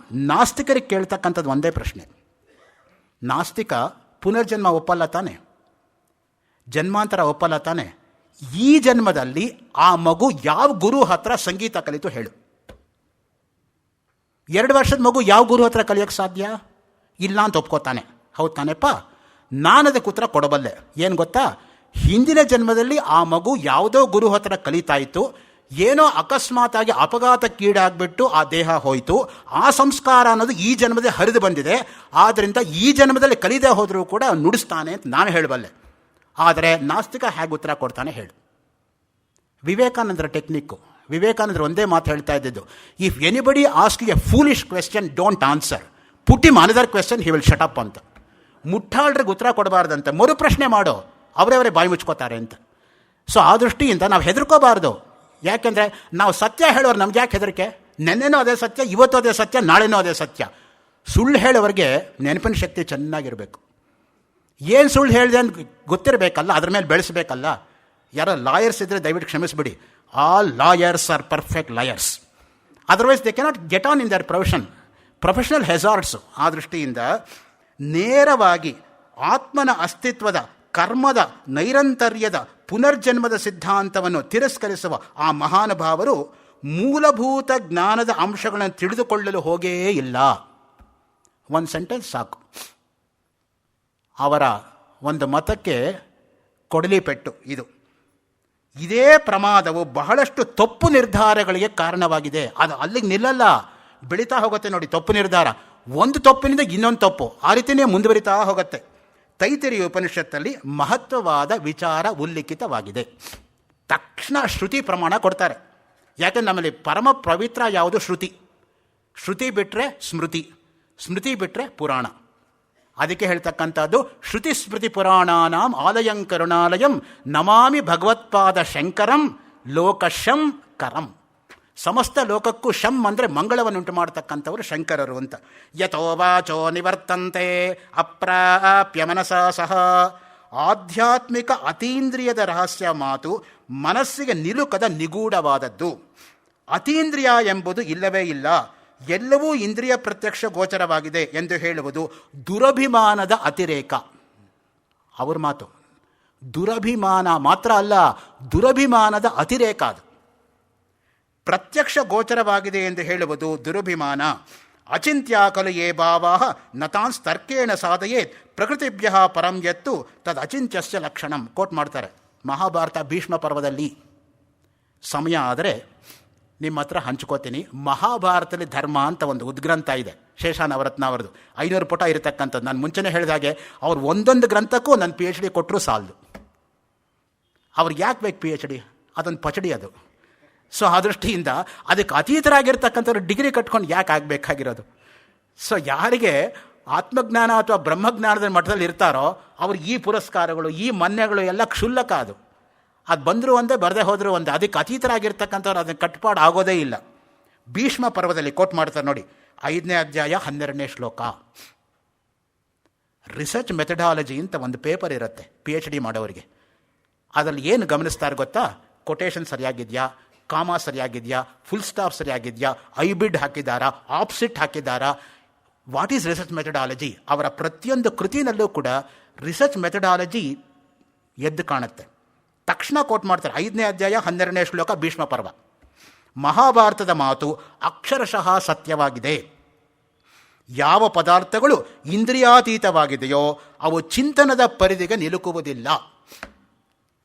ನಾಸ್ತಿಕರಿಗೆ ಕೇಳ್ತಕ್ಕಂಥದ್ದು ಒಂದೇ ಪ್ರಶ್ನೆ, ನಾಸ್ತಿಕ ಪುನರ್ಜನ್ಮ ಒಪ್ಪಲ್ಲ ತಾನೆ, ಜನ್ಮಾಂತರ ಒಪ್ಪಲ್ಲ ತಾನೆ, ಈ ಜನ್ಮದಲ್ಲಿ ಆ ಮಗು ಯಾವ ಗುರು ಹತ್ರ ಸಂಗೀತ ಕಲಿತು ಹೇಳು. 2 ವರ್ಷದ ಮಗು ಯಾವ ಗುರು ಹತ್ರ ಕಲಿಯೋಕ್ಕೆ ಸಾಧ್ಯ? ಇಲ್ಲ ಅಂತ ಒಪ್ಕೋತಾನೆ. ಹೌದು ತಾನೆಪ್ಪ? ನಾನು ಅದಕ್ಕೆ ಉತ್ತರ ಕೊಡಬಲ್ಲೆ. ಏನು ಗೊತ್ತಾ? ಹಿಂದಿನ ಜನ್ಮದಲ್ಲಿ ಆ ಮಗು ಯಾವುದೋ ಗುರು ಹತ್ರ ಕಲಿತಾ ಇತ್ತು, ಏನೋ ಅಕಸ್ಮಾತಾಗಿ ಅಪಘಾತಕ್ಕೀಡಾಗ್ಬಿಟ್ಟು ಆ ದೇಹ ಹೋಯಿತು. ಆ ಸಂಸ್ಕಾರ ಅನ್ನೋದು ಈ ಜನ್ಮದಲ್ಲಿ ಹರಿದು ಬಂದಿದೆ. ಆದ್ದರಿಂದ ಈ ಜನ್ಮದಲ್ಲಿ ಕಲಿದೇ ಹೋದರೂ ಕೂಡ ನುಡಿಸ್ತಾನೆ ಅಂತ ನಾನು ಹೇಳಬಲ್ಲೆ. ಆದರೆ ನಾಸ್ತಿಕ ಹೇಗೆ ಉತ್ತರ ಕೊಡ್ತಾನೆ ಹೇಳು? ವಿವೇಕಾನಂದರ ಟೆಕ್ನಿಕ್ಕು. ವಿವೇಕಾನಂದರು ಒಂದೇ ಮಾತು ಹೇಳ್ತಾ ಇದ್ದಿದ್ದು, if anybody ask A foolish question don't answer, put him another question he will shut up ಅಂತ. ಮುಟ್ಟಾಳ್ರಿಗೆ ಉತ್ತರ ಕೊಡಬಾರ್ದಂತೆ, ಮರು ಪ್ರಶ್ನೆ ಮಾಡೋ, ಅವರೇ ಬಾಯಿ ಮುಚ್ಕೋತಾರೆ ಅಂತ. ಸೊ ಆ ದೃಷ್ಟಿಯಿಂದ ನಾವು ಹೆದರ್ಕೋಬಾರ್ದು. ಯಾಕೆಂದರೆ ನಾವು ಸತ್ಯ ಹೇಳೋರು ನಮ್ಗೆ ಯಾಕೆ ಹೆದರಿಕೆ? ನೆನ್ನೆನೂ ಅದೇ ಸತ್ಯ, ಇವತ್ತು ಅದೇ ಸತ್ಯ, ನಾಳೆನೂ ಅದೇ ಸತ್ಯ. ಸುಳ್ಳು ಹೇಳೋರಿಗೆ ನೆನಪಿನ ಶಕ್ತಿ ಚೆನ್ನಾಗಿರಬೇಕು. ಏನು ಸುಳ್ಳು ಹೇಳಿದೆ ಅಂತ ಗೊತ್ತಿರಬೇಕಲ್ಲ, ಅದ್ರ ಮೇಲೆ ಬೆಳೆಸಬೇಕಲ್ಲ. ಯಾರೋ ಲಾಯರ್ಸ್ ಇದ್ದರೆ ದಯವಿಟ್ಟು ಕ್ಷಮಿಸ್ಬಿಡಿ. All lawyers are perfect lawyers, otherwise they cannot get on in their professional hazards. ಆ ದೃಷ್ಟಿಯಿಂದ ನೇರವಾಗಿ ಆತ್ಮನ ಅಸ್ತಿತ್ವದ, ಕರ್ಮದ, ನೈರಂತರ್ಯದ, ಪುನರ್ಜನ್ಮದ ಸಿದ್ಧಾಂತವನ್ನು ತಿರಸ್ಕರಿಸುವ ಆ ಮಹಾನುಭಾವರು ಮೂಲಭೂತ ಜ್ಞಾನದ ಅಂಶಗಳನ್ನು ತಿಳಿದುಕೊಳ್ಳಲು ಹೋಗೇ ಇಲ್ಲ. ಒಂದು ಸೆಂಟೆನ್ಸ್ ಸಾಕು. ಅವರ ಒಂದು ಮತಕ್ಕೆ ಕೊಡಲಿ ಪೆಟ್ಟು. ಇದೇ ಪ್ರಮಾದವು ಬಹಳಷ್ಟು ತಪ್ಪು ನಿರ್ಧಾರಗಳಿಗೆ ಕಾರಣವಾಗಿದೆ. ಅದು ಅಲ್ಲಿಗೆ ನಿಲ್ಲಲ್ಲ, ಬೆಳೀತಾ ಹೋಗುತ್ತೆ ನೋಡಿ ತಪ್ಪು ನಿರ್ಧಾರ. ಒಂದು ತಪ್ಪಿನಿಂದ ಇನ್ನೊಂದು ತಪ್ಪು, ಆ ರೀತಿಯೇ ಮುಂದುವರಿತಾ ಹೋಗುತ್ತೆ. ತೈತಿರಿಯ ಉಪನಿಷತ್ತಲ್ಲಿ ಮಹತ್ವವಾದ ವಿಚಾರ ಉಲ್ಲಿಖಿತವಾಗಿದೆ. ತಕ್ಷಣ ಶ್ರುತಿ ಪ್ರಮಾಣ ಕೊಡ್ತಾರೆ. ಯಾಕೆಂದ್ರೆ ನಮ್ಮಲ್ಲಿ ಪರಮ ಪವಿತ್ರ ಯಾವುದು? ಶ್ರುತಿ. ಶ್ರುತಿ ಬಿಟ್ಟರೆ ಸ್ಮೃತಿ, ಸ್ಮೃತಿ ಬಿಟ್ಟರೆ ಪುರಾಣ. ಅದಕ್ಕೆ ಹೇಳ್ತಕ್ಕಂಥದ್ದು ಶ್ರುತಿ ಸ್ಮೃತಿ ಪುರಾಣಾನಾಂ ಆಲಯಂ ಕರುಣಾಲಯಂ ನಮಾಮಿ ಭಗವತ್ಪಾದ ಶಂಕರಂ ಲೋಕಶಂ ಕರಂ. ಸಮಸ್ತ ಲೋಕಕ್ಕೂ ಶಂ ಅಂದರೆ ಮಂಗಳವನ್ನುಂಟು ಮಾಡತಕ್ಕಂಥವರು ಶಂಕರರು ಅಂತ. ಯಥೋ ವಾಚೋ ನಿವರ್ತಂತೆ ಅಪ್ರಾಪ್ಯ ಮನಸಾ ಸಹ. ಆಧ್ಯಾತ್ಮಿಕ ಅತೀಂದ್ರಿಯದ ರಹಸ್ಯ ಮಾತು ಮನಸ್ಸಿಗೆ ನಿಲುಕದ ನಿಗೂಢವಾದದ್ದು. ಅತೀಂದ್ರಿಯ ಎಂಬುದು ಇಲ್ಲವೇ ಇಲ್ಲ, ಎಲ್ಲವೂ ಇಂದ್ರಿಯ ಪ್ರತ್ಯಕ್ಷ ಗೋಚರವಾಗಿದೆ ಎಂದು ಹೇಳುವುದು ದುರಭಿಮಾನದ ಅತಿರೇಕ. ಅವ್ರ ಮಾತು ದುರಭಿಮಾನ ಮಾತ್ರ ಅಲ್ಲ, ದುರಭಿಮಾನದ ಅತಿರೇಕ. ಅದು ಪ್ರತ್ಯಕ್ಷ ಗೋಚರವಾಗಿದೆ ಎಂದು ಹೇಳುವುದು ದುರಭಿಮಾನ. ಅಚಿಂತ್ಯ ಖಲು ಯೇ ಭಾವಾಃ ನತಾನ್ಸ್ ತರ್ಕೇಣ ಸಾಧಯೇತ್ ಪ್ರಕೃತಿಭ್ಯ ಪರಂ ಯತ್ತು ತದ್ ಅಚಿಂತ್ಯಸ್ಯ ಲಕ್ಷಣಂ. ಕೋಟ್ ಮಾಡ್ತಾರೆ ಮಹಾಭಾರತ ಭೀಷ್ಮ ಪರ್ವದಲ್ಲಿ. ಸಮಯ ಆದರೆ ನಿಮ್ಮ ಹತ್ರ ಹಂಚ್ಕೋತೀನಿ. ಮಹಾಭಾರತದಲ್ಲಿ ಧರ್ಮ ಅಂತ ಒಂದು ಉದ್ಗ್ರಂಥ ಇದೆ, ಶೇಷಾ ನವರತ್ನ ಅವರದು, 500 ಪುಟ ಇರತಕ್ಕಂಥದ್ದು. ನಾನು ಮುಂಚೆನೇ ಹೇಳಿದ ಹಾಗೆ ಅವ್ರು ಒಂದೊಂದು ಗ್ರಂಥಕ್ಕೂ ನನ್ನ PhD ಕೊಟ್ಟರು ಸಾಲದು. ಅವ್ರಿಗೆ ಯಾಕೆ ಬೇಕು PhD? ಅದೊಂದು ಪಚಡಿ ಅದು. ಸೊ ಆ ದೃಷ್ಟಿಯಿಂದ ಅದಕ್ಕೆ ಅತೀತರಾಗಿರ್ತಕ್ಕಂಥವ್ರು ಡಿಗ್ರಿ ಕಟ್ಕೊಂಡು ಯಾಕೆ ಆಗಬೇಕಾಗಿರೋದು? ಸೊ ಯಾರಿಗೆ ಆತ್ಮಜ್ಞಾನ ಅಥವಾ ಬ್ರಹ್ಮಜ್ಞಾನದ ಮಟ್ಟದಲ್ಲಿ ಇರ್ತಾರೋ ಅವ್ರಿಗೆ ಈ ಪುರಸ್ಕಾರಗಳು, ಈ ಮನ್ಯಗಳು ಎಲ್ಲ ಕ್ಷುಲ್ಲಕ. ಅದು ಬಂದರೂ ಒಂದೇ, ಬರದೇ ಹೋದರೂ ಒಂದೇ. ಅದಕ್ಕೆ ಅತೀತರಾಗಿರ್ತಕ್ಕಂಥವ್ರು ಅದನ್ನು ಕಟ್ಪಾಡು ಆಗೋದೇ ಇಲ್ಲ. ಭೀಷ್ಮ ಪರ್ವದಲ್ಲಿ ಕೋಟ್ ಮಾಡ್ತಾರೆ ನೋಡಿ, 5ನೇ ಅಧ್ಯಾಯ 12ನೇ ಶ್ಲೋಕ. ರಿಸರ್ಚ್ ಮೆಥಡಾಲಜಿ ಅಂತ ಒಂದು ಪೇಪರ್ ಇರುತ್ತೆ PhD ಮಾಡೋರಿಗೆ. ಅದರಲ್ಲಿ ಏನು ಗಮನಿಸ್ತಾರೆ ಗೊತ್ತಾ? ಕೊಟೇಶನ್ ಸರಿಯಾಗಿದೆಯಾ, ಕಾಮ ಸರಿಯಾಗಿದೆಯಾ, ಫುಲ್ ಸ್ಟಾಪ್ ಸರಿಯಾಗಿದೆಯಾ, ಐಬಿಡ್ ಹಾಕಿದ್ದಾರಾ, ಆಪ್ಸಿಟ್ ಹಾಕಿದ್ದಾರಾ, ವಾಟ್ ಈಸ್ ರಿಸರ್ಚ್ ಮೆಥಡಾಲಜಿ. ಅವರ ಪ್ರತಿಯೊಂದು ಕೃತಿನಲ್ಲೂ ಕೂಡ ರಿಸರ್ಚ್ ಮೆಥಡಾಲಜಿ ಎದ್ದು ಕಾಣುತ್ತೆ. ತಕ್ಷಣ ಕೋಟ್ ಮಾಡ್ತಾರೆ 5ನೇ ಅಧ್ಯಾಯ 12ನೇ ಶ್ಲೋಕ ಭೀಷ್ಮ ಪರ್ವ. ಮಹಾಭಾರತದ ಮಾತು ಅಕ್ಷರಶಃ ಸತ್ಯವಾಗಿದೆ. ಯಾವ ಪದಾರ್ಥಗಳು ಇಂದ್ರಿಯಾತೀತವಾಗಿದೆಯೋ ಅವು ಚಿಂತನದ ಪರಿಧಿಗೆ ನಿಲುಕುವುದಿಲ್ಲ.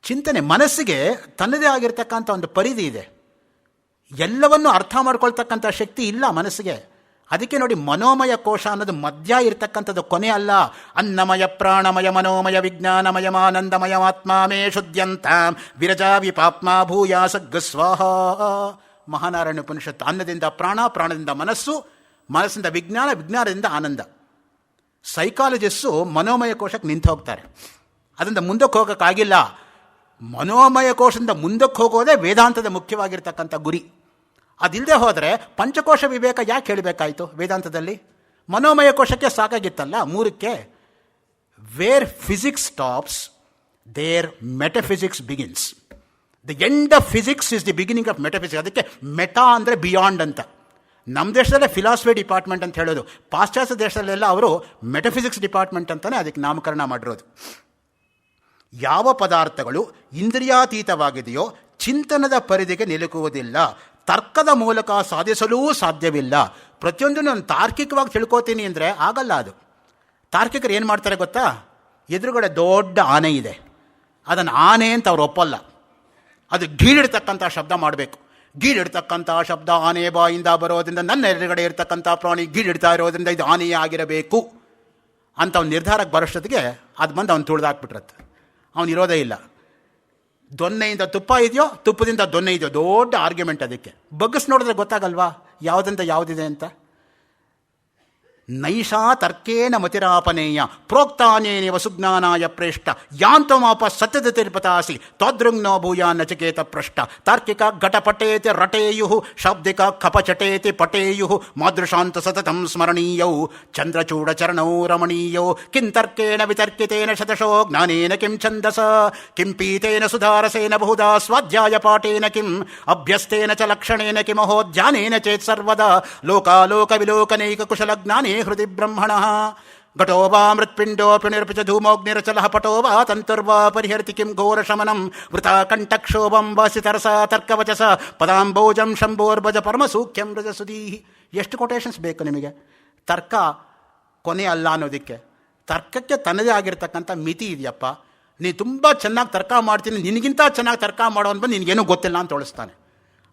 ಚಿಂತನೆ ಮನಸ್ಸಿಗೆ ತನ್ನದೇ ಆಗಿರ್ತಕ್ಕಂಥ ಒಂದು ಪರಿಧಿ ಇದೆ. ಎಲ್ಲವನ್ನು ಅರ್ಥ ಮಾಡ್ಕೊಳ್ತಕ್ಕಂಥ ಶಕ್ತಿ ಇಲ್ಲ ಮನಸ್ಸಿಗೆ. ಅದಕ್ಕೆ ನೋಡಿ, ಮನೋಮಯ ಕೋಶ ಅನ್ನೋದು ಮಧ್ಯ ಇರ್ತಕ್ಕಂಥದ್ದು, ಕೊನೆ ಅಲ್ಲ. ಅನ್ನಮಯ ಪ್ರಾಣಮಯ ಮನೋಮಯ ವಿಜ್ಞಾನಮಯಮಾನಂದಮಯ ಆತ್ಮಾಮೇ ಶುದ್ಧಂತಾಂ ವಿರಜಾ ವಿಪಾಪ್ಮ ಭೂಯಾಸ ಗಸ್ವಾಹ. ಮಹಾನಾರಾಯಣ ಉಪನಿಷತ್ತು. ಅನ್ನದಿಂದ ಪ್ರಾಣ, ಪ್ರಾಣದಿಂದ ಮನಸ್ಸು, ಮನಸ್ಸಿಂದ ವಿಜ್ಞಾನ, ವಿಜ್ಞಾನದಿಂದ ಆನಂದ. ಸೈಕಾಲಜಿಸ್ಟು ಮನೋಮಯ ಕೋಶಕ್ಕೆ ನಿಂತು ಹೋಗ್ತಾರೆ, ಅದರಿಂದ ಮುಂದಕ್ಕೆ ಹೋಗೋಕ್ಕಾಗಿಲ್ಲ. ಮನೋಮಯ ಕೋಶದಿಂದ ಮುಂದಕ್ಕೆ ಹೋಗೋದೇ ವೇದಾಂತದ ಮುಖ್ಯವಾಗಿರ್ತಕ್ಕಂಥ ಗುರಿ. ಅದಿಲ್ಲದೆ ಹೋದರೆ ಪಂಚಕೋಶ ವಿವೇಕ ಯಾಕೆ ಹೇಳಬೇಕಾಯಿತು ವೇದಾಂತದಲ್ಲಿ? ಮನೋಮಯ ಕೋಶಕ್ಕೆ ಸಾಕಾಗಿತ್ತಲ್ಲ 3ಕ್ಕೆ. Where physics stops there metaphysics begins. The end of physics is the beginning of metaphysics. ಅದಕ್ಕೆ ಮೆಟಾ ಅಂದರೆ ಬಿಯಾಂಡ್ ಅಂತ. ನಮ್ಮ ದೇಶದಲ್ಲೇ ಫಿಲಾಸಫಿ ಡಿಪಾರ್ಟ್ಮೆಂಟ್ ಅಂತ ಹೇಳೋದು, ಪಾಶ್ಚಾತ್ಯ ದೇಶದಲ್ಲೆಲ್ಲ ಅವರು ಮೆಟಫಿಸಿಕ್ಸ್ ಡಿಪಾರ್ಟ್ಮೆಂಟ್ ಅಂತಲೇ ಅದಕ್ಕೆ ನಾಮಕರಣ ಮಾಡಿರೋದು. ಯಾವ ಪದಾರ್ಥಗಳು ಇಂದ್ರಿಯಾತೀತವಾಗಿದೆಯೋ ಚಿಂತನದ ಪರಿಧಿಗೆ ನಿಲುಕುವುದಿಲ್ಲ, ತರ್ಕದ ಮೂಲಕ ಸಾಧಿಸಲೂ ಸಾಧ್ಯವಿಲ್ಲ. ಪ್ರತಿಯೊಂದನ್ನು ನಾನು ತಾರ್ಕಿಕವಾಗಿ ತಿಳ್ಕೋತೀನಿ ಅಂದರೆ ಆಗಲ್ಲ. ಅದು ತಾರ್ಕಿಕರು ಏನು ಮಾಡ್ತಾರೆ ಗೊತ್ತಾ? ಎದುರುಗಡೆ ದೊಡ್ಡ ಆನೆ ಇದೆ, ಅದನ್ನು ಆನೆ ಅಂತ ಅವ್ರು ಒಪ್ಪಲ್ಲ. ಅದು ಗೀಳಿಡ್ತಕ್ಕಂಥ ಶಬ್ದ ಮಾಡಬೇಕು. ಗೀಳಿಡ್ತಕ್ಕಂಥ ಶಬ್ದ ಆನೆ ಬಾಯಿಂದ ಬರೋದ್ರಿಂದ ನನ್ನ ಎದುರುಗಡೆ ಇರ್ತಕ್ಕಂಥ ಪ್ರಾಣಿ ಗೀಳಿಡ್ತಾ ಇರೋದ್ರಿಂದ ಇದು ಆನೆಯೇ ಆಗಿರಬೇಕು ಅಂತ ಅವ್ನು ನಿರ್ಧಾರಕ್ಕೆ ಬರೋಷ್ಟೊತ್ತಿಗೆ ಅದು ಬಂದು ಅವ್ನು ತುಳಿದಾಕ್ಬಿಟ್ರತ್ತೆ. ಅವನಿರೋದೇ ಇಲ್ಲ. ದೊನ್ನೆಯಿಂದ ತುಪ್ಪ ಇದೆಯೋ, ತುಪ್ಪದಿಂದ ದೊನ್ನೆ ಇದೆಯೋ, ದೊಡ್ಡ ಆರ್ಗ್ಯುಮೆಂಟ್. ಅದಕ್ಕೆ ಬಗ್ಗಿಸ್ ನೋಡಿದ್ರೆ ಗೊತ್ತಾಗಲ್ವಾ ಯಾವುದಂತ ಯಾವುದಿದೆ ಅಂತ. ನೈಷಾ ತರ್ಕೇನ ಮತಿರಾಪನೇಯ ಪ್ರೋಕ್ತಾನೇನಿವ ಸುಜ್ಞಾನಾಯ ಪ್ರೇಷ್ಠ ಯಾಂತಮಾಪ ಸತ್ಯದ ತಿರ್ಪತಾಸಿ ತ್ವದೃಂಗ್ನೋ ಭೂಯಾ ನಚಿಕೇತ ಪೃಷ್ಟ. ತಾರ್ಕಿಕ ಘಟಪಟೇತಿ ರಟೇಯು ಶಾಬ್ದಿಕ ಖಪಚಟೇತಿ ಪಟೇಯು ಮಾದೃಶಾಂತ ಸತತಂ ಸ್ಮರಣೀಯೌ ಚಂದ್ರಚೂಡಚರಣೌ ರಮಣೀಯೌ ಕಿಂತರ್ಕೇಣ ವಿತರ್ಕಿತೇನ ಶತಶೋ ಜ್ಞಾನೇನ ಕಿಂ ಛಂದಸ ಕಿಂ ಪೀತೇನ ಸುಧಾರಸೇನ ಬಹುಧಾ ಸ್ವಾಧ್ಯಾಯ ಪಾಠೇನ ಕಿಂ ಅಭ್ಯಸ್ತೇನ ಚ ಲಕ್ಷಣೇನ ಕಿಮಹೋ ಧ್ಯಾನೇನ ಚೇತ್ ಸರ್ವದಾ ಲೋಕಾಲೋಕ ವಿಲೋಕನೈಕ ಕುಶಲ ಜ್ಞಾನೇ ಹೃದಯ ಬ್ರಹ್ಮಣ. ಘಟೋ ವಾ ಮೃತ್ಪಿಂಡೋಪಿ ನಿರ್ಪಿಚ ಧೂಮೋಗ್ನಿರಚಲಃ ಪಟೋ ವಾ ತಂತುರ್ವಾ ಪರಿಹರ್ತಿ ಕಿಂ ಘೋರಶಮನಂ ವೃತಾ ಕಂಠಕ್ಷೋಭಂ ವಾಸಿತರಸ ತರ್ಕವಚಸ ಪದಾಂಬೋಜಂ ಶಂಭೋರ್ಭಜ ಪರಮಸೂಖ್ಯಂ ರಜಸುಧೀ. ಎಷ್ಟು ಕೊಟೇಶನ್ಸ್ ಬೇಕು ನಿಮಗೆ? ತರ್ಕ ಕೊನೆ ಅಲ್ಲ ಅನ್ನೋದಕ್ಕೆ. ತರ್ಕಕ್ಕೆ ತನ್ನದೇ ಆಗಿರ್ತಕ್ಕಂಥ ಮಿತಿ ಇದೆಯಪ್ಪ. ನೀನು ತುಂಬ ಚೆನ್ನಾಗಿ ತರ್ಕ ಮಾಡ್ತೀನಿ, ನಿನಗಿಂತ ಚೆನ್ನಾಗಿ ತರ್ಕ ಮಾಡೋನು ಬಂದು ನಿನಗೇನೂ ಗೊತ್ತಿಲ್ಲ ಅಂತ ತೊಳಸ್ತಾನೆ.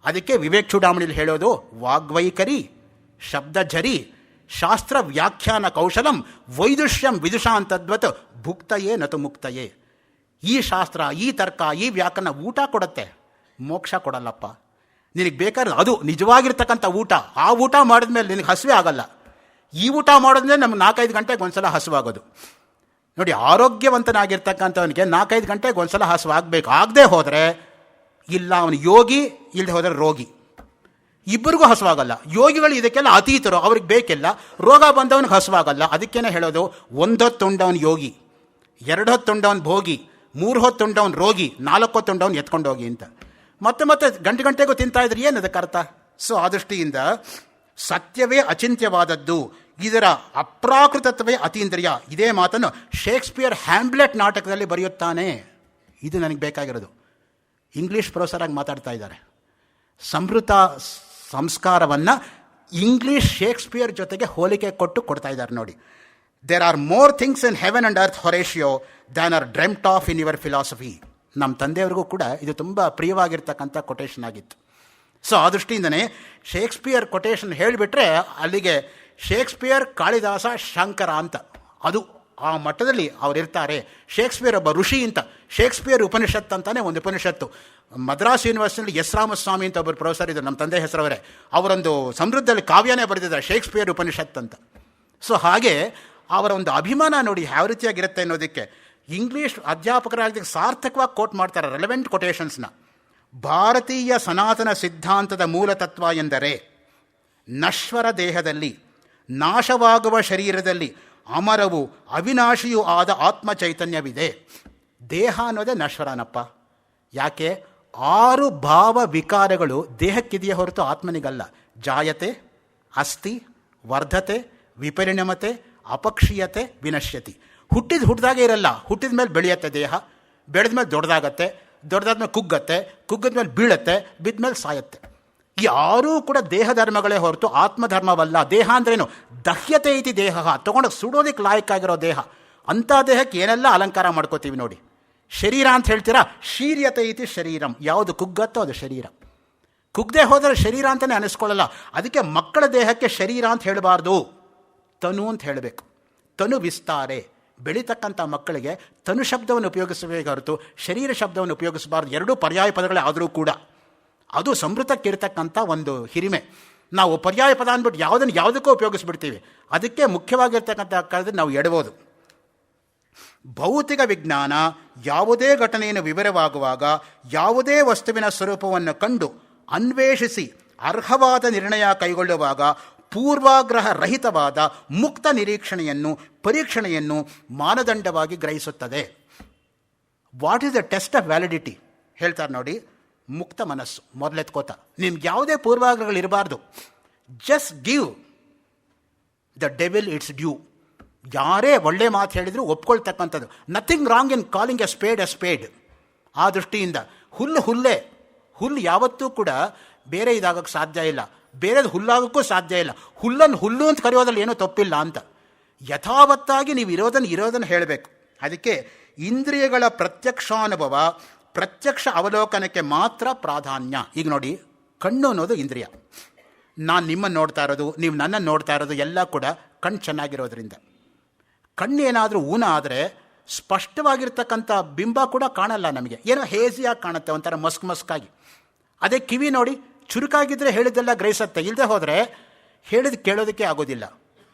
ಅದಕ್ಕೆ ವಿವೇಕ್ ಚೂಡಾಮಣಿಲಿ ಹೇಳೋದು, ವಾಗ್ವೈಖರಿ ಶಬ್ದಝರಿ ಶಾಸ್ತ್ರ ವ್ಯಾಖ್ಯಾನ ಕೌಶಲಂ ವೈದುಷ್ಯಂ ವಿದುಷಾಂತದ್ವತ್ ಭುಕ್ತಯೇ ನತು ಮುಕ್ತಯೇ. ಈ ಶಾಸ್ತ್ರ, ಈ ತರ್ಕ, ಈ ವ್ಯಾಕರಣ ಊಟ ಕೊಡುತ್ತೆ, ಮೋಕ್ಷ ಕೊಡಲ್ಲಪ್ಪ. ನಿನಗೆ ಬೇಕಾದ್ರೆ ಅದು ನಿಜವಾಗಿರ್ತಕ್ಕಂಥ ಊಟ. ಆ ಊಟ ಮಾಡಿದ್ಮೇಲೆ ನಿನಗೆ ಹಸಿವೆ ಆಗಲ್ಲ. ಈ ಊಟ ಮಾಡಿದ್ಮೇಲೆ ನಮ್ಗೆ 4-5 ಗಂಟೆಗೆ ಒಂದ್ಸಲ ಹಸುವಾಗೋದು. ನೋಡಿ, ಆರೋಗ್ಯವಂತನಾಗಿರ್ತಕ್ಕಂಥವನಿಗೆ 4-5 ಗಂಟೆಗೆ ಒಂದ್ಸಲ ಹಸುವಾಗಬೇಕು. ಆಗದೆ ಹೋದರೆ ಇಲ್ಲ ಅವನು ಯೋಗಿ, ಇಲ್ಲದೆ ಹೋದರೆ ರೋಗಿ. ಇಬ್ಬರಿಗೂ ಹಸುವಾಗಲ್ಲ. ಯೋಗಿಗಳು ಇದಕ್ಕೆಲ್ಲ ಅತೀತರು, ಅವ್ರಿಗೆ ಬೇಕಿಲ್ಲ. ರೋಗ ಬಂದವನಿಗೆ ಹಸುವಾಗಲ್ಲ. ಅದಕ್ಕೇನೆ ಹೇಳೋದು, 1 ಹೊತ್ತುಂಡವನು ಯೋಗಿ, 2 ಹೊತ್ತುಂಡವನು ಭೋಗಿ, 3 ಹೊತ್ತುಂಡವನು ರೋಗಿ, 4 ಹೊತ್ತುಂಡವನು ಎತ್ಕೊಂಡೋಗಿ ಅಂತ. ಮತ್ತೆ ಗಂಟೆಗೂ ತಿಂತಾ ಇದ್ರೆ ಏನದಕ್ಕೆ ಅರ್ಥ? ಸೊ ಆ ದೃಷ್ಟಿಯಿಂದ ಸತ್ಯವೇ ಅಚಿಂತ್ಯವಾದದ್ದು, ಇದರ ಅಪ್ರಾಕೃತತ್ವೇ ಅತೀಂದ್ರಿಯ. ಇದೇ ಮಾತನ್ನು ಶೇಕ್ಸ್ಪಿಯರ್ ಹ್ಯಾಮ್ಲೆಟ್ ನಾಟಕದಲ್ಲಿ ಬರೆಯುತ್ತಾನೆ. ಇದು ನನಗೆ ಬೇಕಾಗಿರೋದು. ಇಂಗ್ಲೀಷ್ ಪ್ರೊಫೆಸರ್ ಆಗಿ ಮಾತಾಡ್ತಾ ಇದ್ದಾರೆ. ಸಂಸ್ಕೃತ ಸಂಸ್ಕಾರವನ್ನು ಇಂಗ್ಲೀಷ್ ಶೇಕ್ಸ್ಪಿಯರ್ ಜೊತೆಗೆ ಹೋಲಿಕೆ ಕೊಡ್ತಾ ಇದ್ದಾರೆ. ನೋಡಿ, there are more things in heaven and earth Horatio than are dreamt of in your philosophy. ನಮ್ಮ ತಂದೆಯವ್ರಿಗೂ ಕೂಡ ಇದು ತುಂಬ ಪ್ರಿಯವಾಗಿರ್ತಕ್ಕಂಥ ಕೊಟೇಶನ್ ಆಗಿತ್ತು. ಸೊ ಆ ದೃಷ್ಟಿಯಿಂದನೇ ಶೇಕ್ಸ್ಪಿಯರ್ ಕೊಟೇಶನ್ ಹೇಳಿಬಿಟ್ರೆ ಅಲ್ಲಿಗೆ ಶೇಕ್ಸ್ಪಿಯರ್, ಕಾಳಿದಾಸ, ಶಂಕರ ಅಂತ ಅದು ಆ ಮಟ್ಟದಲ್ಲಿ ಅವರಿರ್ತಾರೆ. ಶೇಕ್ಸ್ಪಿಯರ್ ಒಬ್ಬ ಋಷಿ ಅಂತ. ಶೇಕ್ಸ್ಪಿಯರ್ ಉಪನಿಷತ್ ಅಂತಾನೆ ಒಂದು ಉಪನಿಷತ್ತು. ಮದ್ರಾಸ್ ಯೂನಿವರ್ಸಿಟಿಯಲ್ಲಿ ಎಸ್ ರಾಮಸ್ವಾಮಿ ಅಂತ ಒಬ್ಬರು ಪ್ರೊಫೆಸರ್ ಇದ್ದರು, ನಮ್ಮ ತಂದೆ ಹೆಸರವರೇ. ಅವರೊಂದು ಸಮೃದ್ಧದಲ್ಲಿ ಕಾವ್ಯನೇ ಬರೆದಿದ್ದಾರೆ, ಶೇಕ್ಸ್ಪಿಯರ್ ಉಪನಿಷತ್ ಅಂತ. ಸೊ ಹಾಗೆ ಅವರ ಒಂದು ಅಭಿಮಾನ ನೋಡಿ ಯಾವ ರೀತಿಯಾಗಿರುತ್ತೆ ಅನ್ನೋದಕ್ಕೆ ಇಂಗ್ಲೀಷ್ ಅಧ್ಯಾಪಕರಾಗಿ ಸಾರ್ಥಕವಾಗಿ ಕೋಟ್ ಮಾಡ್ತಾರೆ ರೆಲೆವೆಂಟ್ ಕೊಟೇಶನ್ಸ್ನ. ಭಾರತೀಯ ಸನಾತನ ಸಿದ್ಧಾಂತದ ಮೂಲ ತತ್ವ ಎಂದರೆ ನಶ್ವರ ದೇಹದಲ್ಲಿ, ನಾಶವಾಗುವ ಶರೀರದಲ್ಲಿ ಅಮರವು ಅವಿನಾಶಿಯೂ ಆದ ಆತ್ಮ ಚೈತನ್ಯವಿದೆ. ದೇಹ ಅನ್ನೋದೇ ನಶ್ವರನಪ್ಪ. ಯಾಕೆ? 6 ಭಾವ ವಿಕಾರಗಳು ದೇಹಕ್ಕಿದೆಯೇ ಹೊರತು ಆತ್ಮನಿಗಲ್ಲ. ಜಾಯತೆ, ಅಸ್ಥಿ, ವರ್ಧತೆ, ವಿಪರಿಣಮತೆ, ಅಪಕ್ಷೀಯತೆ, ವಿನಶ್ಯತಿ. ಹುಟ್ಟಿದಾಗೆ ಇರಲ್ಲ, ಹುಟ್ಟಿದ ಮೇಲೆ ಬೆಳೆಯುತ್ತೆ ದೇಹ, ಬೆಳೆದ ಮೇಲೆ ದೊಡ್ಡದಾಗತ್ತೆ, ದೊಡ್ಡದಾದ್ಮೇಲೆ ಕುಗ್ಗತ್ತೆ, ಕುಗ್ಗದ್ಮೇಲೆ ಬೀಳತ್ತೆ, ಬಿದ್ಮೇಲೆ ಸಾಯತ್ತೆ. ಈ 6 ಕೂಡ ದೇಹ ಧರ್ಮಗಳೇ ಹೊರತು ಆತ್ಮಧರ್ಮವಲ್ಲ. ದೇಹ ಅಂದ್ರೇನು? ದಹ್ಯತೆ ಐತಿ ದೇಹ, ತೊಗೊಂಡು ಸುಡೋದಕ್ಕೆ ಲಾಯಕ್ಕಾಗಿರೋ ದೇಹ. ಅಂಥ ದೇಹಕ್ಕೆ ಏನೆಲ್ಲ ಅಲಂಕಾರ ಮಾಡ್ಕೋತೀವಿ ನೋಡಿ. ಶರೀರ ಅಂತ ಹೇಳ್ತೀರಾ, ಶೀರ್ಯತೆ ಐತಿ ಶರೀರಂ. ಯಾವುದು ಕುಗ್ಗತ್ತೋ ಅದು ಶರೀರ. ಕುಗ್ಗದೆ ಹೋದರೆ ಶರೀರ ಅಂತಲೇ ಅನಿಸ್ಕೊಳ್ಳಲ್ಲ. ಅದಕ್ಕೆ ಮಕ್ಕಳ ದೇಹಕ್ಕೆ ಶರೀರ ಅಂತ ಹೇಳಬಾರ್ದು, ತನು ಅಂತ ಹೇಳಬೇಕು. ತನು ವಿಸ್ತಾರೆ. ಬೆಳೀತಕ್ಕಂಥ ಮಕ್ಕಳಿಗೆ ತನು ಶಬ್ದವನ್ನು ಉಪಯೋಗಿಸಬೇಕು ಹೊರತು ಶರೀರ ಶಬ್ದವನ್ನು ಉಪಯೋಗಿಸಬಾರ್ದು. 2 ಪರ್ಯಾಯ ಪದಗಳೇ ಆದರೂ ಕೂಡ ಅದು ಸಮೃದ್ಧಕ್ಕಿರ್ತಕ್ಕಂಥ ಒಂದು ಹಿರಿಮೆ. ನಾವು ಪರ್ಯಾಯ ಪದ ಅಂದ್ಬಿಟ್ಟು ಯಾವುದಕ್ಕೂ ಉಪಯೋಗಿಸ್ಬಿಡ್ತೀವಿ. ಅದಕ್ಕೆ ಮುಖ್ಯವಾಗಿರ್ತಕ್ಕಂಥ ಕಾಲದಲ್ಲಿ ನಾವು ಎಡಬೋದು. ಭೌತಿಕ ವಿಜ್ಞಾನ ಯಾವುದೇ ಘಟನೆಯನ್ನು ವಿವರವಾಗುವಾಗ ಯಾವುದೇ ವಸ್ತುವಿನ ಸ್ವರೂಪವನ್ನು ಕಂಡು ಅನ್ವೇಷಿಸಿ ಅರ್ಹವಾದ ನಿರ್ಣಯ ಕೈಗೊಳ್ಳುವಾಗ ಪೂರ್ವಾಗ್ರಹ ರಹಿತವಾದ ಮುಕ್ತ ನಿರೀಕ್ಷಣೆಯನ್ನು, ಪರೀಕ್ಷಣೆಯನ್ನು ಮಾನದಂಡವಾಗಿ ಗ್ರಹಿಸುತ್ತದೆ. What is the test of validity ಹೇಳ್ತಾರೆ ನೋಡಿ. ಮುಕ್ತ ಮನಸ್ಸು ಮೊದಲೆತ್ಕೋತ. ನಿಮ್ಗೆ ಯಾವುದೇ ಪೂರ್ವಾಗ್ರಹಗಳಿರಬಾರ್ದು. Just give the devil its due. ಯಾರೇ ಒಳ್ಳೆ ಮಾತು ಹೇಳಿದರೂ ಒಪ್ಕೊಳ್ತಕ್ಕಂಥದ್ದು. Nothing wrong in calling a spade a spade. ಆ ದೃಷ್ಟಿಯಿಂದ ಹುಲ್ಲು ಯಾವತ್ತೂ ಕೂಡ ಬೇರೆ ಇದಾಗಕ್ಕೆ ಸಾಧ್ಯ ಇಲ್ಲ, ಬೇರೆದು ಹುಲ್ಲಾಗೋಕ್ಕೂ ಸಾಧ್ಯ ಇಲ್ಲ. ಹುಲ್ಲನ್ನು ಹುಲ್ಲು ಅಂತ ಕರೆಯೋದ್ರಲ್ಲಿ ಏನೂ ತಪ್ಪಿಲ್ಲ ಅಂತ. ಯಥಾವತ್ತಾಗಿ ನೀವು ಇರೋದನ್ನು ಹೇಳಬೇಕು. ಅದಕ್ಕೆ ಇಂದ್ರಿಯಗಳ ಪ್ರತ್ಯಕ್ಷಾನುಭವ, ಪ್ರತ್ಯಕ್ಷ ಅವಲೋಕನಕ್ಕೆ ಮಾತ್ರ ಪ್ರಾಧಾನ್ಯ. ಈಗ ನೋಡಿ, ಕಣ್ಣು ಅನ್ನೋದು ಇಂದ್ರಿಯ. ನಾನು ನಿಮ್ಮನ್ನು ನೋಡ್ತಾ ಇರೋದು, ನೀವು ನನ್ನನ್ನು ನೋಡ್ತಾ ಇರೋದು ಎಲ್ಲ ಕೂಡ ಕಣ್ಣು ಚೆನ್ನಾಗಿರೋದ್ರಿಂದ. ಕಣ್ಣು ಏನಾದರೂ ಊನ ಆದರೆ ಸ್ಪಷ್ಟವಾಗಿರ್ತಕ್ಕಂಥ ಬಿಂಬ ಕೂಡ ಕಾಣಲ್ಲ ನಮಗೆ. ಏನೋ ಹೇಸಿಯಾಗಿ ಕಾಣುತ್ತೆ, ಒಂಥರ ಮಸ್ಕಾಗಿ. ಅದೇ ಕಿವಿ ನೋಡಿ, ಚುರುಕಾಗಿದ್ದರೆ ಹೇಳಿದ್ದೆಲ್ಲ ಗ್ರಹಿಸುತ್ತೆ, ಇಲ್ಲದೆ ಹೋದರೆ ಹೇಳಿದ ಕೇಳೋದಕ್ಕೆ ಆಗೋದಿಲ್ಲ.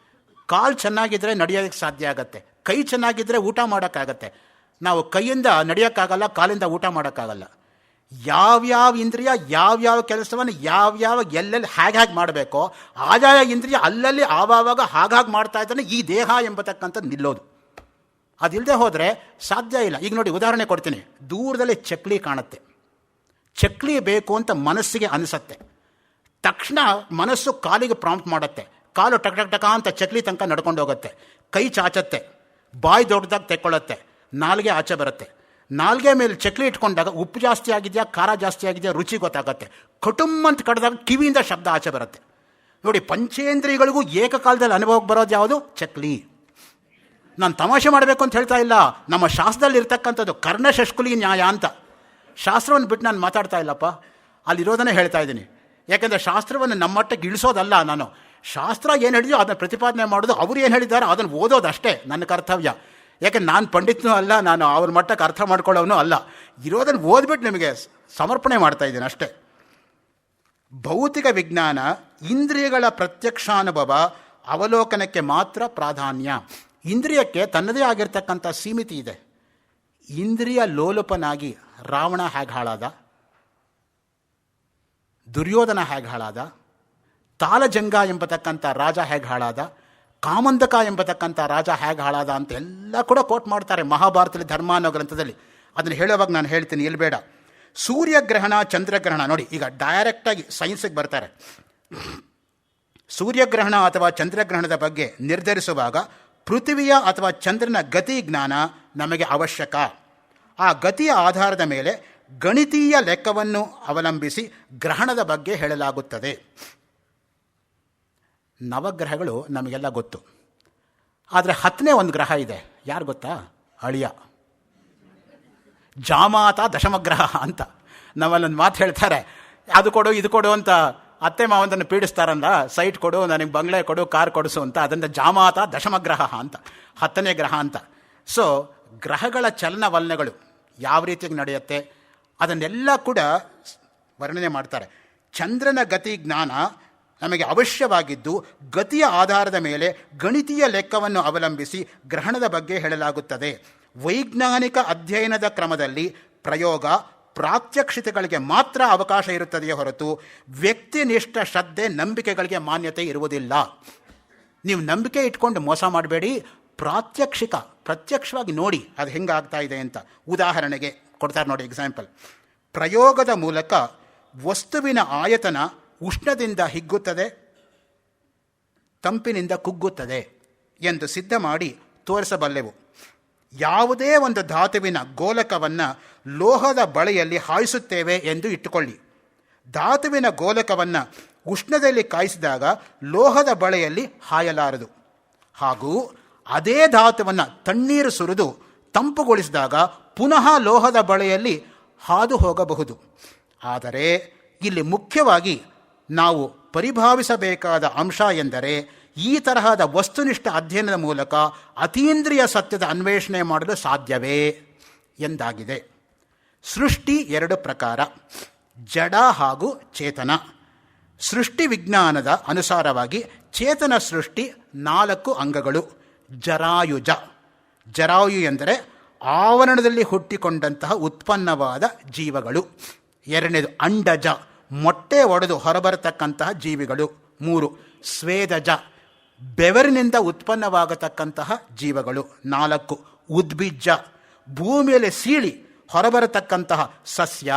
ಕಾಲು ಚೆನ್ನಾಗಿದ್ದರೆ ನಡೆಯೋದಕ್ಕೆ ಸಾಧ್ಯ ಆಗುತ್ತೆ, ಕೈ ಚೆನ್ನಾಗಿದ್ದರೆ ಊಟ ಮಾಡೋಕ್ಕಾಗತ್ತೆ. ನಾವು ಕೈಯಿಂದ ನಡೆಯೋಕ್ಕಾಗಲ್ಲ, ಕಾಲಿಂದ ಊಟ ಮಾಡೋಕ್ಕಾಗಲ್ಲ. ಯಾವ್ಯಾವ ಇಂದ್ರಿಯ ಯಾವ್ಯಾವ ಕೆಲಸವನ್ನು ಯಾವ್ಯಾವ ಎಲ್ಲೆಲ್ಲಿ ಹೇಗೆ ಮಾಡಬೇಕೋ ಆಯಾಯ ಇಂದ್ರಿಯ ಅಲ್ಲಲ್ಲಿ ಆವಾಗ ಹಾಗಾಗಿ ಮಾಡ್ತಾ ಇದ್ದಾನೆ ಈ ದೇಹ ಎಂಬತಕ್ಕಂಥದ್ದು ನಿಲ್ಲೋದು. ಅದಿಲ್ಲದೆ ಹೋದರೆ ಸಾಧ್ಯ ಇಲ್ಲ. ಈಗ ನೋಡಿ, ಉದಾಹರಣೆ ಕೊಡ್ತೀನಿ. ದೂರದಲ್ಲಿ ಚಕ್ಲಿ ಕಾಣುತ್ತೆ, ಚಕ್ಲಿ ಬೇಕು ಅಂತ ಮನಸ್ಸಿಗೆ ಅನಿಸತ್ತೆ. ತಕ್ಷಣ ಮನಸ್ಸು ಕಾಲಿಗೆ ಪ್ರಾಂಪ್ಟ್ ಮಾಡುತ್ತೆ. ಕಾಲು ಟಕ್ ಟಕ್ ಟಕ ಅಂತ ಚಕ್ಲಿ ತನಕ ನಡ್ಕೊಂಡು ಹೋಗುತ್ತೆ. ಕೈ ಚಾಚತ್ತೆ, ಬಾಯಿ ದೊಡ್ಡದಾಗಿ ತೆಕ್ಕೊಳ್ಳುತ್ತೆ, ನಾಲ್ಗೆ ಆಚೆ ಬರುತ್ತೆ. ನಾಲ್ಗೆ ಮೇಲೆ ಚಕ್ಲಿ ಇಟ್ಕೊಂಡಾಗ ಉಪ್ಪು ಜಾಸ್ತಿ ಆಗಿದೆಯಾ, ಖಾರ ಜಾಸ್ತಿ ಆಗಿದೆಯಾ, ರುಚಿ ಗೊತ್ತಾಗತ್ತೆ. ಕುಟುಂಬ ಕಡ್ದಾಗ ಕಿವಿಯಿಂದ ಶಬ್ದ ಆಚೆ ಬರುತ್ತೆ. ನೋಡಿ, ಪಂಚೇಂದ್ರಿಯಗಳಿಗೂ ಏಕಕಾಲದಲ್ಲಿ ಅನುಭವಕ್ಕೆ ಬರೋದು ಯಾವುದು? ಚಕ್ಲಿ. ನಾನು ತಮಾಷೆ ಮಾಡಬೇಕು ಅಂತ ಹೇಳ್ತಾ ಇಲ್ಲ. ನಮ್ಮ ಶಾಸ್ತ್ರದಲ್ಲಿ ಇರ್ತಕ್ಕಂಥದ್ದು ಕರ್ಣಶಷ್ಕುಲಿ ನ್ಯಾಯ ಅಂತ. ಶಾಸ್ತ್ರವನ್ನು ಬಿಟ್ಟು ನಾನು ಮಾತಾಡ್ತಾ ಇಲ್ಲಪ್ಪ, ಅಲ್ಲಿರೋದನ್ನೇ ಹೇಳ್ತಾ ಇದ್ದೀನಿ. ಯಾಕೆಂದರೆ ಶಾಸ್ತ್ರವನ್ನು ನಮ್ಮ ಮಟ್ಟಕ್ಕೆ ಇಳಿಸೋದಲ್ಲ ನಾನು. ಶಾಸ್ತ್ರ ಏನು ಹೇಳಿದೆಯೋ ಅದನ್ನು ಪ್ರತಿಪಾದನೆ ಮಾಡೋದು, ಅವರು ಏನು ಹೇಳಿದ್ದಾರೋ ಅದನ್ನು ಓದೋದಷ್ಟೇ ನನ್ನ ಕರ್ತವ್ಯ. ಯಾಕೆಂದ್ರೆ ನಾನು ಪಂಡಿತನೂ ಅಲ್ಲ, ನಾನು ಅವ್ರ ಮಟ್ಟಕ್ಕೆ ಅರ್ಥ ಮಾಡ್ಕೊಳ್ಳೋನು ಅಲ್ಲ. ಇರೋದನ್ನು ಓದ್ಬಿಟ್ಟು ನಿಮಗೆ ಸಮರ್ಪಣೆ ಮಾಡ್ತಾ ಇದ್ದೀನಿ ಅಷ್ಟೇ. ಭೌತಿಕ ವಿಜ್ಞಾನ ಇಂದ್ರಿಯಗಳ ಪ್ರತ್ಯಕ್ಷಾನುಭವ ಅವಲೋಕನಕ್ಕೆ ಮಾತ್ರ ಪ್ರಾಧಾನ್ಯ. ಇಂದ್ರಿಯಕ್ಕೆ ತನ್ನದೇ ಆಗಿರ್ತಕ್ಕಂಥ ಸೀಮಿತಿ ಇದೆ. ಇಂದ್ರಿಯ ಲೋಲುಪನಾಗಿ ರಾವಣ ಹೇಗೆ ಹಾಳಾದ, ದುರ್ಯೋಧನ ಹೇಗೆ ಹಾಳಾದ, ತಾಲಜಂಗ ಎಂಬತಕ್ಕಂಥ ರಾಜ ಹೇಗೆ ಹಾಳಾದ, ಕಾಮಂದಕ ಎಂಬತಕ್ಕಂಥ ರಾಜ ಹೇಗೆ ಹಾಳಾದ ಅಂತ ಎಲ್ಲ ಕೂಡ ಕೋಟ್ ಮಾಡ್ತಾರೆ ಮಹಾಭಾರತದಲ್ಲಿ, ಧರ್ಮ ಅನ್ನೋ ಗ್ರಂಥದಲ್ಲಿ. ಅದನ್ನು ಹೇಳುವಾಗ ನಾನು ಹೇಳ್ತೀನಿ, ಇಲ್ಲಿ ಬೇಡ. ಸೂರ್ಯಗ್ರಹಣ, ಚಂದ್ರಗ್ರಹಣ ನೋಡಿ, ಈಗ ಡೈರೆಕ್ಟಾಗಿ ಸೈನ್ಸಿಗೆ ಬರ್ತಾರೆ. ಸೂರ್ಯಗ್ರಹಣ ಅಥವಾ ಚಂದ್ರಗ್ರಹಣದ ಬಗ್ಗೆ ನಿರ್ಧರಿಸುವಾಗ ಪೃಥ್ವಿಯ ಅಥವಾ ಚಂದ್ರನ ಗತಿ ಜ್ಞಾನ ನಮಗೆ ಅವಶ್ಯಕ. ಆ ಗತಿಯ ಆಧಾರದ ಮೇಲೆ ಗಣಿತೀಯ ಲೆಕ್ಕವನ್ನು ಅವಲಂಬಿಸಿ ಗ್ರಹಣದ ಬಗ್ಗೆ ಹೇಳಲಾಗುತ್ತದೆ. ನವಗ್ರಹಗಳು ನಮಗೆಲ್ಲ ಗೊತ್ತು. ಆದರೆ 10ನೇ ಒಂದು ಗ್ರಹ ಇದೆ, ಯಾರು ಗೊತ್ತಾ? ಅಳಿಯ, ಜಾಮಾತ ದಶಮಗ್ರಹ ಅಂತ. ನಾವಲ್ಲೊಂದು ಮಾತು ಹೇಳ್ತಾರೆ, ಅದು ಕೊಡು ಇದು ಕೊಡು ಅಂತ ಅತ್ತೆ ಮಾವಂತನ್ನು ಪೀಡಿಸ್ತಾರಲ್ಲ, ಸೈಟ್ ಕೊಡು, ನನಗೆ ಬಂಗ್ಲೆ ಕೊಡು, ಕಾರ್ ಕೊಡಿಸು ಅಂತ. ಅದನ್ನು ಜಾಮಾತ ದಶಮಗ್ರಹ ಅಂತ, 10ನೇ ಗ್ರಹ ಅಂತ. ಸೊ ಗ್ರಹಗಳ ಚಲನವಲನಗಳು ಯಾವ ರೀತಿಯಾಗಿ ನಡೆಯುತ್ತೆ ಅದನ್ನೆಲ್ಲ ಕೂಡ ವರ್ಣನೆ ಮಾಡ್ತಾರೆ. ಚಂದ್ರನ ಗತಿ ಜ್ಞಾನ ನಮಗೆ ಅವಶ್ಯವಾಗಿದ್ದು, ಗತಿಯ ಆಧಾರದ ಮೇಲೆ ಗಣಿತೀಯ ಲೆಕ್ಕವನ್ನು ಅವಲಂಬಿಸಿ ಗ್ರಹಣದ ಬಗ್ಗೆ ಹೇಳಲಾಗುತ್ತದೆ. ವೈಜ್ಞಾನಿಕ ಅಧ್ಯಯನದ ಕ್ರಮದಲ್ಲಿ ಪ್ರಯೋಗ ಪ್ರಾತ್ಯಕ್ಷಿತೆಗಳಿಗೆ ಮಾತ್ರ ಅವಕಾಶ ಇರುತ್ತದೆಯೇ ಹೊರತು ವ್ಯಕ್ತಿನಿಷ್ಠ ಶ್ರದ್ಧೆ, ನಂಬಿಕೆಗಳಿಗೆ ಮಾನ್ಯತೆ ಇರುವುದಿಲ್ಲ. ನೀವು ನಂಬಿಕೆ ಇಟ್ಕೊಂಡು ಮೋಸ ಮಾಡಬೇಡಿ. ಪ್ರತ್ಯಕ್ಷವಾಗಿ ನೋಡಿ ಅದು ಹೆಂಗಾಗ್ತಾ ಇದೆ ಅಂತ. ಉದಾಹರಣೆಗೆ ಕೊಡ್ತಾರೆ ನೋಡಿ, ಎಕ್ಸಾಂಪಲ್. ಪ್ರಯೋಗದ ಮೂಲಕ ವಸ್ತುವಿನ ಆಯತನ ಉಷ್ಣದಿಂದ ಹಿಗ್ಗುತ್ತದೆ, ತಂಪಿನಿಂದ ಕುಗ್ಗುತ್ತದೆ ಎಂದು ಸಿದ್ಧ ಮಾಡಿ ತೋರಿಸಬಲ್ಲೆವು. ಯಾವುದೇ ಒಂದು ಧಾತುವಿನ ಗೋಲಕವನ್ನು ಲೋಹದ ಬಳೆಯಲ್ಲಿ ಹಾಯಿಸುತ್ತೇವೆ ಎಂದು ಇಟ್ಟುಕೊಳ್ಳಿ. ಧಾತುವಿನ ಗೋಲಕವನ್ನು ಉಷ್ಣದಲ್ಲಿ ಕಾಯಿಸಿದಾಗ ಲೋಹದ ಬಳೆಯಲ್ಲಿ ಹಾಯಲಾರದು. ಹಾಗೂ ಅದೇ ಧಾತುವನ್ನು ತಣ್ಣೀರು ಸುರಿದು ತಂಪುಗೊಳಿಸಿದಾಗ ಪುನಃ ಲೋಹದ ಬಳೆಯಲ್ಲಿ ಹಾದು ಹೋಗಬಹುದು. ಆದರೆ ಇಲ್ಲಿ ಮುಖ್ಯವಾಗಿ ನಾವು ಪರಿಭಾವಿಸಬೇಕಾದ ಅಂಶ ಎಂದರೆ, ಈ ತರಹದ ವಸ್ತುನಿಷ್ಠ ಅಧ್ಯಯನದ ಮೂಲಕ ಅತೀಂದ್ರಿಯ ಸತ್ಯದ ಅನ್ವೇಷಣೆ ಮಾಡಲು ಸಾಧ್ಯವೇ ಎಂದಾಗಿದೆ. ಸೃಷ್ಟಿ 2 ಪ್ರಕಾರ, ಜಡ ಹಾಗೂ ಚೇತನ. ಸೃಷ್ಟಿ ವಿಜ್ಞಾನದ ಅನುಸಾರವಾಗಿ ಚೇತನ ಸೃಷ್ಟಿ 4 ಅಂಗಗಳು. ಜರಾಯುಜ, ಜರಾಯು ಎಂದರೆ ಆವರಣದಲ್ಲಿ ಹುಟ್ಟಿಕೊಂಡಂತಹ ಉತ್ಪನ್ನವಾದ ಜೀವಗಳು. 2ನೇದು ಅಂಡಜ, ಮೊಟ್ಟೆ ಒಡೆದು ಹೊರಬರತಕ್ಕಂತಹ ಜೀವಿಗಳು. 3 ಸ್ವೇದಜ, ಬೆವರಿನಿಂದ ಉತ್ಪನ್ನವಾಗತಕ್ಕಂತಹ ಜೀವಗಳು. 4 ಉದ್ಭಿಜ್ಜ, ಭೂಮಿಯಲ್ಲಿ ಸೀಳಿ ಹೊರಬರತಕ್ಕಂತಹ ಸಸ್ಯ,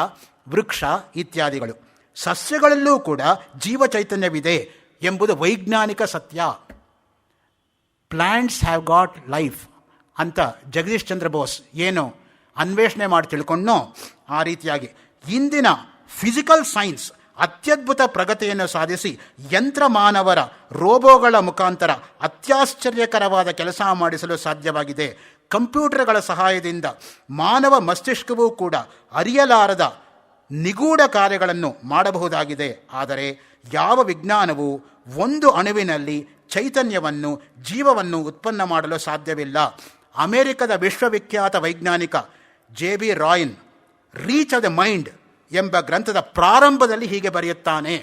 ವೃಕ್ಷ ಇತ್ಯಾದಿಗಳು. ಸಸ್ಯಗಳಲ್ಲೂ ಕೂಡ ಜೀವ ಚೈತನ್ಯವಿದೆ ಎಂಬುದು ವೈಜ್ಞಾನಿಕ ಸತ್ಯ. ಪ್ಲ್ಯಾಂಟ್ಸ್ ಹ್ಯಾವ್ ಗಾಟ್ ಲೈಫ್ ಅಂತ ಜಗದೀಶ್ ಚಂದ್ರ ಬೋಸ್ ಏನು ಅನ್ವೇಷಣೆ ಮಾಡಿ ತಿಳ್ಕೊಂಡೋ ಆ ರೀತಿಯಾಗಿ ಇಂದಿನ ಫಿಸಿಕಲ್ ಸೈನ್ಸ್ ಅತ್ಯದ್ಭುತ ಪ್ರಗತಿಯನ್ನು ಸಾಧಿಸಿ ಯಂತ್ರ ಮಾನವರ ರೋಬೋಗಳ ಮುಖಾಂತರ ಅತ್ಯಾಶ್ಚರ್ಯಕರವಾದ ಕೆಲಸ ಮಾಡಿಸಲು ಸಾಧ್ಯವಾಗಿದೆ. ಕಂಪ್ಯೂಟರ್ಗಳ ಸಹಾಯದಿಂದ ಮಾನವ ಮಸ್ತಿಷ್ಕವೂ ಕೂಡ ಅರಿಯಲಾರದ ನಿಗೂಢ ಕಾರ್ಯಗಳನ್ನು ಮಾಡಬಹುದಾಗಿದೆ. ಆದರೆ ಯಾವ ವಿಜ್ಞಾನವೂ ಒಂದು ಅಣುವಿನಲ್ಲಿ ಚೈತನ್ಯವನ್ನು, ಜೀವವನ್ನು ಉತ್ಪನ್ನ ಮಾಡಲು ಸಾಧ್ಯವಿಲ್ಲ. ಅಮೆರಿಕದ ವಿಶ್ವವಿಖ್ಯಾತ ವೈಜ್ಞಾನಿಕ JB Rayan reach of the mind ಎಂಬ ಗ್ರಂಥದ ಪ್ರಾರಂಭದಲ್ಲಿ ಹೀಗೆ ಬರೆಯುತ್ತಾನೆ.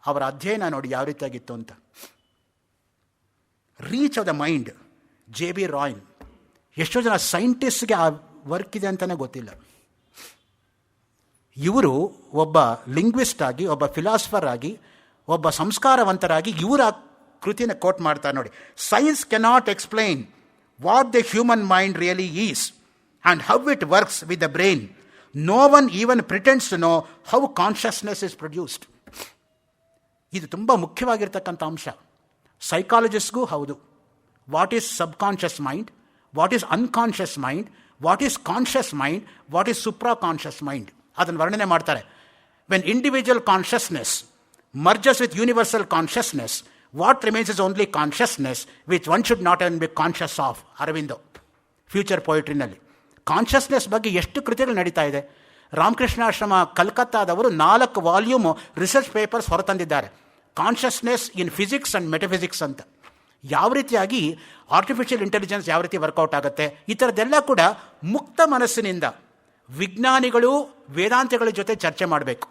ಅವರ ಅಧ್ಯಯನ ನೋಡಿ ಯಾವ ರೀತಿಯಾಗಿತ್ತು ಅಂತ. Reach of the mind, JB Rayan. ಎಷ್ಟೋ ಜನ ಸೈಂಟಿಸ್ಟ್ಗೆ ಆ ವರ್ಕ್ ಇದೆ ಅಂತಲೇ ಗೊತ್ತಿಲ್ಲ. ಇವರು ಒಬ್ಬ ಲಿಂಗ್ವಿಸ್ಟ್ ಆಗಿ, ಒಬ್ಬ ಫಿಲಾಸಫರ್ ಆಗಿ, ಒಬ್ಬ ಸಂಸ್ಕಾರವಂತರಾಗಿ ಇವರ ಕೃತಿನ ಕೋಟ್ ಮಾಡ್ತಾರೆ ನೋಡಿ. Science cannot explain what the human mind really is and how it works with the brain. No one even pretends to know how consciousness is produced. ಇದು ತುಂಬ ಮುಖ್ಯವಾಗಿರ್ತಕ್ಕಂಥ ಅಂಶ. ಸೈಕಾಲಜಿಸ್ಟ್ಗೂ ಹೌದು. What is subconscious mind, what is unconscious mind, what is conscious mind, what is supra conscious mind ಅದನ್ನು ವರ್ಣನೆ ಮಾಡ್ತಾರೆ. When individual consciousness merges with universal consciousness, what remains is only consciousness which one should not even be conscious of. Aurobindo future ಪೊಯಿಟ್ರಿನಲ್ಲಿ consciousness ಬಗ್ಗೆ ಎಷ್ಟು ಕೃತಿಗಳು ನಡೀತಾ ಇದೆ. ರಾಮಕೃಷ್ಣಾಶ್ರಮ ಕಲ್ಕತ್ತಾದವರು 4 ವಾಲ್ಯೂಮ್ ರಿಸರ್ಚ್ ಪೇಪರ್ಸ್ ಹೊರತಂದಿದ್ದಾರೆ, consciousness in physics and metaphysics ಅಂತ. ಯಾವ ರೀತಿಯಾಗಿ ಆರ್ಟಿಫಿಷಿಯಲ್ ಇಂಟೆಲಿಜೆನ್ಸ್ ಯಾವ ರೀತಿ ವರ್ಕೌಟ್ ಆಗುತ್ತೆ, ಈ ಥರದ್ದೆಲ್ಲ ಕೂಡ ಮುಕ್ತ ಮನಸ್ಸಿನಿಂದ ವಿಜ್ಞಾನಿಗಳು ವೇದಾಂತಿಗಳ ಜೊತೆ ಚರ್ಚೆ ಮಾಡಬೇಕು.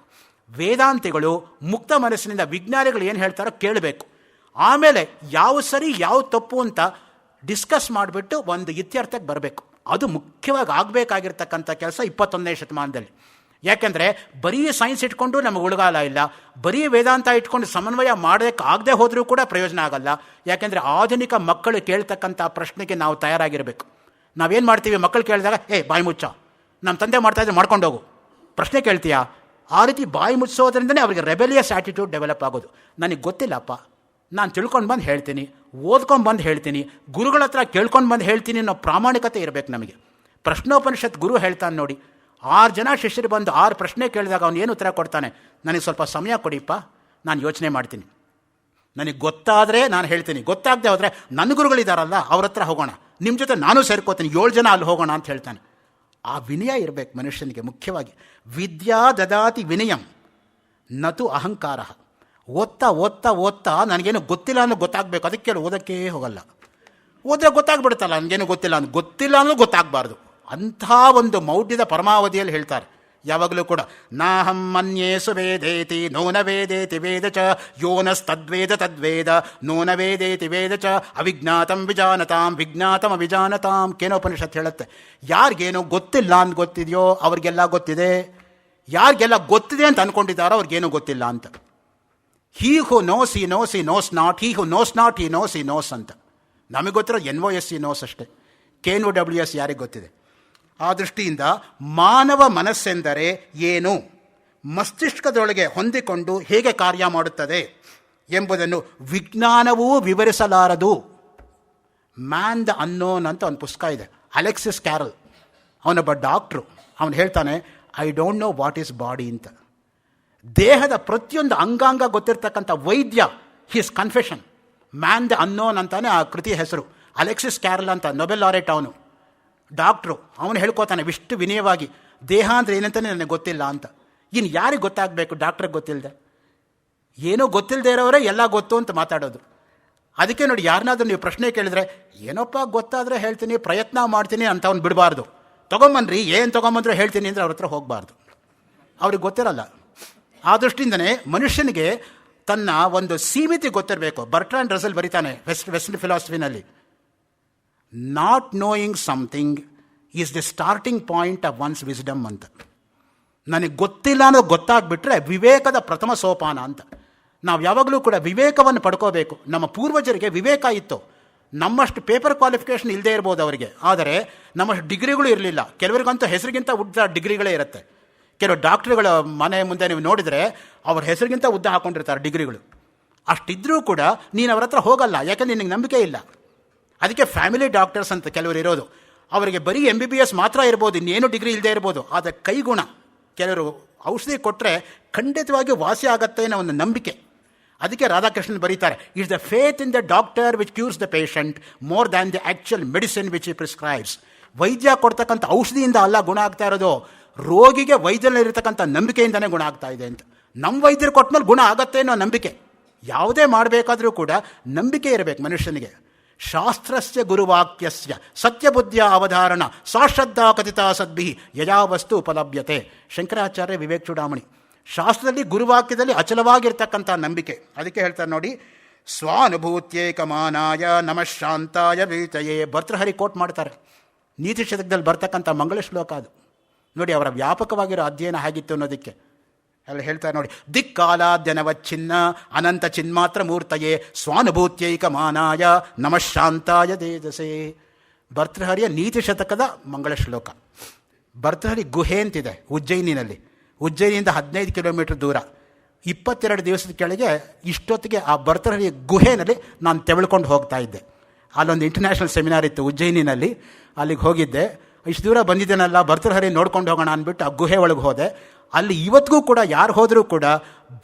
ವೇದಾಂತಿಗಳು ಮುಕ್ತ ಮನಸ್ಸಿನಿಂದ ವಿಜ್ಞಾನಿಗಳು ಏನು ಹೇಳ್ತಾರೋ ಕೇಳಬೇಕು. ಆಮೇಲೆ ಯಾವ ಸರಿ ಯಾವ ತಪ್ಪು ಅಂತ ಡಿಸ್ಕಸ್ ಮಾಡಿಬಿಟ್ಟು ಒಂದು ಇತ್ಯರ್ಥಕ್ಕೆ ಬರಬೇಕು. ಅದು ಮುಖ್ಯವಾಗಿ ಆಗಬೇಕಾಗಿರ್ತಕ್ಕಂಥ ಕೆಲಸ 21ನೇ ಶತಮಾನದಲ್ಲಿ. ಯಾಕೆಂದರೆ ಬರೀ ಸೈನ್ಸ್ ಇಟ್ಕೊಂಡು ನಮಗೆ ಉಳಗಾಲ ಇಲ್ಲ, ಬರೀ ವೇದಾಂತ ಇಟ್ಕೊಂಡು ಸಮನ್ವಯ ಮಾಡೋಕ್ಕೆ ಆಗದೆ ಹೋದರೂ ಕೂಡ ಪ್ರಯೋಜನ ಆಗಲ್ಲ. ಯಾಕೆಂದರೆ ಆಧುನಿಕ ಮಕ್ಕಳು ಕೇಳ್ತಕ್ಕಂಥ ಪ್ರಶ್ನೆಗೆ ನಾವು ತಯಾರಾಗಿರಬೇಕು. ನಾವೇನು ಮಾಡ್ತೀವಿ, ಮಕ್ಕಳು ಕೇಳಿದಾಗ ಬಾಯಿ ಮುಚ್ಚ, ನಮ್ಮ ತಂದೆ ಮಾಡ್ತಾಯಿದ್ರೆ ಮಾಡ್ಕೊಂಡು ಹೋಗು, ಪ್ರಶ್ನೆ ಕೇಳ್ತೀಯಾ? ಆ ರೀತಿ ಬಾಯಿ ಮುಚ್ಚೋದ್ರಿಂದನೇ ಅವರಿಗೆ ರೆಬೆಲಿಯಸ್ ಆ್ಯಟಿಟ್ಯೂಡ್ ಡೆವಲಪ್ ಆಗೋದು. ನನಗೆ ಗೊತ್ತಿಲ್ಲಪ್ಪ, ನಾನು ತಿಳ್ಕೊಂಡು ಬಂದು ಹೇಳ್ತೀನಿ, ಓದ್ಕೊಂಡು ಬಂದು ಹೇಳ್ತೀನಿ, ಗುರುಗಳ ಹತ್ರ ಕೇಳ್ಕೊಂಡು ಬಂದು ಹೇಳ್ತೀನಿ ಅನ್ನೋ ಪ್ರಾಮಾಣಿಕತೆ ಇರಬೇಕು ನಮಗೆ. ಪ್ರಶ್ನೋಪನಿಷತ್ ಗುರು ಹೇಳ್ತಾನೆ ನೋಡಿ, 6 ಜನ ಶಿಷ್ಯರು ಬಂದು 6 ಪ್ರಶ್ನೆ ಕೇಳಿದಾಗ ಅವನು ಏನು ಉತ್ತರ ಕೊಡ್ತಾನೆ, ನನಗೆ ಸ್ವಲ್ಪ ಸಮಯ ಕೊಡಿಪ್ಪ, ನಾನು ಯೋಚನೆ ಮಾಡ್ತೀನಿ, ನನಗೆ ಗೊತ್ತಾದರೆ ನಾನು ಹೇಳ್ತೀನಿ, ಗೊತ್ತಾಗದೆ ಹೋದರೆ ನನ್ನ ಗುರುಗಳಿದ್ದಾರಲ್ಲ ಅವ್ರ ಹತ್ರ ಹೋಗೋಣ, ನಿಮ್ಮ ಜೊತೆ ನಾನು ಸೇರ್ಕೋತೀನಿ, 7 ಜನ ಅಲ್ಲಿ ಹೋಗೋಣ ಅಂತ ಹೇಳ್ತಾನೆ. ಆ ವಿನಯ ಇರಬೇಕು ಮನುಷ್ಯನಿಗೆ. ಮುಖ್ಯವಾಗಿ ವಿದ್ಯಾ ದದಾತಿ ವಿನಯಂ ನತು ಅಹಂಕಾರ. ಓದ್ತಾ ಓದ್ತಾ ಓದ್ತಾ ನನಗೇನು ಗೊತ್ತಿಲ್ಲ ಅನ್ನೋ ಗೊತ್ತಾಗಬೇಕು, ಅದಕ್ಕೆ ಓದೋಕ್ಕೆ ಹೋಗಲ್ಲ. ಓದ್ರೆ ಗೊತ್ತಾಗ್ಬಿಡುತ್ತಲ್ಲ ನನಗೇನು ಗೊತ್ತಿಲ್ಲ ಅನ್ನೋ ಗೊತ್ತಾಗಬಾರ್ದು. ಅಂಥ ಒಂದು ಮೌಢ್ಯದ ಪರಮಾವಧಿಯಲ್ಲಿ ಹೇಳ್ತಾರೆ ಯಾವಾಗಲೂ ಕೂಡ, ನಾಹಂ ಮನ್ಯೇಸು ವೇದೇತಿ ನೋನ ವೇದೇತಿ ವೇದ ಚ ಯೋನಸ್ತದ್ವೇದ ತದ್ವೇದ ನೋನ ವೇದೇತಿ ವೇದ ಚ ಅವಿಜ್ಞಾತಂ ವಿಜಾನತಾಂ ವಿಜ್ಞಾತಂ ಅವಿಜಾನತಾಂ. ಕೇನೋಪನಿಷತ್ ಹೇಳುತ್ತೆ, ಯಾರಿಗೇನು ಗೊತ್ತಿಲ್ಲ ಅಂತ ಗೊತ್ತಿದೆಯೋ ಅವ್ರಿಗೆಲ್ಲ ಗೊತ್ತಿದೆ, ಯಾರಿಗೆಲ್ಲ ಗೊತ್ತಿದೆ ಅಂತ ಅಂದ್ಕೊಂಡಿದ್ದಾರೋ ಅವ್ರಿಗೇನು ಗೊತ್ತಿಲ್ಲ ಅಂತ. He who knows he knows he knows not, he who knows not he knows he knows ಅಂತ. ನಮಗೆ ಗೊತ್ತಿರೋ NOS ಹಿ ನೋಸ್ ಅಷ್ಟೇ, KNOWS ಯಾರಿಗೆ ಗೊತ್ತಿದೆ? ಆ ದೃಷ್ಟಿಯಿಂದ ಮಾನವ ಮನಸ್ಸೆಂದರೆ ಏನು, ಮಸ್ತಿಷ್ಕದೊಳಗೆ ಹೊಂದಿಕೊಂಡು ಹೇಗೆ ಕಾರ್ಯ ಮಾಡುತ್ತದೆ ಎಂಬುದನ್ನು ವಿಜ್ಞಾನವೂ ವಿವರಿಸಲಾರದು. ಮ್ಯಾನ್ ದ ಅನ್ನೋನ್ ಅಂತ ಒಂದು ಪುಸ್ತಕ ಇದೆ, ಅಲೆಕ್ಸಿಸ್ ಕ್ಯಾರಲ್, ಅವನೊಬ್ಬ ಡಾಕ್ಟ್ರು. ಅವನು ಹೇಳ್ತಾನೆ, I don't know what is body ಅಂತ. ದೇಹದ ಪ್ರತಿಯೊಂದು ಅಂಗಾಂಗ ಗೊತ್ತಿರ್ತಕ್ಕಂಥ ವೈದ್ಯ, his confession, man the unknown ಅಂತಾನೆ ಆ ಕೃತಿಯ ಹೆಸರು. ಅಲೆಕ್ಸಿಸ್ ಕ್ಯಾರಲ್ ಅಂತ ನೊಬೆಲ್ ಲಾರೆಟ್, ಅವನು ಡಾಕ್ಟ್ರು. ಅವನು ಹೇಳ್ಕೊತಾನೆ ಇಷ್ಟು ವಿನಯವಾಗಿ, ದೇಹ ಅಂದರೆ ಏನಂತಾನೆ ನನಗೆ ಗೊತ್ತಿಲ್ಲ ಅಂತ. ಇನ್ನು ಯಾರಿಗೆ ಗೊತ್ತಾಗಬೇಕು? ಡಾಕ್ಟ್ರಿಗೆ ಗೊತ್ತಿಲ್ಲದೆ, ಏನೋ ಗೊತ್ತಿಲ್ಲದೆ ಇರೋರೇ ಎಲ್ಲ ಗೊತ್ತು ಅಂತ ಮಾತಾಡೋದು. ಅದಕ್ಕೆ ನೋಡಿ, ಯಾರನ್ನಾದ್ರೂ ನೀವು ಪ್ರಶ್ನೆ ಕೇಳಿದ್ರೆ, ಏನಪ್ಪ ಗೊತ್ತಾದರೆ ಹೇಳ್ತೀನಿ, ಪ್ರಯತ್ನ ಮಾಡ್ತೀನಿ ಅಂತ ಅವ್ನು ಬಿಡಬಾರ್ದು. ತೊಗೊಂಬನ್ರಿ, ಏನು ತೊಗೊಂಬಂದ್ರೆ ಹೇಳ್ತೀನಿ ಅಂದರೆ ಅವ್ರ ಹತ್ರ ಹೋಗಬಾರ್ದು, ಅವ್ರಿಗೆ ಗೊತ್ತಿರಲ್ಲ. ಆ ದೃಷ್ಟಿಯಿಂದನೇ ಮನುಷ್ಯನಿಗೆ ತನ್ನ ಒಂದು ಸೀಮಿತಿ ಗೊತ್ತಿರಬೇಕು. ಬರ್ಟ್ರಾಂಡ್ ರಸಲ್ ಬರೀತಾನೆ ವೆಸ್ಟರ್ನ್ ಫಿಲಾಸಫಿನಲ್ಲಿ, not knowing something is the starting point of one's wisdom ಅಂತ. ನನಗೆ ಗೊತ್ತಿಲ್ಲ ಅನ್ನೋದು ಗೊತ್ತಾಗ್ಬಿಟ್ರೆ ವಿವೇಕದ ಪ್ರಥಮ ಸೋಪಾನ ಅಂತ. ನಾವು ಯಾವಾಗಲೂ ಕೂಡ ವಿವೇಕವನ್ನು ಪಡ್ಕೋಬೇಕು. ನಮ್ಮ ಪೂರ್ವಜರಿಗೆ ವಿವೇಕ ಇತ್ತು. ನಮ್ಮಷ್ಟು ಪೇಪರ್ ಕ್ವಾಲಿಫಿಕೇಷನ್ ಇಲ್ಲದೆ ಇರ್ಬೋದು ಅವರಿಗೆ, ಆದರೆ ನಮ್ಮಷ್ಟು ಡಿಗ್ರಿಗಳು ಇರಲಿಲ್ಲ. ಕೆಲವರಿಗಂತೂ ಹೆಸರಿಗಿಂತ ಉದ್ದ ಡಿಗ್ರಿಗಳೇ ಇರುತ್ತೆ. ಕೆಲವು ಡಾಕ್ಟ್ರುಗಳ ಮನೆ ಮುಂದೆ ನೀವು ನೋಡಿದರೆ ಅವ್ರ ಹೆಸರಿಗಿಂತ ಉದ್ದ ಹಾಕ್ಕೊಂಡಿರ್ತಾರೆ ಡಿಗ್ರಿಗಳು. ಅಷ್ಟಿದ್ರೂ ಕೂಡ ನೀನು ಅವ್ರ ಹತ್ರ ಹೋಗಲ್ಲ, ಯಾಕಂದ್ರೆ ನಿನಗೆ ನಂಬಿಕೆ ಇಲ್ಲ. ಅದಕ್ಕೆ ಫ್ಯಾಮಿಲಿ ಡಾಕ್ಟರ್ಸ್ ಅಂತ ಕೆಲವರು ಇರೋದು. ಅವರಿಗೆ ಬರೀ MBBS ಮಾತ್ರ ಇರ್ಬೋದು, ಇನ್ನೇನು ಡಿಗ್ರಿ ಇಲ್ಲದೆ ಇರ್ಬೋದು, ಆದರೆ ಕೈಗುಣ. ಕೆಲವರು ಔಷಧಿ ಕೊಟ್ಟರೆ ಖಂಡಿತವಾಗಿ ವಾಸಿ ಆಗತ್ತೆ ಅನ್ನೋ ಒಂದು ನಂಬಿಕೆ. ಅದಕ್ಕೆ ರಾಧಾಕೃಷ್ಣನ್ ಬರೀತಾರೆ, it's the faith in the doctor which cures the patient more than the actual medicine which he prescribes. ವೈದ್ಯ ಕೊಡ್ತಕ್ಕಂಥ ಔಷಧಿಯಿಂದ ಅಲ್ಲ ಗುಣ ಆಗ್ತಾ ಇರೋದು, ರೋಗಿಗೆ ವೈದ್ಯರಲ್ಲಿರ್ತಕ್ಕಂಥ ನಂಬಿಕೆಯಿಂದನೇ ಗುಣ ಆಗ್ತಾ ಇದೆ ಅಂತ. ನಮ್ಮ ವೈದ್ಯರು ಕೊಟ್ಟಮೇಲೆ ಗುಣ ಆಗತ್ತೆ ಅನ್ನೋ ನಂಬಿಕೆ. ಯಾವುದೇ ಮಾಡಬೇಕಾದ್ರೂ ಕೂಡ ನಂಬಿಕೆ ಇರಬೇಕು ಮನುಷ್ಯನಿಗೆ. ಶಾಸ್ತ್ರಸ್ಯ ಗುರುವಾಕ್ಯಸ್ಯ ಸತ್ಯಬುದ್ಧಿಯ ಅವಧಾರಣ ಸಾಶ್ರದ್ಧಾ ಕಥಿತಾ ಸದ್ಭಿ ಯಯಾ ವಸ್ತು ಉಪಲಭ್ಯತೆ. ಶಂಕರಾಚಾರ್ಯ ವಿವೇಕ ಚೂಡಾಮಣಿ. ಶಾಸ್ತ್ರದಲ್ಲಿ ಗುರುವಾಕ್ಯದಲ್ಲಿ ಅಚಲವಾಗಿರ್ತಕ್ಕಂಥ ನಂಬಿಕೆ. ಅದಕ್ಕೆ ಹೇಳ್ತಾರೆ ನೋಡಿ, ಸ್ವಾನುಭೂತ್ಯೇಕಮಾನಾಯ ನಮಃ ಶಾಂತಾಯ ವೀತಯೇ. ಭರ್ತೃಹರಿ ಕೋಟ್ ಮಾಡ್ತಾರೆ, ನೀತಿ ಶತಕದಲ್ಲಿ ಬರ್ತಕ್ಕಂಥ ಮಂಗಳ ಶ್ಲೋಕ ಅದು. ನೋಡಿ ಅವರ ವ್ಯಾಪಕವಾಗಿರೋ ಅಧ್ಯಯನ ಹೇಗಿತ್ತು ಅನ್ನೋದಕ್ಕೆ ಅಲ್ಲಿ ಹೇಳ್ತಾರೆ ನೋಡಿ, ದಿಕ್ಕಾಲಾದ್ಯನವಚ್ಛಿನ್ನ ಅನಂತ ಚಿನ್ಮಾತ್ರ ಮೂರ್ತಯೇ ಸ್ವಾನುಭೂತ್ಯೈಕಮಾನಾಯ ನಮಃ ಶಾಂತಾಯ ತೇಜಸೇ. ಭರ್ತೃಹರಿಯ ನೀತಿ ಶತಕದ ಮಂಗಳ ಶ್ಲೋಕ. ಭರ್ತೃಹರಿ ಗುಹೆ ಅಂತಿದೆ ಉಜ್ಜಯಿನಿನಲ್ಲಿ. ಉಜ್ಜಯಿನಿಯಿಂದ 15 ಕಿಲೋಮೀಟರ್ ದೂರ. 22 ದಿವಸದ ಕೆಳಗೆ ಇಷ್ಟೊತ್ತಿಗೆ ಆ ಭರ್ತೃಹರಿ ಗುಹೆಯಲ್ಲಿ ನಾನು ತೆವಳ್ಕೊಂಡು ಹೋಗ್ತಾ ಇದ್ದೆ. ಅಲ್ಲೊಂದು ಇಂಟರ್ನ್ಯಾಷನಲ್ ಸೆಮಿನಾರ್ ಇತ್ತು ಉಜ್ಜಯಿನಿನಲ್ಲಿ, ಅಲ್ಲಿಗೆ ಹೋಗಿದ್ದೆ. ಇಷ್ಟು ದೂರ ಬಂದಿದ್ದೇನಲ್ಲ, ಭರ್ತೃಹರಿ ನೋಡ್ಕೊಂಡು ಹೋಗೋಣ ಅಂದ್ಬಿಟ್ಟು ಆ ಗುಹೆ ಒಳಗೆ ಹೋದೆ. ಅಲ್ಲಿ ಇವತ್ತಿಗೂ ಕೂಡ ಯಾರು ಹೋದರೂ ಕೂಡ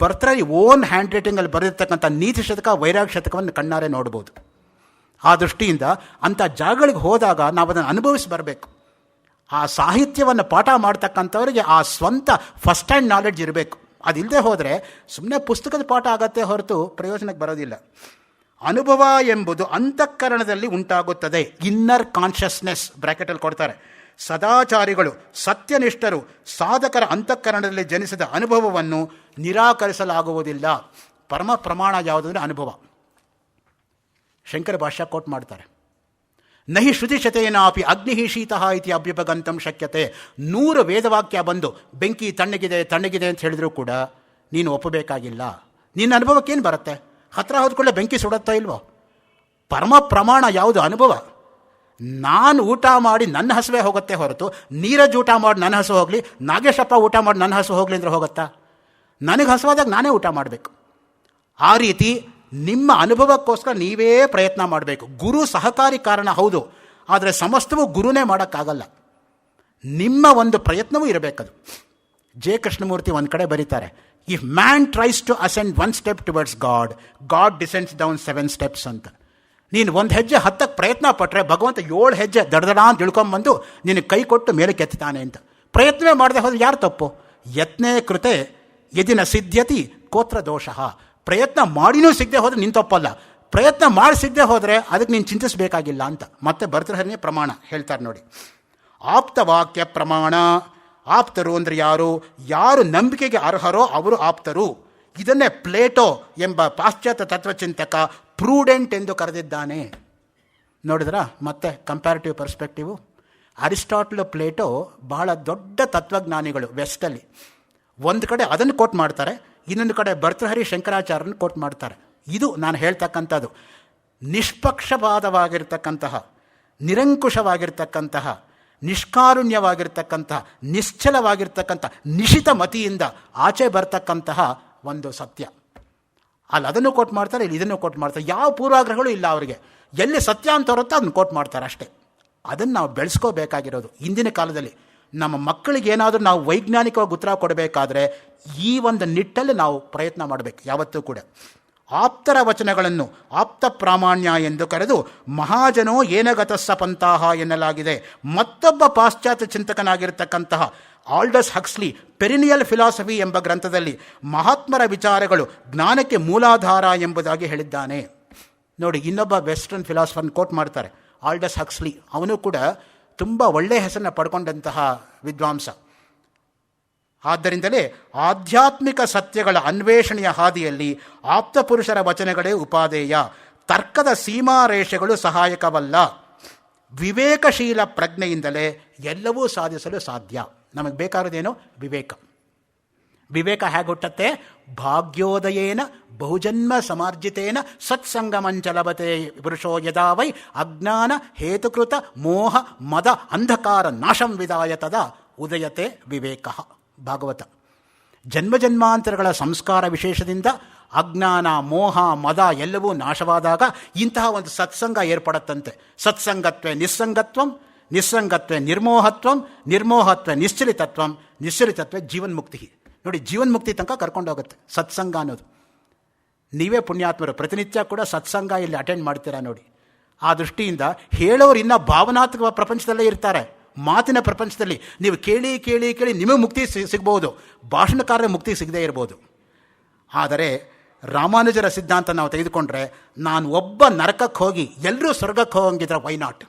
ಭರ್ತೃಹರಿ ಓನ್ ಹ್ಯಾಂಡ್ ರೈಟಿಂಗಲ್ಲಿ ಬರೆದಿರ್ತಕ್ಕಂಥ ನೀತಿ ಶತಕ, ವೈರಾಗ್ಯ ಶತಕವನ್ನು ಕಣ್ಣಾರೆ ನೋಡ್ಬೋದು. ಆ ದೃಷ್ಟಿಯಿಂದ ಅಂಥ ಜಾಗಗಳಿಗೆ ಹೋದಾಗ ನಾವು ಅದನ್ನು ಅನುಭವಿಸಿ ಬರಬೇಕು. ಆ ಸಾಹಿತ್ಯವನ್ನು ಪಾಠ ಮಾಡ್ತಕ್ಕಂಥವ್ರಿಗೆ ಆ ಸ್ವಂತ ಫಸ್ಟ್ ಹ್ಯಾಂಡ್ ನಾಲೆಡ್ಜ್ ಇರಬೇಕು. ಅದಿಲ್ಲದೆ ಹೋದರೆ ಸುಮ್ಮನೆ ಪುಸ್ತಕದ ಪಾಠ ಆಗತ್ತೆ ಹೊರತು ಪ್ರಯೋಜನಕ್ಕೆ ಬರೋದಿಲ್ಲ. ಅನುಭವ ಎಂಬುದು ಅಂತಃಕರಣದಲ್ಲಿ ಉಂಟಾಗುತ್ತದೆ. ಇನ್ನರ್ ಕಾನ್ಷಿಯಸ್ನೆಸ್ ಬ್ರ್ಯಾಕೆಟಲ್ಲಿ ಕೊಡ್ತಾರೆ. ಸದಾಚಾರಿಗಳು, ಸತ್ಯನಿಷ್ಠರು, ಸಾಧಕರ ಅಂತಃಕರಣದಲ್ಲಿ ಜನಿಸಿದ ಅನುಭವವನ್ನು ನಿರಾಕರಿಸಲಾಗುವುದಿಲ್ಲ. ಪರಮ ಪ್ರಮಾಣ ಯಾವುದಂದರೆ ಅನುಭವ. ಶಂಕರ ಭಾಷ್ಯ ಕೋಟ್ ಮಾಡ್ತಾರೆ, ನಹಿ ಶ್ರುತಿಶತೇನಾಪಿ ಅಗ್ನಿ ಶೀತಃ ಇತಿ ಅಭ್ಯುಪಗಂತಂ ಶಕ್ಯತೆ. 100 ವೇದವಾಕ್ಯ ಬಂದು ಬೆಂಕಿ ತಣ್ಣಗಿದೆ ತಣ್ಣಗಿದೆ ಅಂತ ಹೇಳಿದರೂ ಕೂಡ ನೀನು ಒಪ್ಪಬೇಕಾಗಿಲ್ಲ. ನಿನ್ನ ಅನುಭವಕ್ಕೇನು ಬರುತ್ತೆ? ಹತ್ತಿರ ಹೋದ್ಕೊಳ್ಳೆ ಬೆಂಕಿ ಸುಡುತ್ತಾ ಇಲ್ವೋ? ಪರಮ ಪ್ರಮಾಣ ಯಾವುದು? ಅನುಭವ. ನಾನು ಊಟ ಮಾಡಿ ನನ್ನ ಹಸುವೆ ಹೋಗುತ್ತೆ ಹೊರತು ನೀರಜ್ ಊಟ ಮಾಡಿ ನನ್ನ ಹಸು ಹೋಗಲಿ, ನಾಗೇಶಪ್ಪ ಊಟ ಮಾಡಿ ನನ್ನ ಹಸು ಹೋಗಲಿ ಅಂದರೆ ಹೋಗುತ್ತಾ? ನನಗೆ ಹಸುವಾದಾಗ ನಾನೇ ಊಟ ಮಾಡಬೇಕು. ಆ ರೀತಿ ನಿಮ್ಮ ಅನುಭವಕ್ಕೋಸ್ಕರ ನೀವೇ ಪ್ರಯತ್ನ ಮಾಡಬೇಕು. ಗುರು ಸಹಕಾರಿ ಕಾರಣ ಹೌದು, ಆದರೆ ಸಮಸ್ತವೂ ಗುರುನೇ ಮಾಡೋಕ್ಕಾಗಲ್ಲ. ನಿಮ್ಮ ಒಂದು ಪ್ರಯತ್ನವೂ ಇರಬೇಕದು. ಜೆ ಕೃಷ್ಣಮೂರ್ತಿ ಒಂದು ಕಡೆ ಬರೀತಾರೆ, if man tries to ascend 1 step towards God, God descends down 7 steps ಅಂತ. ನೀನು 1 ಹೆಜ್ಜೆ ಹತ್ತಕ್ಕೆ ಪ್ರಯತ್ನ ಪಟ್ಟರೆ ಭಗವಂತ 7 ಹೆಜ್ಜೆ ದಡದಡ ಅಂತ ಇಳ್ಕೊಂಬಂದು ನಿನಗೆ ಕೈ ಕೊಟ್ಟು ಮೇಲೆ ಕೆತ್ತಾನೆ ಅಂತ. ಪ್ರಯತ್ನವೇ ಮಾಡದೆ ಹೋದ್ರೆ ಯಾರು ತಪ್ಪು? ಯತ್ನೇ ಕೃತೆ ಯದಿನ ಸಿದ್ಧ್ಯತಿ ಕೋತ್ರ ದೋಷಃ. ಪ್ರಯತ್ನ ಮಾಡಿನೂ ಸಿಗದೆ ಹೋದರೆ ನಿನ್ನ ತಪ್ಪಲ್ಲ, ಪ್ರಯತ್ನ ಮಾಡಿ ಸಿಗದೆ ಹೋದರೆ ಅದಕ್ಕೆ ನೀನು ಚಿಂತಿಸಬೇಕಾಗಿಲ್ಲ ಅಂತ. ಮತ್ತೆ ಭರ್ತೃಹರಿನೇ ಪ್ರಮಾಣ ಹೇಳ್ತಾರೆ ನೋಡಿ. ಆಪ್ತವಾಕ್ಯ ಪ್ರಮಾಣ. ಆಪ್ತರು ಅಂದರೆ ಯಾರು? ಯಾರು ನಂಬಿಕೆಗೆ ಅರ್ಹರೋ ಅವರು ಆಪ್ತರು. ಇದನ್ನೇ ಪ್ಲೇಟೋ ಎಂಬ ಪಾಶ್ಚಾತ್ಯ ತತ್ವಚಿಂತಕ ಪ್ರೂಡೆಂಟ್ ಎಂದು ಕರೆದಿದ್ದಾನೆ. ನೋಡಿದ್ರ ಮತ್ತೆ ಕಂಪ್ಯಾರಿಟಿವ್ ಪರ್ಸ್ಪೆಕ್ಟಿವು. ಅರಿಸ್ಟಾಟಲ್, ಪ್ಲೇಟೋ ಬಹಳ ದೊಡ್ಡ ತತ್ವಜ್ಞಾನಿಗಳು ವೆಸ್ಟಲ್ಲಿ. ಒಂದು ಕಡೆ ಅದನ್ನು ಕೋಟ್ ಮಾಡ್ತಾರೆ, ಇನ್ನೊಂದು ಕಡೆ ಭರ್ತೃಹರಿ ಶಂಕರಾಚಾರ್ಯರನ್ನು ಕೋಟ್ ಮಾಡ್ತಾರೆ. ಇದು ನಾನು ಹೇಳ್ತಕ್ಕಂಥದ್ದು ನಿಷ್ಪಕ್ಷಪಾತವಾಗಿರ್ತಕ್ಕಂತಹ, ನಿರಂಕುಶವಾಗಿರ್ತಕ್ಕಂತಹ, ನಿಷ್ಕಾರುಣ್ಯವಾಗಿರ್ತಕ್ಕಂತಹ, ನಿಶ್ಚಲವಾಗಿರ್ತಕ್ಕಂಥ ನಿಶಿತ ಮತಿಯಿಂದ ಆಚೆ ಬರ್ತಕ್ಕಂತಹ ಒಂದು ಸತ್ಯ. ಅಲ್ಲಿ ಅದನ್ನು ಕೋಟ್ ಮಾಡ್ತಾರೆ, ಇಲ್ಲಿ ಇದನ್ನು ಕೋಟ್ ಮಾಡ್ತಾರೆ. ಯಾವ ಪೂರ್ವಾಗ್ರಹಗಳು ಇಲ್ಲ ಅವರಿಗೆ. ಎಲ್ಲಿ ಸತ್ಯ ಅಂತ ಹೊರತ್ತೋ ಅದನ್ನು ಕೋಟ್ ಮಾಡ್ತಾರೆ ಅಷ್ಟೇ. ಅದನ್ನು ನಾವು ಬೆಳೆಸ್ಕೋಬೇಕಾಗಿರೋದು ಇಂದಿನ ಕಾಲದಲ್ಲಿ. ನಮ್ಮ ಮಕ್ಕಳಿಗೆ ಏನಾದರೂ ನಾವು ವೈಜ್ಞಾನಿಕವಾಗಿ ಉತ್ತರ ಕೊಡಬೇಕಾದ್ರೆ ಈ ಒಂದು ನಿಟ್ಟಲ್ಲಿ ನಾವು ಪ್ರಯತ್ನ ಮಾಡಬೇಕು ಯಾವತ್ತೂ ಕೂಡ. ಆಪ್ತರ ವಚನಗಳನ್ನು ಆಪ್ತ ಪ್ರಾಮಾಣ್ಯ ಎಂದು ಕರೆದು ಮಹಾಜನೋ ಏನಗತಸ್ಸ ಪಂಥಾಹ ಎನ್ನಲಾಗಿದೆ. ಮತ್ತೊಬ್ಬ ಪಾಶ್ಚಾತ್ಯ ಚಿಂತಕನಾಗಿರ್ತಕ್ಕಂತಹ ಆಲ್ಡಸ್ ಹಕ್ಸ್ಲಿ ಪೆರಿನಿಯಲ್ ಫಿಲಾಸಫಿ ಎಂಬ ಗ್ರಂಥದಲ್ಲಿ ಮಹಾತ್ಮರ ವಿಚಾರಗಳು ಜ್ಞಾನಕ್ಕೆ ಮೂಲಾಧಾರ ಎಂಬುದಾಗಿ ಹೇಳಿದ್ದಾನೆ. ನೋಡಿ, ಇನ್ನೊಬ್ಬ ವೆಸ್ಟರ್ನ್ ಫಿಲಾಸಫರ್ನ ಕೋಟ್ ಮಾಡ್ತಾರೆ, ಆಲ್ಡಸ್ ಹಕ್ಸ್ಲಿ. ಅವನು ಕೂಡ ತುಂಬ ಒಳ್ಳೆಯ ಹೆಸರನ್ನು ಪಡ್ಕೊಂಡಂತಹ ವಿದ್ವಾಂಸ. ಆದ್ದರಿಂದಲೇ ಆಧ್ಯಾತ್ಮಿಕ ಸತ್ಯಗಳ ಅನ್ವೇಷಣೆಯ ಹಾದಿಯಲ್ಲಿ ಆಪ್ತಪುರುಷರ ವಚನಗಳೇ ಉಪಾದೇಯ. ತರ್ಕದ ಸೀಮಾರೇಷೆಗಳು ಸಹಾಯಕವಲ್ಲ. ವಿವೇಕಶೀಲ ಪ್ರಜ್ಞೆಯಿಂದಲೇ ಎಲ್ಲವೂ ಸಾಧಿಸಲು ಸಾಧ್ಯ. ನಮಗೆ ಬೇಕಾದದೇನು? ವಿವೇಕ. ವಿವೇಕ ಹೇಗೆ ಹುಟ್ಟತ್ತೆ? ಭಾಗ್ಯೋದಯೇನ ಬಹುಜನ್ಮ ಸಮಾರ್ಜಿತೇನ ಸತ್ಸಂಗಮಂಚಲಭತೆ ಪುರುಷೋ ಯದಾ ವೈ ಅಜ್ಞಾನ ಹೇತುಕೃತ ಮೋಹ ಮದ ಅಂಧಕಾರ ನಾಶಂ ವಿದಾಯ ತದಾ ಉದಯತೆ ವಿವೇಕ. ಭಾಗವತ. ಜನ್ಮಜನ್ಮಾಂತರಗಳ ಸಂಸ್ಕಾರ ವಿಶೇಷದಿಂದ ಅಜ್ಞಾನ, ಮೋಹ, ಮದ ಎಲ್ಲವೂ ನಾಶವಾದಾಗ ಇಂತಹ ಒಂದು ಸತ್ಸಂಗ ಏರ್ಪಡತ್ತಂತೆ. ಸತ್ಸಂಗತ್ವೇ ನಿಸ್ಸಂಗತ್ವಂ, ನಿಸ್ಸಂಗತ್ವೇ ನಿರ್ಮೋಹತ್ವಂ, ನಿರ್ಮೋಹತ್ವೇ ನಿಶ್ಚಲಿತತ್ವಂ, ನಿಶ್ಚಲಿತತ್ವೇ ಜೀವನ್ಮುಕ್ತಿ. ನೋಡಿ, ಜೀವನ್ಮುಕ್ತಿ ತನಕ ಕರ್ಕೊಂಡೋಗುತ್ತೆ ಸತ್ಸಂಗ ಅನ್ನೋದು. ನೀವೇ ಪುಣ್ಯಾತ್ಮರು, ಪ್ರತಿನಿತ್ಯ ಕೂಡ ಸತ್ಸಂಗ ಇಲ್ಲಿ ಅಟೆಂಡ್ ಮಾಡ್ತೀರಾ ನೋಡಿ. ಆ ದೃಷ್ಟಿಯಿಂದ ಹೇಳೋರು ಇನ್ನೂ ಭಾವನಾತ್ಮಕ ಪ್ರಪಂಚದಲ್ಲೇ ಇರ್ತಾರೆ. ಮಾತಿನ ಪ್ರಪಂಚದಲ್ಲಿ ನೀವು ಕೇಳಿ ಕೇಳಿ ಕೇಳಿ ನಿಮಗೆ ಮುಕ್ತಿ ಸಿಗ್ಬೋದು, ಭಾಷಣಕಾರರ ಮುಕ್ತಿ ಸಿಗದೇ ಇರ್ಬೋದು. ಆದರೆ ರಾಮಾನುಜರ ಸಿದ್ಧಾಂತ ನಾವು ತೆಗೆದುಕೊಂಡ್ರೆ, ನಾನು ಒಬ್ಬ ನರಕಕ್ಕೆ ಹೋಗಿ ಎಲ್ಲರೂ ಸ್ವರ್ಗಕ್ಕೆ ಹೋಗಂಗಿದ್ರೆ why not?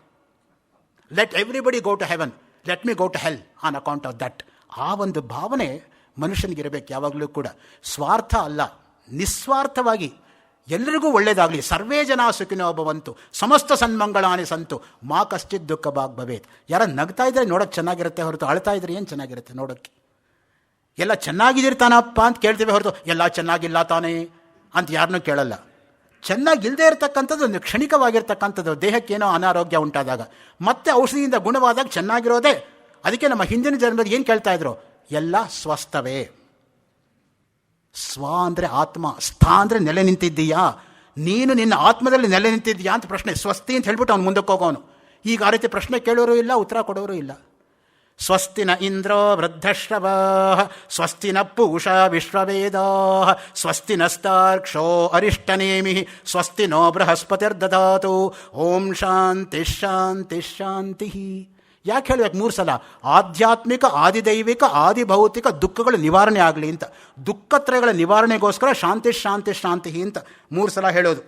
Let everybody go to heaven, let me go to hell on account of that. ಆ ಒಂದು ಭಾವನೆ ಮನುಷ್ಯನಿಗಿರಬೇಕು ಯಾವಾಗಲೂ ಕೂಡ. ಸ್ವಾರ್ಥ ಅಲ್ಲ, ನಿಸ್ವಾರ್ಥವಾಗಿ ಎಲ್ಲರಿಗೂ ಒಳ್ಳೆಯದಾಗಲಿ. ಸರ್ವೇ ಜನ ಸುಖಿನೋ ಭವಂತು, ಸಮಸ್ತ ಸನ್ಮಂಗಳಾನಿ ಸಂತು, ಮಾ ಕಶ್ಚಿತ್ ದುಃಖ ಭಾಗ್ ಭವೇತ್. ಯಾರ ನಗ್ತಾ ಇದ್ರೆ ನೋಡೋಕ್ಕೆ ಚೆನ್ನಾಗಿರುತ್ತೆ ಹೊರತು ಅಳ್ತಾ ಇದ್ರೆ ಏನು ಚೆನ್ನಾಗಿರುತ್ತೆ ನೋಡೋಕ್ಕೆ? ಎಲ್ಲ ಚೆನ್ನಾಗಿದಿರ್ತಾನಪ್ಪ ಅಂತ ಕೇಳ್ತೀವಿ ಹೊರತು ಎಲ್ಲ ಚೆನ್ನಾಗಿಲ್ಲ ತಾನೇ ಅಂತ ಯಾರನ್ನೂ ಕೇಳಲ್ಲ. ಚೆನ್ನಾಗಿಲ್ಲದೆ ಇರತಕ್ಕಂಥದ್ದು ಒಂದು ಕ್ಷಣಿಕವಾಗಿರ್ತಕ್ಕಂಥದ್ದು, ದೇಹಕ್ಕೇನೋ ಅನಾರೋಗ್ಯ ಉಂಟಾದಾಗ ಮತ್ತೆ ಔಷಧಿಯಿಂದ ಗುಣವಾದಾಗ ಚೆನ್ನಾಗಿರೋದೇ. ಅದಕ್ಕೆ ನಮ್ಮ ಹಿಂದಿನ ಜನ್ಮದಲ್ಲಿ ಏನು ಕೇಳ್ತಾ ಇದ್ರು? ಎಲ್ಲ ಸ್ವಸ್ಥವೇ. ಸ್ವ ಅಂದರೆ ಆತ್ಮ, ಸ್ಥ ಅಂದರೆ ನೆಲೆ ನಿಂತಿದ್ದೀಯಾ, ನೀನು ನಿನ್ನ ಆತ್ಮದಲ್ಲಿ ನೆಲೆ ನಿಂತಿದ್ದೀಯಾ ಅಂತ ಪ್ರಶ್ನೆ. ಸ್ವಸ್ತಿ ಅಂತ ಹೇಳ್ಬಿಟ್ಟು ಅವ್ನು ಮುಂದಕ್ಕೆ ಹೋಗೋನು. ಈಗ ಆ ರೀತಿ ಪ್ರಶ್ನೆ ಕೇಳೋರು ಇಲ್ಲ, ಉತ್ತರ ಕೊಡೋರು ಇಲ್ಲ. ಸ್ವಸ್ತಿ ನ ಇಂದ್ರೋ ವೃದ್ಧಶ್ರವಾ ಸ್ವಸ್ತಿ ನ ಪೂಷಾ ವಿಶ್ವವೇದಾ ಸ್ವಸ್ತಿ ನಸ್ತಾರ್ಕ್ಷೋ ಅರಿಷ್ಟನೇಮಿ ಸ್ವಸ್ತಿ ನೋ ಬೃಹಸ್ಪತಿರ್ದದಾತು ಓಂ ಶಾಂತಿ ಶಾಂತಿ ಶಾಂತಿ. ಯಾಕೆ ಹೇಳಬೇಕು 3 ಸಲ? ಆಧ್ಯಾತ್ಮಿಕ, ಆದಿದೈವಿಕ, ಆದಿಭೌತಿಕ ದುಃಖಗಳ ನಿವಾರಣೆ ಆಗಲಿ ಅಂತ. ದುಃಖತ್ರಯಗಳ ನಿವಾರಣೆಗೋಸ್ಕರ ಶಾಂತಿ ಶಾಂತಿ ಶಾಂತಿ ಅಂತ 3 ಸಲ ಹೇಳೋದು.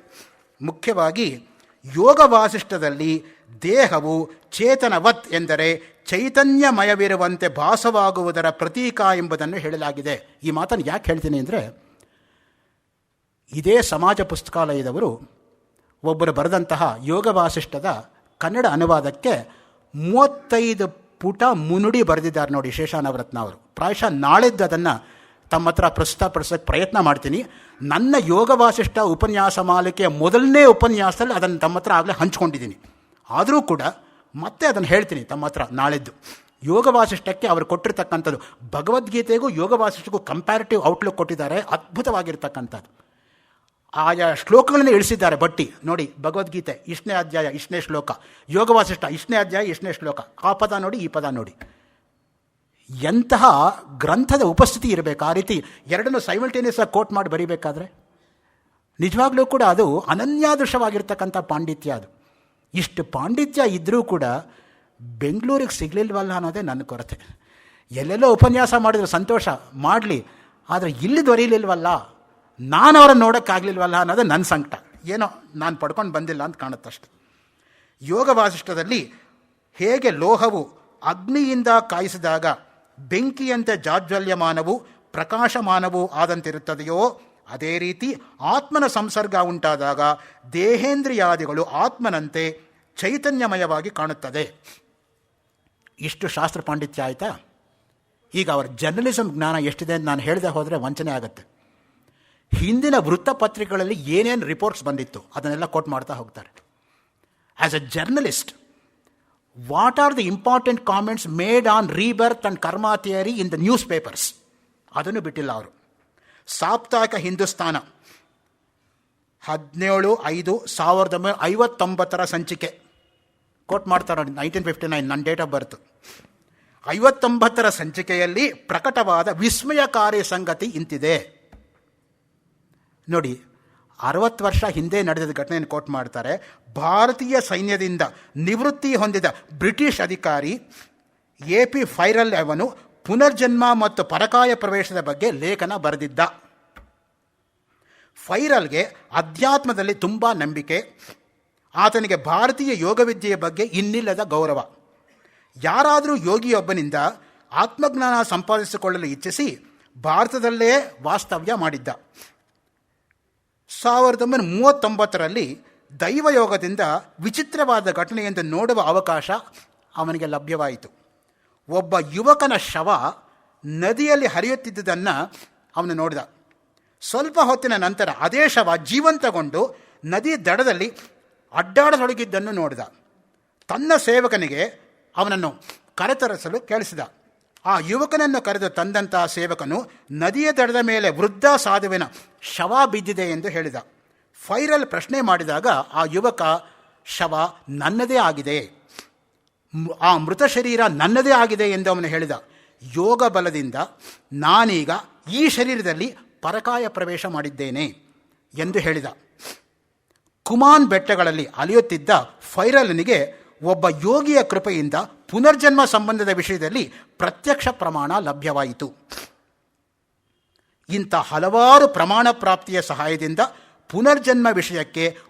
ಮುಖ್ಯವಾಗಿ ಯೋಗ ವಾಸಿಷ್ಠದಲ್ಲಿ ದೇಹವು ಚೇತನವತ್ ಎಂದರೆ ಚೈತನ್ಯಮಯವಿರುವಂತೆ ಭಾಸವಾಗುವುದರ ಪ್ರತೀಕ ಎಂಬುದನ್ನು ಹೇಳಲಾಗಿದೆ. ಈ ಮಾತನ್ನು ಯಾಕೆ ಹೇಳ್ತೀನಿ ಅಂದರೆ, ಇದೇ ಸಮಾಜ ಪುಸ್ತಕಾಲಯದವರು ಒಬ್ಬರು ಬರೆದಂತಹ ಯೋಗ ವಾಸಿಷ್ಠದ ಕನ್ನಡ ಅನುವಾದಕ್ಕೆ 35 ಪುಟ ಮುನ್ನುಡಿ ಬರೆದಿದ್ದಾರೆ ನೋಡಿ ಶೇಷಾನವರತ್ನ ಅವರು. ಪ್ರಾಯಶಃ ನಾಳಿದ್ದು ಅದನ್ನು ತಮ್ಮ ಹತ್ರ ಪ್ರಸ್ತುತಪಡಿಸೋಕ್ಕೆ ಪ್ರಯತ್ನ ಮಾಡ್ತೀನಿ. ನನ್ನ ಯೋಗ ವಾಸಿಷ್ಠ ಉಪನ್ಯಾಸ ಮಾಲಿಕೆಯ ಮೊದಲನೇ ಉಪನ್ಯಾಸದಲ್ಲಿ ಅದನ್ನು ತಮ್ಮ ಹತ್ರ ಆಗಲೇ ಹಂಚ್ಕೊಂಡಿದ್ದೀನಿ. ಆದರೂ ಕೂಡ ಮತ್ತೆ ಅದನ್ನು ಹೇಳ್ತೀನಿ ತಮ್ಮ ಹತ್ರ ನಾಳಿದ್ದು. ಯೋಗ ವಾಸಿಷ್ಠಕ್ಕೆ ಅವರು ಕೊಟ್ಟಿರ್ತಕ್ಕಂಥದ್ದು, ಭಗವದ್ಗೀತೆಗೂ ಯೋಗ ವಾಸಿಷ್ಠಕ್ಕೂ ಕಂಪ್ಯಾರಿಟಿವ್ ಔಟ್ಲುಕ್ ಕೊಟ್ಟಿದ್ದಾರೆ, ಅದ್ಭುತವಾಗಿರ್ತಕ್ಕಂಥದ್ದು. ಆಯಾ ಶ್ಲೋಕಗಳನ್ನು ಇಳಿಸಿದ್ದಾರೆ ಬಟ್ಟಿ ನೋಡಿ. ಭಗವದ್ಗೀತೆ ಇಷ್ಟನೇ ಅಧ್ಯಾಯ ಇಷ್ಟನೇ ಶ್ಲೋಕ, ಯೋಗ ವಾಸಿಷ್ಠ ಇಷ್ಟನೇ ಅಧ್ಯಾಯ ಇಷ್ಟನೇ ಶ್ಲೋಕ, ಆ ಪದ ನೋಡಿ ಈ ಪದ ನೋಡಿ. ಎಂತಹ ಗ್ರಂಥದ ಉಪಸ್ಥಿತಿ ಇರಬೇಕು. ಆ ರೀತಿ ಎರಡನ್ನು ಸೈಮಲ್ಟೇನಿಯಸ್ ಆಗಿ ಕೋಟ್ ಮಾಡಿ ಬರೀಬೇಕಾದ್ರೆ ನಿಜವಾಗ್ಲೂ ಕೂಡ ಅದು ಅನನ್ಯಾದೃಶವಾಗಿರ್ತಕ್ಕಂಥ ಪಾಂಡಿತ್ಯ. ಅದು ಇಷ್ಟು ಪಾಂಡಿತ್ಯ ಇದ್ದರೂ ಕೂಡ ಬೆಂಗಳೂರಿಗೆ ಸಿಗಲಿಲ್ವಲ್ಲ ಅನ್ನೋದೇ ನನ್ನ ಕೊರತೆ. ಎಲ್ಲೆಲ್ಲೋ ಉಪನ್ಯಾಸ ಮಾಡಿದ್ರು ಸಂತೋಷ ಮಾಡಲಿ, ಆದರೆ ಇಲ್ಲಿ ದೊರೀಲಿಲ್ವಲ್ಲ, ನಾನು ಅವರನ್ನು ನೋಡೋಕ್ಕಾಗಲಿಲ್ವಲ್ಲ ಅನ್ನೋದೇ ನನ್ನ ಸಂಕಟ. ಏನೋ ನಾನು ಪಡ್ಕೊಂಡು ಬಂದಿಲ್ಲ ಅಂತ ಕಾಣುತ್ತಷ್ಟೆ. ಯೋಗ ವಾಸಿಷ್ಠದಲ್ಲಿ ಹೇಗೆ ಲೋಹವು ಅಗ್ನಿಯಿಂದ ಕಾಯಿಸಿದಾಗ ಬೆಂಕಿಯಂತೆ ಜಾಜ್ವಲ್ಯಮಾನವು ಪ್ರಕಾಶಮಾನವೂ ಆದಂತಿರುತ್ತದೆಯೋ, ಅದೇ ರೀತಿ ಆತ್ಮನ ಸಂಸರ್ಗ ಉಂಟಾದಾಗ ದೇಹೇಂದ್ರಿಯಾದಿಗಳು ಆತ್ಮನಂತೆ ಚೈತನ್ಯಮಯವಾಗಿ ಕಾಣುತ್ತದೆ. ಇಷ್ಟು ಶಾಸ್ತ್ರ ಪಾಂಡಿತ್ಯ ಆಯಿತಾ? ಈಗ ಅವರ ಜರ್ನಲಿಸಮ್ ಜ್ಞಾನ ಎಷ್ಟಿದೆ ಅಂತ ನಾನು ಹೇಳದೆ ಹೋದರೆ ವಂಚನೆ ಆಗುತ್ತೆ. ಹಿಂದಿನ ವೃತ್ತಪತ್ರಿಕೆಗಳಲ್ಲಿ ಏನೇನು ರಿಪೋರ್ಟ್ಸ್ ಬಂದಿತ್ತು ಅದನ್ನೆಲ್ಲ ಕೋಟ್ ಮಾಡ್ತಾ ಹೋಗ್ತಾರೆ. As a journalist, what are the important comments made on rebirth and karma theory in the newspapers, ಅದನ್ನು ಬಿಟ್ಟಿಲ್ಲ ಅವರು. ಸಾಪ್ತಾಹಿಕ ಹಿಂದೂಸ್ತಾನ 17/5/1959 ಸಂಚಿಕೆ ಕೋಟ್ ಮಾಡ್ತಾರೆ ನೋಡಿ. 1959 ನನ್ನ ಡೇಟ್ ಆಫ್ ಬರ್ತ್. 59 ಸಂಚಿಕೆಯಲ್ಲಿ ಪ್ರಕಟವಾದ ವಿಸ್ಮಯಕಾರಿ ಸಂಗತಿ ಇಂತಿದೆ ನೋಡಿ. 60 ವರ್ಷ ಹಿಂದೆ ನಡೆದ ಘಟನೆಯನ್ನು ಕೋಟ್ ಮಾಡ್ತಾರೆ. ಭಾರತೀಯ ಸೈನ್ಯದಿಂದ ನಿವೃತ್ತಿ ಹೊಂದಿದ ಬ್ರಿಟಿಷ್ ಅಧಿಕಾರಿ AP ಫೈರಲ್ ಅವನು ಪುನರ್ಜನ್ಮ ಮತ್ತು ಪರಕಾಯ ಪ್ರವೇಶದ ಬಗ್ಗೆ ಲೇಖನ ಬರೆದಿದ್ದ. ಫೈರಲ್ಗೆ ಅಧ್ಯಾತ್ಮದಲ್ಲಿ ತುಂಬ ನಂಬಿಕೆ. ಆತನಿಗೆ ಭಾರತೀಯ ಯೋಗವಿದ್ಯೆಯ ಬಗ್ಗೆ ಇನ್ನಿಲ್ಲದ ಗೌರವ. ಯಾರಾದರೂ ಯೋಗಿಯೊಬ್ಬನಿಂದ ಆತ್ಮಜ್ಞಾನ ಸಂಪಾದಿಸಿಕೊಳ್ಳಲು ಇಚ್ಛಿಸಿ ಭಾರತದಲ್ಲೇ ವಾಸ್ತವ್ಯ ಮಾಡಿದ್ದ. 1939ರಲ್ಲಿ ದೈವಯೋಗದಿಂದ ವಿಚಿತ್ರವಾದ ಘಟನೆಯೆಂದು ನೋಡುವ ಅವಕಾಶ ಅವನಿಗೆ ಲಭ್ಯವಾಯಿತು. ಒಬ್ಬ ಯುವಕನ ಶವ ನದಿಯಲ್ಲಿ ಹರಿಯುತ್ತಿದ್ದುದನ್ನು ಅವನು ನೋಡಿದ. ಸ್ವಲ್ಪ ಹೊತ್ತಿನ ನಂತರ ಅದೇ ಶವ ಜೀವಂತಗೊಂಡು ನದಿ ದಡದಲ್ಲಿ ಅಡ್ಡಾಡತೊಡಗಿದ್ದನ್ನು ನೋಡಿದ. ತನ್ನ ಸೇವಕನಿಗೆ ಅವನನ್ನು ಕರೆತರಿಸಲು ಕೇಳಿಸಿದ. ಆ ಯುವಕನನ್ನು ಕರೆದು ತಂದಂತಹ ಸೇವಕನು ನದಿಯ ದಡದ ಮೇಲೆ ವೃದ್ಧ ಸಾಧುವಿನ ಶವ ಬಿದ್ದಿದೆ ಎಂದು ಹೇಳಿದ. ಫೈರಲ್ ಪ್ರಶ್ನೆ ಮಾಡಿದಾಗ ಆ ಯುವಕ, ಶವ ನನ್ನದೇ ಆಗಿದೆ, ಆ ಮೃತ ಶರೀರ ನನ್ನದೇ ಆಗಿದೆ ಎಂದು ಅವನು ಹೇಳಿದ. ಯೋಗ ಬಲದಿಂದ ನಾನೀಗ ಈ ಶರೀರದಲ್ಲಿ ಪರಕಾಯ ಪ್ರವೇಶ ಮಾಡಿದ್ದೇನೆ ಎಂದು ಹೇಳಿದ. ಕುಮಾನ್ ಬೆಟ್ಟಗಳಲ್ಲಿ ಅಲಿಯುತ್ತಿದ್ದ ಫೈರಲ್ನಿಗೆ ಒಬ್ಬ ಯೋಗಿಯ ಕೃಪೆಯಿಂದ ಪುನರ್ಜನ್ಮ ಸಂಬಂಧದ ವಿಷಯದಲ್ಲಿ ಪ್ರತ್ಯಕ್ಷ ಪ್ರಮಾಣ ಲಭ್ಯವಾಯಿತು. ಇಂಥ ಹಲವಾರು ಪ್ರಮಾಣ ಪ್ರಾಪ್ತಿಯ ಸಹಾಯದಿಂದ ಪುನರ್ಜನ್ಮ ವಿಷಯಕ್ಕೆ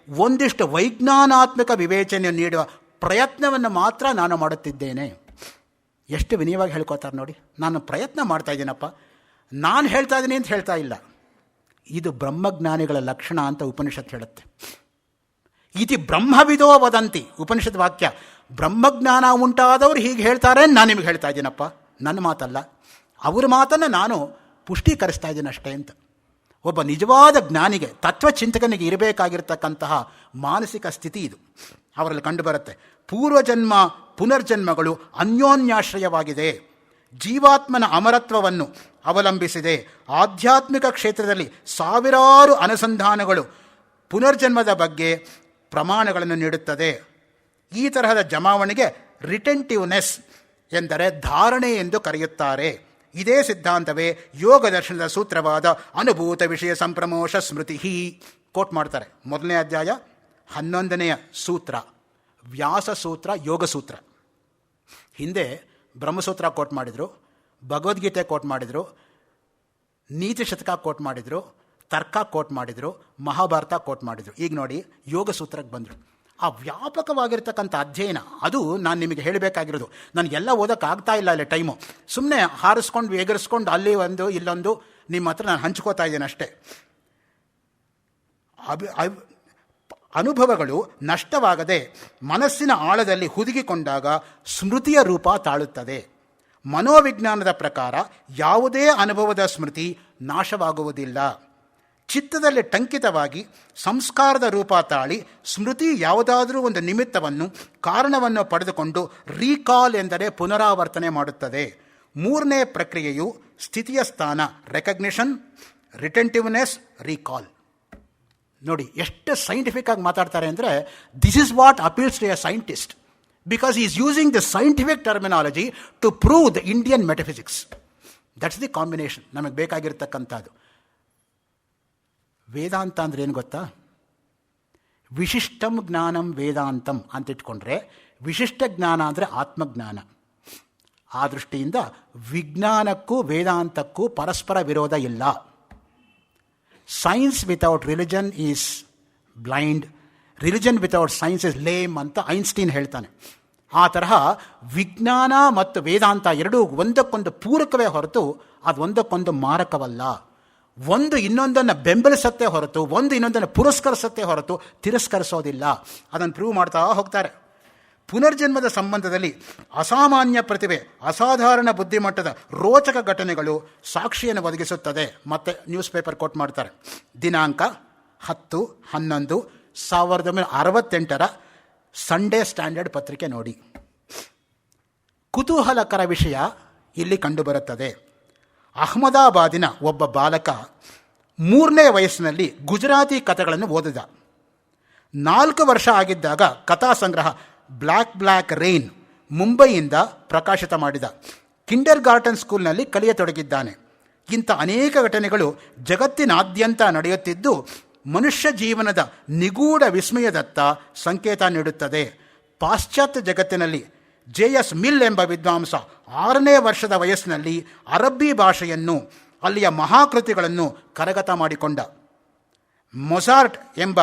ಒಂದಿಷ್ಟು ವೈಜ್ಞಾನಾತ್ಮಕ ವಿವೇಚನೆ ನೀಡುವ ಪ್ರಯತ್ನವನ್ನು ಮಾತ್ರ ನಾನು ಮಾಡುತ್ತಿದ್ದೇನೆ. ಎಷ್ಟು ವಿನಯವಾಗಿ ಹೇಳ್ಕೊತಾರೆ ನೋಡಿ. ನಾನು ಪ್ರಯತ್ನ ಮಾಡ್ತಾ ಇದ್ದೀನಪ್ಪ, ನಾನು ಹೇಳ್ತಾ ಇದ್ದೀನಿ ಅಂತ ಹೇಳ್ತಾ ಇಲ್ಲ. ಇದು ಬ್ರಹ್ಮಜ್ಞಾನಿಗಳ ಲಕ್ಷಣ ಅಂತ ಉಪನಿಷತ್ ಹೇಳುತ್ತೆ. ಇತಿ ಬ್ರಹ್ಮವಿದೋ ವದಂತಿ, ಉಪನಿಷತ್ ವಾಕ್ಯ. ಬ್ರಹ್ಮಜ್ಞಾನ ಉಂಟಾದವರು ಹೀಗೆ ಹೇಳ್ತಾರೆ, ನಾನು ನಿಮಗೆ ಹೇಳ್ತಾ ಇದ್ದೀನಪ್ಪ, ನನ್ನ ಮಾತಲ್ಲ. ಅವ್ರ ಮಾತನ್ನು ನಾನು ಪುಷ್ಟೀಕರಿಸ್ತಾ ಇದ್ದೀನಿ ಅಷ್ಟೇ ಅಂತ. ಒಬ್ಬ ನಿಜವಾದ ಜ್ಞಾನಿಗೆ, ತತ್ವಚಿಂತಕನಿಗೆ ಇರಬೇಕಾಗಿರ್ತಕ್ಕಂತಹ ಮಾನಸಿಕ ಸ್ಥಿತಿ ಇದು ಅವರಲ್ಲಿ ಕಂಡುಬರುತ್ತೆ. ಪೂರ್ವಜನ್ಮ ಪುನರ್ಜನ್ಮಗಳು ಅನ್ಯೋನ್ಯಾಶ್ರಯವಾಗಿದೆ, ಜೀವಾತ್ಮನ ಅಮರತ್ವವನ್ನು ಅವಲಂಬಿಸಿದೆ. ಆಧ್ಯಾತ್ಮಿಕ ಕ್ಷೇತ್ರದಲ್ಲಿ ಸಾವಿರಾರು ಅನುಸಂಧಾನಗಳು ಪುನರ್ಜನ್ಮದ ಬಗ್ಗೆ ಪ್ರಮಾಣಗಳನ್ನು ನೀಡುತ್ತದೆ. ಈ ತರಹದ ಜಮಾವಣೆಗೆ ರಿಟೆಂಟಿವ್ನೆಸ್ ಎಂದರೆ ಧಾರಣೆ ಎಂದು ಕರೆಯುತ್ತಾರೆ. ಇದೇ ಸಿದ್ಧಾಂತವೇ ಯೋಗ ದರ್ಶನದ ಸೂತ್ರವಾದ ಅನುಭೂತ ವಿಷಯ ಸಂಪ್ರಮೋಷ ಸ್ಮೃತಿ. ಕೋಟ್ ಮಾಡ್ತಾರೆ. 1ನೇ ಅಧ್ಯಾಯ 11ನೆಯ ಸೂತ್ರ ವ್ಯಾಸ ಸೂತ್ರ, ಯೋಗ ಸೂತ್ರ. ಹಿಂದೆ ಬ್ರಹ್ಮಸೂತ್ರ ಕೋಟ್ ಮಾಡಿದರು, ಭಗವದ್ಗೀತೆ ಕೋಟ್ ಮಾಡಿದರು, ನೀತಿ ಶತಕ ಕೋಟ್ ಮಾಡಿದರು, ತರ್ಕ ಕೋಟ್ ಮಾಡಿದರು, ಮಹಾಭಾರತ ಕೋಟ್ ಮಾಡಿದರು. ಈಗ ನೋಡಿ ಯೋಗ ಸೂತ್ರಕ್ಕೆ ಬಂದರು. ಆ ವ್ಯಾಪಕವಾಗಿರ್ತಕ್ಕಂಥ ಅಧ್ಯಯನ ಅದು ನಾನು ನಿಮಗೆ ಹೇಳಬೇಕಾಗಿರೋದು. ನನಗೆಲ್ಲ ಓದೋಕ್ಕಾಗ್ತಾ ಇಲ್ಲ ಅಲ್ಲಿ ಟೈಮು. ಸುಮ್ಮನೆ ಹಾರಿಸ್ಕೊಂಡು ಎಗರಿಸ್ಕೊಂಡು ಅಲ್ಲಿ ಒಂದು ಇಲ್ಲೊಂದು ನಿಮ್ಮ ಹತ್ರ ನಾನು ಹಂಚ್ಕೋತಾ ಇದ್ದೇನೆ ಅಷ್ಟೇ. ಅನುಭವಗಳು ನಷ್ಟವಾಗದೆ ಮನಸ್ಸಿನ ಆಳದಲ್ಲಿ ಹುದುಗಿಕೊಂಡಾಗ ಸ್ಮೃತಿಯ ರೂಪ ತಾಳುತ್ತದೆ. ಮನೋವಿಜ್ಞಾನದ ಪ್ರಕಾರ ಯಾವುದೇ ಅನುಭವದ ಸ್ಮೃತಿ ನಾಶವಾಗುವುದಿಲ್ಲ. ಚಿತ್ತದಲ್ಲಿ ಟಂಕಿತವಾಗಿ ಸಂಸ್ಕಾರದ ರೂಪ ತಾಳಿ ಸ್ಮೃತಿ ಯಾವುದಾದರೂ ಒಂದು ನಿಮಿತ್ತವನ್ನು, ಕಾರಣವನ್ನು ಪಡೆದುಕೊಂಡು ರೀಕಾಲ್ ಎಂದರೆ ಪುನರಾವರ್ತನೆ ಮಾಡುತ್ತದೆ. 3ನೇ ಪ್ರಕ್ರಿಯೆಯು ಸ್ಥಿತಿಯ ಸ್ಥಾನ ರೆಕಗ್ನಿಷನ್, ರಿಟೆಂಟಿವ್ನೆಸ್, ರೀಕಾಲ್. ನೋಡಿ ಎಷ್ಟು ಸೈಂಟಿಫಿಕ್ ಆಗಿ ಮಾತಾಡ್ತಾರೆ ಅಂದರೆ, this is what appeals to a scientist because is using the scientific terminology to prove the Indian metaphysics. That's the combination ನಮಗೆ ಬೇಕಾಗಿರ್ತಕ್ಕಂಥದ್ದು. ವೇದಾಂತ ಅಂದರೆ ಏನು ಗೊತ್ತಾ? ವಿಶಿಷ್ಟಂ ಜ್ಞಾನಂ ವೇದಾಂತಂ ಅಂತ ಇಟ್ಕೊಂಡ್ರೆ, ವಿಶಿಷ್ಟ ಜ್ಞಾನ ಅಂದರೆ ಆತ್ಮಜ್ಞಾನ. ಆ ದೃಷ್ಟಿಯಿಂದ ವಿಜ್ಞಾನಕ್ಕೂ ವೇದಾಂತಕ್ಕೂ ಪರಸ್ಪರ ವಿರೋಧ ಇಲ್ಲ. Science without religion is blind, religion without science is ಲೇಮ್ ಅಂತ ಐನ್ಸ್ಟೀನ್ ಹೇಳ್ತಾನೆ. ಆ ತರಹ ವಿಜ್ಞಾನ ಮತ್ತು ವೇದಾಂತ ಎರಡೂ ಒಂದಕ್ಕೊಂದು ಪೂರಕವೇ ಹೊರತು ಅದು ಒಂದಕ್ಕೊಂದು ಮಾರಕವಲ್ಲ. ಒಂದು ಇನ್ನೊಂದನ್ನು ಬೆಂಬಲಿಸತ್ತೆ ಹೊರತು, ಒಂದು ಇನ್ನೊಂದನ್ನು ಪುರಸ್ಕರಿಸತ್ತೆ ಹೊರತು ತಿರಸ್ಕರಿಸೋದಿಲ್ಲ. ಅದನ್ನು ಪ್ರೂವ್ ಮಾಡ್ತಾ ಹೋಗ್ತಾರೆ. ಪುನರ್ಜನ್ಮದ ಸಂಬಂಧದಲ್ಲಿ ಅಸಾಮಾನ್ಯ ಪ್ರತಿಭೆ, ಅಸಾಧಾರಣ ಬುದ್ಧಿಮಟ್ಟದ ರೋಚಕ ಘಟನೆಗಳು ಸಾಕ್ಷಿಯನ್ನು ಒದಗಿಸುತ್ತದೆ. ಮತ್ತೆ ನ್ಯೂಸ್ ಪೇಪರ್ ಕೋಟ್ ಮಾಡ್ತಾರೆ. ದಿನಾಂಕ 10/11/1968 ಸಂಡೇ ಸ್ಟ್ಯಾಂಡರ್ಡ್ ಪತ್ರಿಕೆ ನೋಡಿ. ಕುತೂಹಲಕರ ವಿಷಯ ಇಲ್ಲಿ ಕಂಡುಬರುತ್ತದೆ. ಅಹಮದಾಬಾದಿನ ಒಬ್ಬ ಬಾಲಕ 3ನೇ ವಯಸ್ಸಿನಲ್ಲಿ ಗುಜರಾತಿ ಕಥೆಗಳನ್ನು ಓದಿದ. 4 ವರ್ಷ ಆಗಿದ್ದಾಗ ಕಥಾ ಸಂಗ್ರಹ ಬ್ಲ್ಯಾಕ್ ರೈನ್ ಮುಂಬೈಯಿಂದ ಪ್ರಕಾಶಿತ ಮಾಡಿದ. ಕಿಂಡರ್ ಗಾರ್ಟನ್ ಸ್ಕೂಲ್ನಲ್ಲಿ ಕಲಿಯತೊಡಗಿದ್ದಾನೆ. ಇಂಥ ಅನೇಕ ಘಟನೆಗಳು ಜಗತ್ತಿನಾದ್ಯಂತ ನಡೆಯುತ್ತಿದ್ದು ಮನುಷ್ಯ ಜೀವನದ ನಿಗೂಢ ವಿಸ್ಮಯದತ್ತ ಸಂಕೇತ ನೀಡುತ್ತದೆ. ಪಾಶ್ಚಾತ್ಯ ಜಗತ್ತಿನಲ್ಲಿ JS ಮಿಲ್ ಎಂಬ ವಿದ್ವಾಂಸ 6ನೇ ವರ್ಷದ ವಯಸ್ಸಿನಲ್ಲಿ ಅರಬ್ಬಿ ಭಾಷೆಯನ್ನು, ಅಲ್ಲಿಯ ಮಹಾಕೃತಿಗಳನ್ನು ಕರಗತ ಮಾಡಿಕೊಂಡ. ಮೊಜಾರ್ಟ್ ಎಂಬ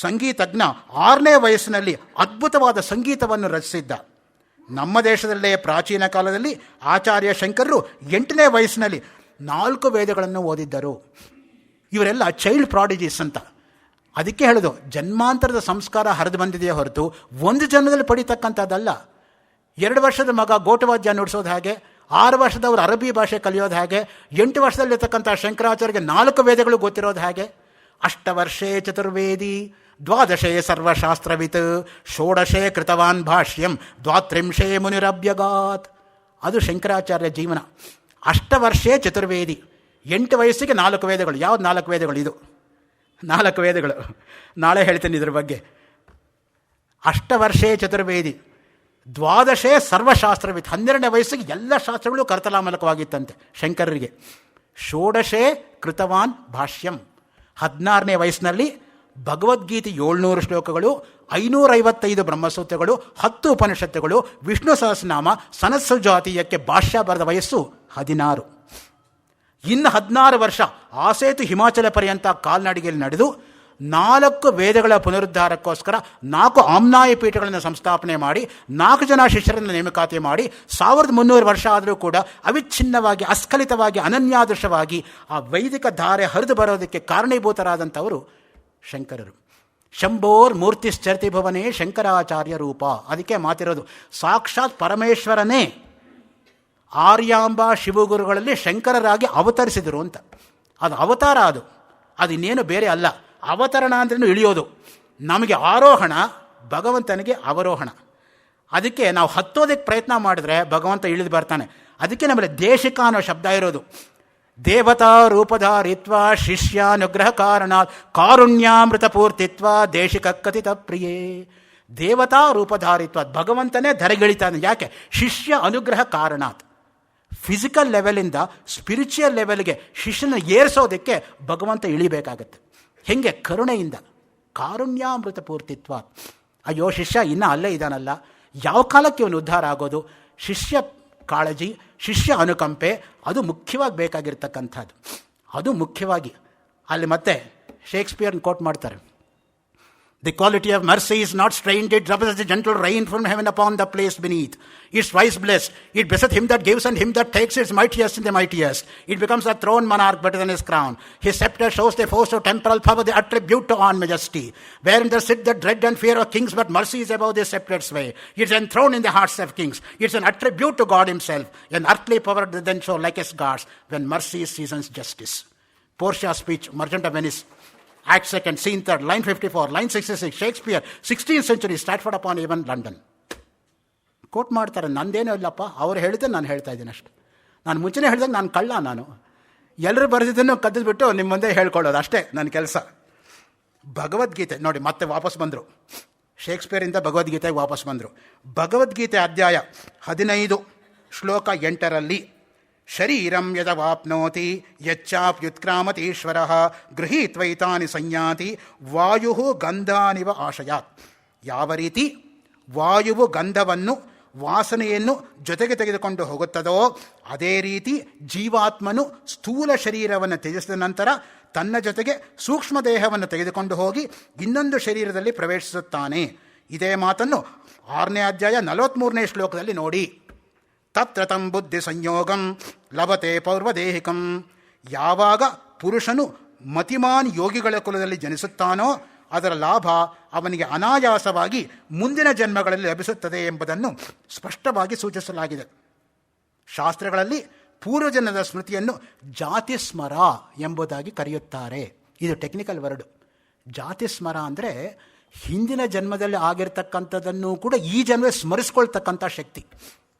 ಸಂಗೀತಜ್ಞ 6ನೇ ವಯಸ್ಸಿನಲ್ಲಿ ಅದ್ಭುತವಾದ ಸಂಗೀತವನ್ನು ರಚಿಸಿದ್ದ. ನಮ್ಮ ದೇಶದಲ್ಲೇ ಪ್ರಾಚೀನ ಕಾಲದಲ್ಲಿ ಆಚಾರ್ಯ ಶಂಕರರು 8ನೇ ವಯಸ್ಸಿನಲ್ಲಿ 4 ವೇದಗಳನ್ನು ಓದಿದ್ದರು. ಇವರೆಲ್ಲ ಚೈಲ್ಡ್ ಪ್ರಾಡಿಜೀಸ್ ಅಂತ. ಅದಕ್ಕೆ ಹೇಳೋದು, ಜನ್ಮಾಂತರದ ಸಂಸ್ಕಾರ ಹರಿದು ಬಂದಿದೆಯೇ ಹೊರತು ಒಂದು ಜನ್ಮದಲ್ಲಿ ಪಡಿತಕ್ಕಂಥದ್ದಲ್ಲ. 2 ವರ್ಷದ ಮಗ ಗೋಟವಾದ್ಯ ನುಡಿಸೋದು ಹಾಗೆ, 6 ವರ್ಷದವರು ಅರಬ್ಬಿ ಭಾಷೆ ಕಲಿಯೋದು ಹಾಗೆ, 8 ವರ್ಷದಲ್ಲಿರ್ತಕ್ಕಂಥ ಶಂಕರಾಚಾರ್ಯಗೆ 4 ವೇದಗಳು ಗೊತ್ತಿರೋದು ಹಾಗೆ. 8 ವರ್ಷೇ ಚತುರ್ವೇದಿ, 12 ಸರ್ವಶಾಸ್ತ್ರವಿತ್, 16 ಕೃತವಾನ್ ಭಾಷ್ಯಂ, 23 ಮುನಿರಭ್ಯಗಾತ್. ಅದು ಶಂಕರಾಚಾರ್ಯ ಜೀವನ. 8 ವರ್ಷೇ ಚತುರ್ವೇದಿ, 8 ವಯಸ್ಸಿಗೆ 4 ವೇದಗಳು. ಯಾವ್ದು 4 ವೇದಗಳು? ಇದು 4 ವೇದಗಳು. ನಾಳೆ ಹೇಳ್ತೀನಿ ಇದ್ರ ಬಗ್ಗೆ. 8 ವರ್ಷೇ ಚತುರ್ವೇದಿ, 12 ಸರ್ವಶಾಸ್ತ್ರವಿತ್, 12ನೇ ವಯಸ್ಸಿಗೆ ಎಲ್ಲ ಶಾಸ್ತ್ರಗಳು ಕರ್ತಲಾಮಲಕವಾಗಿತ್ತಂತೆ ಶಂಕರರಿಗೆ. 16 ಕೃತವಾನ್ ಭಾಷ್ಯಂ, 16ನೇ ವಯಸ್ಸಿನಲ್ಲಿ ಭಗವದ್ಗೀತೆ 700 ಶ್ಲೋಕಗಳು, 555 ಬ್ರಹ್ಮಸೂತ್ರಗಳು, 10 ಉಪನಿಷತ್ತುಗಳು, ವಿಷ್ಣು ಸಹಸ್ರನಾಮ, ಸನಸ್ಸು ಜಾತೀಯಕ್ಕೆ ಭಾಷ್ಯ ಬರೆದ ವಯಸ್ಸು 16. ಇನ್ನು 16 ವರ್ಷ ಆಸೇತು ಹಿಮಾಚಲ ಪರ್ಯಂತ ಕಾಲ್ನಡಿಗೆಯಲ್ಲಿ ನಡೆದು 4 ವೇದಗಳ ಪುನರುದ್ಧಾರಕ್ಕೋಸ್ಕರ 4 ಆಮ್ನಾಯ ಪೀಠಗಳನ್ನು ಸಂಸ್ಥಾಪನೆ ಮಾಡಿ 4 ಜನ ಶಿಷ್ಯರನ್ನು ನೇಮಕಾತಿ ಮಾಡಿ 1300 ವರ್ಷ ಆದರೂ ಕೂಡ ಅವಿಚ್ಛಿನ್ನವಾಗಿ, ಅಸ್ಖಲಿತವಾಗಿ, ಅನನ್ಯಾದೃಶವಾಗಿ ಆ ವೈದಿಕ ಧಾರೆ ಹರಿದು ಬರೋದಕ್ಕೆ ಕಾರಣೀಭೂತರಾದಂಥವರು ಶಂಕರರು. ಶಂಭೋರ್ ಮೂರ್ತಿಶ್ಚರ್ತಿ ಭವನೇ ಶಂಕರಾಚಾರ್ಯ ರೂಪ. ಅದಕ್ಕೆ ಮಾತಿರೋದು, ಸಾಕ್ಷಾತ್ ಪರಮೇಶ್ವರನೇ ಆರ್ಯಾಂಬ ಶಿವಗುರುಗಳಲ್ಲಿ ಶಂಕರರಾಗಿ ಅವತರಿಸಿದರು ಅಂತ. ಅದು ಅವತಾರ, ಅದು ಇನ್ನೇನು ಬೇರೆ ಅಲ್ಲ. ಅವತರಣ ಅಂದ್ರೂ ಇಳಿಯೋದು. ನಮಗೆ ಆರೋಹಣ, ಭಗವಂತನಿಗೆ ಅವರೋಹಣ. ಅದಕ್ಕೆ ನಾವು ಹತ್ತೋದಕ್ಕೆ ಪ್ರಯತ್ನ ಮಾಡಿದ್ರೆ ಭಗವಂತ ಇಳಿದು ಬರ್ತಾನೆ. ಅದಕ್ಕೆ ನಮ್ಮಲ್ಲಿ ದೇಶಿಕ ಅನ್ನೋ ಶಬ್ದ ಇರೋದು. ದೇವತಾ ರೂಪಧಾರಿತ್ವ ಶಿಷ್ಯಾನುಗ್ರಹ ಕಾರಣ ಕಾರುಣ್ಯಾಮೃತ ಪೂರ್ತಿತ್ವ ದೇಶಿಕ ಕಥಿತ ಪ್ರಿಯೇ. ದೇವತಾ ರೂಪಧಾರಿತ್ವ, ಭಗವಂತನೇ ಧರೆಗಿಳಿತಾನೆ. ಯಾಕೆ? ಶಿಷ್ಯ ಅನುಗ್ರಹ ಕಾರಣಾತ್. ಫಿಸಿಕಲ್ ಲೆವೆಲಿಂದ ಸ್ಪಿರಿಚುವಲ್ ಲೆವೆಲ್ಗೆ ಶಿಷ್ಯನ ಏರಿಸೋದಕ್ಕೆ ಭಗವಂತ ಇಳಿಬೇಕಾಗತ್ತೆ. ಹೆಂಗೆ? ಕರುಣೆಯಿಂದ, ಕಾರುಣ್ಯಾಮೃತ ಪೂರ್ತಿತ್ವ. ಅಯ್ಯೋ ಶಿಷ್ಯ ಇನ್ನೂ ಅಲ್ಲೇ ಇದ್ದಾನಲ್ಲ, ಯಾವ ಕಾಲಕ್ಕೆ ಇವನು ಉದ್ಧಾರ ಆಗೋದು? ಶಿಷ್ಯ ಕಾಳಜಿ, ಶಿಷ್ಯ ಅನುಕಂಪೆ, ಅದು ಮುಖ್ಯವಾಗಿ ಬೇಕಾಗಿರ್ತಕ್ಕಂಥದ್ದು. ಅದು ಮುಖ್ಯವಾಗಿ ಅಲ್ಲಿ ಮತ್ತೆ ಶೇಕ್ಸ್ಪಿಯರ್ನ ಕೋಟ್ ಮಾಡ್ತಾರೆ. The quality of mercy is not strained, it drops as a gentle rain from heaven upon the place beneath. It's twice blessed. It blesseth him that gives and him that takes. It's mightiest in the mightiest. It becomes a throne monarch better than his crown. His scepter shows the force of temporal power, the attribute to on majesty. Wherein there sit the dread and fear of kings, but mercy is above their sceptred sway. It's enthroned in the hearts of kings. It's an attribute to God himself. An earthly power that then show like his gods, when mercy seasons justice. Portia's speech, Merchant of Venice, Act 2nd, Scene 3rd, line 54, line 66, Shakespeare, 16th century, Stratford upon Avon, London. Quote ಮಾಡ್ತಾರೆ. ನಂದೇನೂ ಇಲ್ಲಪ್ಪ, ಅವ್ರು ಹೇಳಿದ್ದೆ ನಾನು ಹೇಳ್ತಾ ಇದ್ದೀನಿ ಅಷ್ಟೆ. ನಾನು ಮುಂಚೆನೇ ಹೇಳಿದಾಗ ನಾನು ಕಳ್ಳ, ನಾನು ಎಲ್ಲರೂ ಬರೆದಿದ್ದನ್ನು ಕದ್ದುಬಿಟ್ಟು ನಿಮ್ಮ ಮುಂದೆ ಹೇಳ್ಕೊಳ್ಳೋದು ಅಷ್ಟೇ ನನ್ನ ಕೆಲಸ. ಭಗವದ್ಗೀತೆ ನೋಡಿ, ಮತ್ತೆ ವಾಪಸ್ ಬಂದರು. ಶೇಕ್ಸ್ಪಿಯರಿಂದ ಭಗವದ್ಗೀತೆಗೆ ವಾಪಸ್ ಬಂದರು. ಭಗವದ್ಗೀತೆ ಅಧ್ಯಾಯ 15 ಶ್ಲೋಕ 8ರಲ್ಲಿ ಶರೀರಂ ಯದವಾಪ್ನೋತಿ ಯಚ್ಚಾಪ್ಯುತ್ಕ್ರಾಮತೀಶ್ವರಃ ಗೃಹೀತ್ವೈತಾನಿ ಸಂಯಾತಿ ವಾಯು ಗಂಧಾನಿವ ಆಶಯಾತ್. ಯಾವ ರೀತಿ ವಾಯುವು ಗಂಧವನ್ನು, ವಾಸನೆಯನ್ನು ಜೊತೆಗೆ ತೆಗೆದುಕೊಂಡು ಹೋಗುತ್ತದೋ ಅದೇ ರೀತಿ ಜೀವಾತ್ಮನು ಸ್ಥೂಲ ಶರೀರವನ್ನು ತ್ಯಜಿಸಿದ ನಂತರ ತನ್ನ ಜೊತೆಗೆ ಸೂಕ್ಷ್ಮ ದೇಹವನ್ನು ತೆಗೆದುಕೊಂಡು ಹೋಗಿ ಇನ್ನೊಂದು ಶರೀರದಲ್ಲಿ ಪ್ರವೇಶಿಸುತ್ತಾನೆ. ಇದೇ ಮಾತನ್ನು 6ನೇ ಅಧ್ಯಾಯ 43ನೇ ಶ್ಲೋಕದಲ್ಲಿ ನೋಡಿ. ತತ್ರ ತಂ ಬುದ್ಧಿ ಸಂಯೋಗಂ ಲಭತೆ ಪೌರ್ವದೇಹಿಕಂ. ಯಾವಾಗ ಪುರುಷನು ಮತಿಮಾನ್ ಯೋಗಿಗಳ ಕುಲದಲ್ಲಿ ಜನಿಸುತ್ತಾನೋ ಅದರ ಲಾಭ ಅವನಿಗೆ ಅನಾಯಾಸವಾಗಿ ಮುಂದಿನ ಜನ್ಮಗಳಲ್ಲಿ ಲಭಿಸುತ್ತದೆ ಎಂಬುದನ್ನು ಸ್ಪಷ್ಟವಾಗಿ ಸೂಚಿಸಲಾಗಿದೆ. ಶಾಸ್ತ್ರಗಳಲ್ಲಿ ಪೂರ್ವಜನ್ಮದ ಸ್ಮೃತಿಯನ್ನು ಜಾತಿಸ್ಮರ ಎಂಬುದಾಗಿ ಕರೆಯುತ್ತಾರೆ. ಇದು ಟೆಕ್ನಿಕಲ್ ವರ್ಡ್. ಜಾತಿಸ್ಮರ ಅಂದರೆ ಹಿಂದಿನ ಜನ್ಮದಲ್ಲಿ ಆಗಿರ್ತಕ್ಕಂಥದ್ದನ್ನು ಕೂಡ ಈ ಜನ್ಮ ಸ್ಮರಿಸ್ಕೊಳ್ತಕ್ಕಂಥ ಶಕ್ತಿ.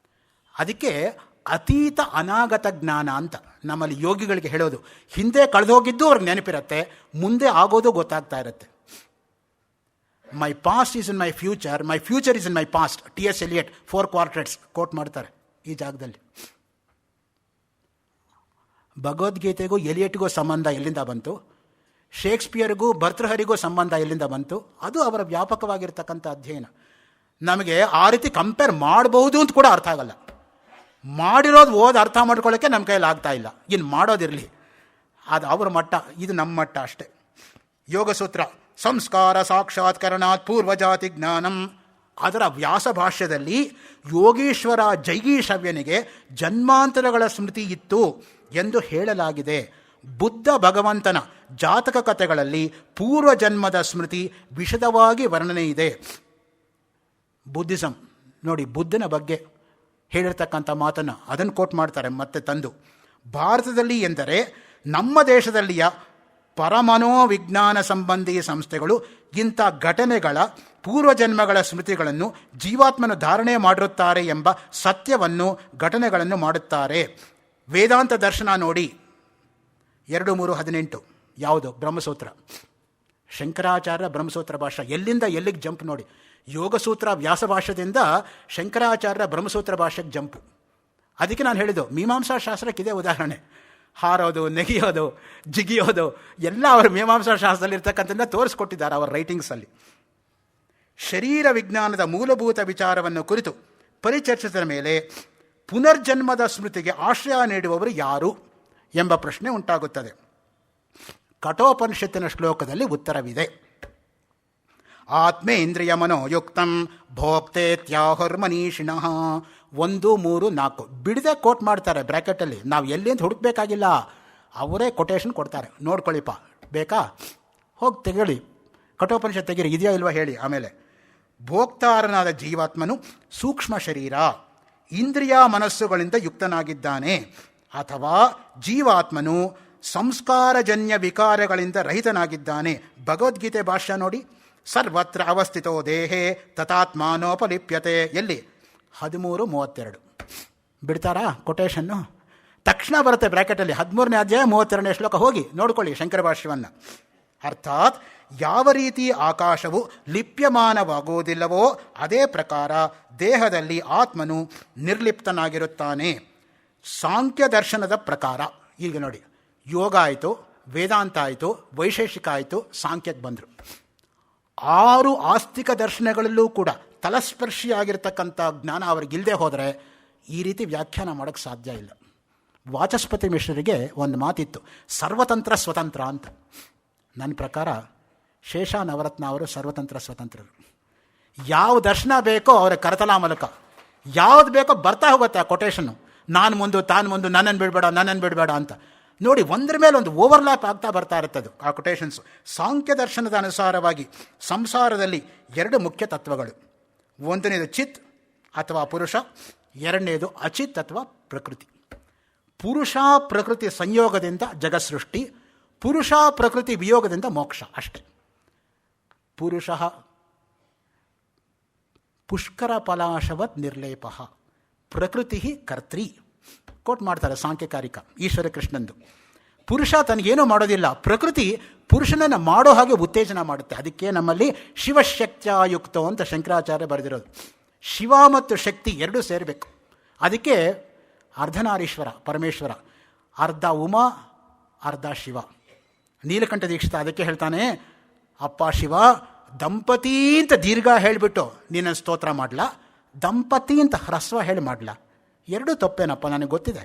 ಅದಕ್ಕೆ ಅತೀತ ಅನಾಗತ ಜ್ಞಾನ ಅಂತ ನಮ್ಮಲ್ಲಿ ಯೋಗಿಗಳಿಗೆ ಹೇಳೋದು. ಹಿಂದೆ ಕಳೆದೋಗಿದ್ದು ಅವ್ರಿಗೆ ನೆನಪಿರುತ್ತೆ, ಮುಂದೆ ಆಗೋದು ಗೊತ್ತಾಗ್ತಾ ಇರುತ್ತೆ. My past is in my future, my future is in my past. T.S. Eliot 4 quartets quote ಮಾಡ್ತಾರೆ ಈ ಜಾಗದಲ್ಲಿ. ಭಗವದ್ಗೀತೆಗೂ ಎಲಿಯಟ್ಗೂ ಸಂಬಂಧ ಎಲ್ಲಿಂದ ಬಂತು? ಶೇಕ್ಸ್ಪಿಯರ್ಗೂ ಭರ್ತೃಹರಿಗೂ ಸಂಬಂಧ ಎಲ್ಲಿಂದ ಬಂತು? ಅದು ಅವರ ವ್ಯಾಪಕವಾಗಿರ್ತಕ್ಕಂಥ ಅಧ್ಯಯನ. ನಮಗೆ ಆ ರೀತಿ ಕಂಪೇರ್ ಮಾಡಬಹುದು ಅಂತ ಕೂಡ ಅರ್ಥ ಆಗಲ್ಲ. ಮಾಡಿರೋದು ಓದಿ ಅರ್ಥ ಮಾಡ್ಕೊಳ್ಳೋಕ್ಕೆ ನಮ್ಮ ಕೈಯಲ್ಲಿ ಆಗ್ತಾ ಇಲ್ಲ, ಇನ್ನು ಮಾಡೋದಿರಲಿ. ಅದು ಅವರ ಮಟ್ಟ, ಇದು ನಮ್ಮ ಮಟ್ಟ ಅಷ್ಟೆ. ಯೋಗಸೂತ್ರ ಸಂಸ್ಕಾರ ಸಾಕ್ಷಾತ್ಕರಣಾತ್ ಪೂರ್ವಜಾತಿ ಜ್ಞಾನಂ. ಅದರ ವ್ಯಾಸ ಭಾಷ್ಯದಲ್ಲಿ ಯೋಗೀಶ್ವರ ಜೈಗೀಶವ್ಯನಿಗೆ ಜನ್ಮಾಂತರಗಳ ಸ್ಮೃತಿ ಇತ್ತು ಎಂದು ಹೇಳಲಾಗಿದೆ. ಬುದ್ಧ ಭಗವಂತನ ಜಾತಕ ಕಥೆಗಳಲ್ಲಿ ಪೂರ್ವಜನ್ಮದ ಸ್ಮೃತಿ ವಿಶದವಾಗಿ ವರ್ಣನೆ ಇದೆ. ಬುದ್ಧಿಸಂ ನೋಡಿ, ಬುದ್ಧನ ಬಗ್ಗೆ ಹೇಳಿರ್ತಕ್ಕಂಥ ಮಾತನ್ನು ಅದನ್ನು ಕೋಟ್ ಮಾಡ್ತಾರೆ ಮತ್ತೆ ತಂದು. ಭಾರತದಲ್ಲಿ ಎಂದರೆ ನಮ್ಮ ದೇಶದಲ್ಲಿಯ ಪರಮನೋವಿಜ್ಞಾನ ಸಂಬಂಧಿ ಸಂಸ್ಥೆಗಳು ಇಂಥ ಘಟನೆಗಳ ಪೂರ್ವಜನ್ಮಗಳ ಸ್ಮೃತಿಗಳನ್ನು ಜೀವಾತ್ಮನು ಧಾರಣೆ ಮಾಡಿರುತ್ತಾರೆ ಎಂಬ ಸತ್ಯವನ್ನು, ಘಟನೆಗಳನ್ನು ಮಾಡುತ್ತಾರೆ. ವೇದಾಂತ ದರ್ಶನ ನೋಡಿ 2:3:18 ಯಾವುದು? ಬ್ರಹ್ಮಸೂತ್ರ. ಶಂಕರಾಚಾರ್ಯ ಬ್ರಹ್ಮಸೂತ್ರ ಭಾಷೆ ಎಲ್ಲಿಂದ ಎಲ್ಲಿಗೆ ಜಂಪ್ ನೋಡಿ. ಯೋಗಸೂತ್ರ ವ್ಯಾಸ ಭಾಷ್ಯದಿಂದ ಶಂಕರಾಚಾರ್ಯ ಬ್ರಹ್ಮಸೂತ್ರ ಭಾಷೆಗೆ ಜಂಪು. ಅದಕ್ಕೆ ನಾನು ಹೇಳಿದ್ದು ಮೀಮಾಂಸಾ ಶಾಸ್ತ್ರಕ್ಕೆ ಇದೇ ಉದಾಹರಣೆ. ಹಾರೋದು, ನೆಗೆಯೋದು, ಜಿಗಿಯೋದು ಎಲ್ಲ ಅವರು ಮೀಮಾಂಸಾ ಶಾಸ್ತ್ರದಲ್ಲಿರ್ತಕ್ಕಂಥದ್ದನ್ನ ತೋರಿಸ್ಕೊಟ್ಟಿದ್ದಾರೆ ಅವರ ರೈಟಿಂಗ್ಸಲ್ಲಿ. ಶರೀರ ವಿಜ್ಞಾನದ ಮೂಲಭೂತ ವಿಚಾರವನ್ನು ಕುರಿತು ಪರಿಚರ್ಚಿಸಿದ ಮೇಲೆ ಪುನರ್ಜನ್ಮದ ಸ್ಮೃತಿಗೆ ಆಶ್ರಯ ನೀಡುವವರು ಯಾರು ಎಂಬ ಪ್ರಶ್ನೆ ಉಂಟಾಗುತ್ತದೆ. ಕಠೋಪನಿಷತ್ತಿನ ಶ್ಲೋಕದಲ್ಲಿ ಉತ್ತರವಿದೆ. ಆತ್ಮೇಂದ್ರಿಯ ಮನೋಯುಕ್ತಂ ಭೋಕ್ತೇತ್ಯಾಹುರ್ಮನೀಷಿಣಃ 1, 3, 4 ಬಿಡದೆ ಕೋಟ್ ಮಾಡ್ತಾರೆ ಬ್ರ್ಯಾಕೆಟಲ್ಲಿ. ನಾವು ಎಲ್ಲಿ ಅಂತ ಹುಡುಕ್ಬೇಕಾಗಿಲ್ಲ, ಅವರೇ ಕೊಟೇಶನ್ ಕೊಡ್ತಾರೆ. ನೋಡ್ಕೊಳ್ಳಿಪ್ಪ, ಬೇಕಾ ಹೋಗಿ ತೆಗಳಿ, ಕಠೋಪನಿಷತ್ ತೆಗೀರಿ, ಇದೆಯಾ ಇಲ್ವಾ ಹೇಳಿ. ಆಮೇಲೆ ಭೋಕ್ತಾರನಾದ ಜೀವಾತ್ಮನು ಸೂಕ್ಷ್ಮ ಶರೀರ, ಇಂದ್ರಿಯ ಮನಸ್ಸುಗಳಿಂದ ಯುಕ್ತನಾಗಿದ್ದಾನೆ. ಅಥವಾ ಜೀವಾತ್ಮನು ಸಂಸ್ಕಾರಜನ್ಯ ವಿಕಾರಗಳಿಂದ ರಹಿತನಾಗಿದ್ದಾನೆ. ಭಗವದ್ಗೀತೆ ಭಾಷ್ಯ ನೋಡಿ. ಸರ್ವತ್ರ ಅವಸ್ಥಿತೋ ದೇಹೇ ತಥಾತ್ಮಾನೋಪಲಿಪ್ಯತೆ. ಎಲ್ಲಿ? 13:32 ಬಿಡ್ತಾರಾ ಕೊಟೇಶನ್ನು? ತಕ್ಷಣ ಬರುತ್ತೆ ಬ್ರ್ಯಾಕೆಟಲ್ಲಿ 13ನೇ ಅಧ್ಯಾಯ 32ನೇ ಶ್ಲೋಕ. ಹೋಗಿ ನೋಡ್ಕೊಳ್ಳಿ ಶಂಕರ ಭಾಷ್ಯವನ್ನು. ಅರ್ಥಾತ್ ಯಾವ ರೀತಿ ಆಕಾಶವು ಲಿಪ್ಯಮಾನವಾಗುವುದಿಲ್ಲವೋ ಅದೇ ಪ್ರಕಾರ ದೇಹದಲ್ಲಿ ಆತ್ಮನು ನಿರ್ಲಿಪ್ತನಾಗಿರುತ್ತಾನೆ. ಸಾಂಖ್ಯ ದರ್ಶನದ ಪ್ರಕಾರ ಈಗ ನೋಡಿ, ಯೋಗ ಆಯಿತು, ವೇದಾಂತ ಆಯಿತು, ವೈಶೇಷಿಕ ಆಯಿತು, ಸಾಂಖ್ಯಕ್ಕೆ ಬಂದರು. 6 ಆಸ್ತಿಕ ದರ್ಶನಗಳಲ್ಲೂ ಕೂಡ ತಲಸ್ಪರ್ಶಿಯಾಗಿರ್ತಕ್ಕಂಥ ಜ್ಞಾನ ಅವ್ರಿಗಿಲ್ಲದೆ ಹೋದರೆ ಈ ರೀತಿ ವ್ಯಾಖ್ಯಾನ ಮಾಡೋಕ್ಕೆ ಸಾಧ್ಯ ಇಲ್ಲ. ವಾಚಸ್ಪತಿ ಮಿಶ್ರರಿಗೆ ಒಂದು ಮಾತಿತ್ತು, ಸರ್ವತಂತ್ರ ಸ್ವತಂತ್ರ ಅಂತ. ನನ್ನ ಪ್ರಕಾರ ಶೇಷ ನವರತ್ನ ಅವರು ಸರ್ವತಂತ್ರ ಸ್ವತಂತ್ರರು. ಯಾವ ದರ್ಶನ ಬೇಕೋ ಅವರ ಕರತಲ ಮೂಲಕ ಯಾವುದು ಬೇಕೋ ಬರ್ತಾ ಹೋಗುತ್ತೆ ಆ ಕೊಟೇಶನ್ನು. ನಾನು ಮುಂದು, ತಾನು ಮುಂದು, ನನ್ನನ್ನು ಬಿಡಬೇಡ, ನನ್ನನ್ನು ಬಿಡಬೇಡ ಅಂತ ನೋಡಿ, ಒಂದರ ಮೇಲೆ ಒಂದು ಓವರ್ಲ್ಯಾಪ್ ಆಗ್ತಾ ಬರ್ತಾ ಇರ್ತದೆ ಆ ಕೊಟೇಶನ್ಸು. ಸಾಂಖ್ಯ ದರ್ಶನದ ಅನುಸಾರವಾಗಿ ಸಂಸಾರದಲ್ಲಿ 2 ಮುಖ್ಯ ತತ್ವಗಳು. ಒಂದನೇದು ಚಿತ್ ಅಥವಾ ಪುರುಷ, ಎರಡನೇದು ಅಚಿತ್ ಅಥವಾ ಪ್ರಕೃತಿ. ಪುರುಷ ಪ್ರಕೃತಿ ಸಂಯೋಗದಿಂದ ಜಗತ್ಸೃಷ್ಟಿ, ಪುರುಷ ಪ್ರಕೃತಿ ವಿಯೋಗದಿಂದ ಮೋಕ್ಷ ಅಷ್ಟೆ. ಪುರುಷ ಪುಷ್ಕರ ಫಲಾಶವತ್ ನಿರ್ಲೇಪ, ಪ್ರಕೃತಿ ಕರ್ತ್ರಿ. ಕೋಟ್ ಮಾಡ್ತಾರೆ ಸಾಂಖ್ಯಕಾರಿಕ ಈಶ್ವರ ಕೃಷ್ಣಂದು. ಪುರುಷ ತನಗೇನೂ ಮಾಡೋದಿಲ್ಲ, ಪ್ರಕೃತಿ ಪುರುಷನನ್ನು ಮಾಡೋ ಹಾಗೆ ಉತ್ತೇಜನ ಮಾಡುತ್ತೆ. ಅದಕ್ಕೆ ನಮ್ಮಲ್ಲಿ ಶಿವಶಕ್ತಿಯುಕ್ತೋ ಅಂತ ಶಂಕರಾಚಾರ್ಯ ಬರೆದಿರೋದು. ಶಿವ ಮತ್ತು ಶಕ್ತಿ ಎರಡೂ ಸೇರಬೇಕು. ಅದಕ್ಕೆ ಅರ್ಧನಾರೀಶ್ವರ ಪರಮೇಶ್ವರ, ಅರ್ಧ ಉಮಾ ಅರ್ಧ ಶಿವ. ನೀಲಕಂಠ ದೀಕ್ಷಿತ ಅದಕ್ಕೆ ಹೇಳ್ತಾನೆ, ಅಪ್ಪ ಶಿವ ದಂಪತಿ ಅಂತ ದೀರ್ಘ ಹೇಳಿಬಿಟ್ಟು ನೀನು ಸ್ತೋತ್ರ ಮಾಡಲ, ದಂಪತಿ ಅಂತ ಹ್ರಸ್ವ ಹೇಳಿ ಮಾಡಲ. ಎರಡೂ ತಪ್ಪೇನಪ್ಪ, ನನಗೆ ಗೊತ್ತಿದೆ.